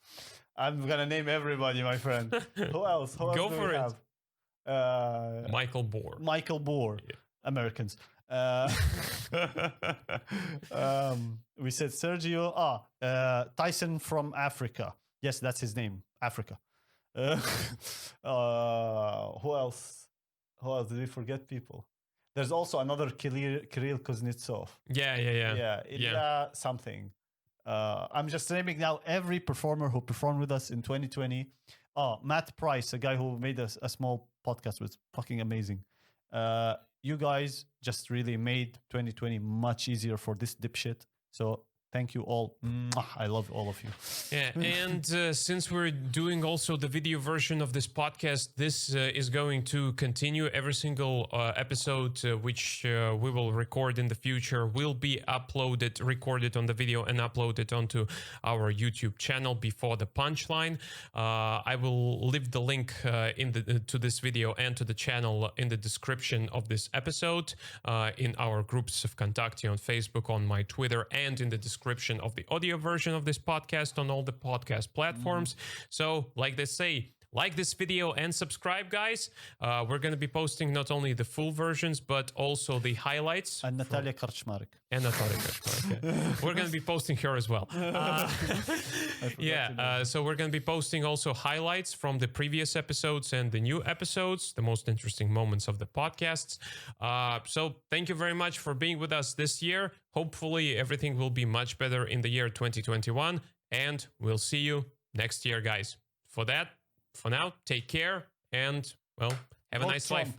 I'm gonna name everybody, my friend. Who else? Go for it. Have? Michael Bohr. Yeah. Americans. We said Sergio. Tyson from Africa. Yes, that's his name. Africa. Who else? Did we forget people? There's also another Kirill Kuznetsov. Yeah. Ilya something. I'm just naming now every performer who performed with us in 2020. Matt Price, a guy who made a small podcast, was fucking amazing. You guys just really made 2020 much easier for this dipshit. So thank you all. I love all of you. Yeah, and since we're doing also the video version of this podcast, this is going to continue. Every single episode which we will record in the future will be recorded on the video and uploaded onto our YouTube channel before the Punchline. I will leave the link to this video and to the channel in the description of this episode, in our groups of Contacti on Facebook, on my Twitter, and in the description of the audio version of this podcast on all the podcast platforms. So like they say, like this video and subscribe, guys. We're going to be posting not only the full versions, but also the highlights. And Natalia Karczmarek. We're going to be posting her as well. So we're going to be posting also highlights from the previous episodes and the new episodes, the most interesting moments of the podcasts. So thank you very much for being with us this year. Hopefully everything will be much better in the year 2021. And we'll see you next year, guys. For now, take care and, well, have a nice life.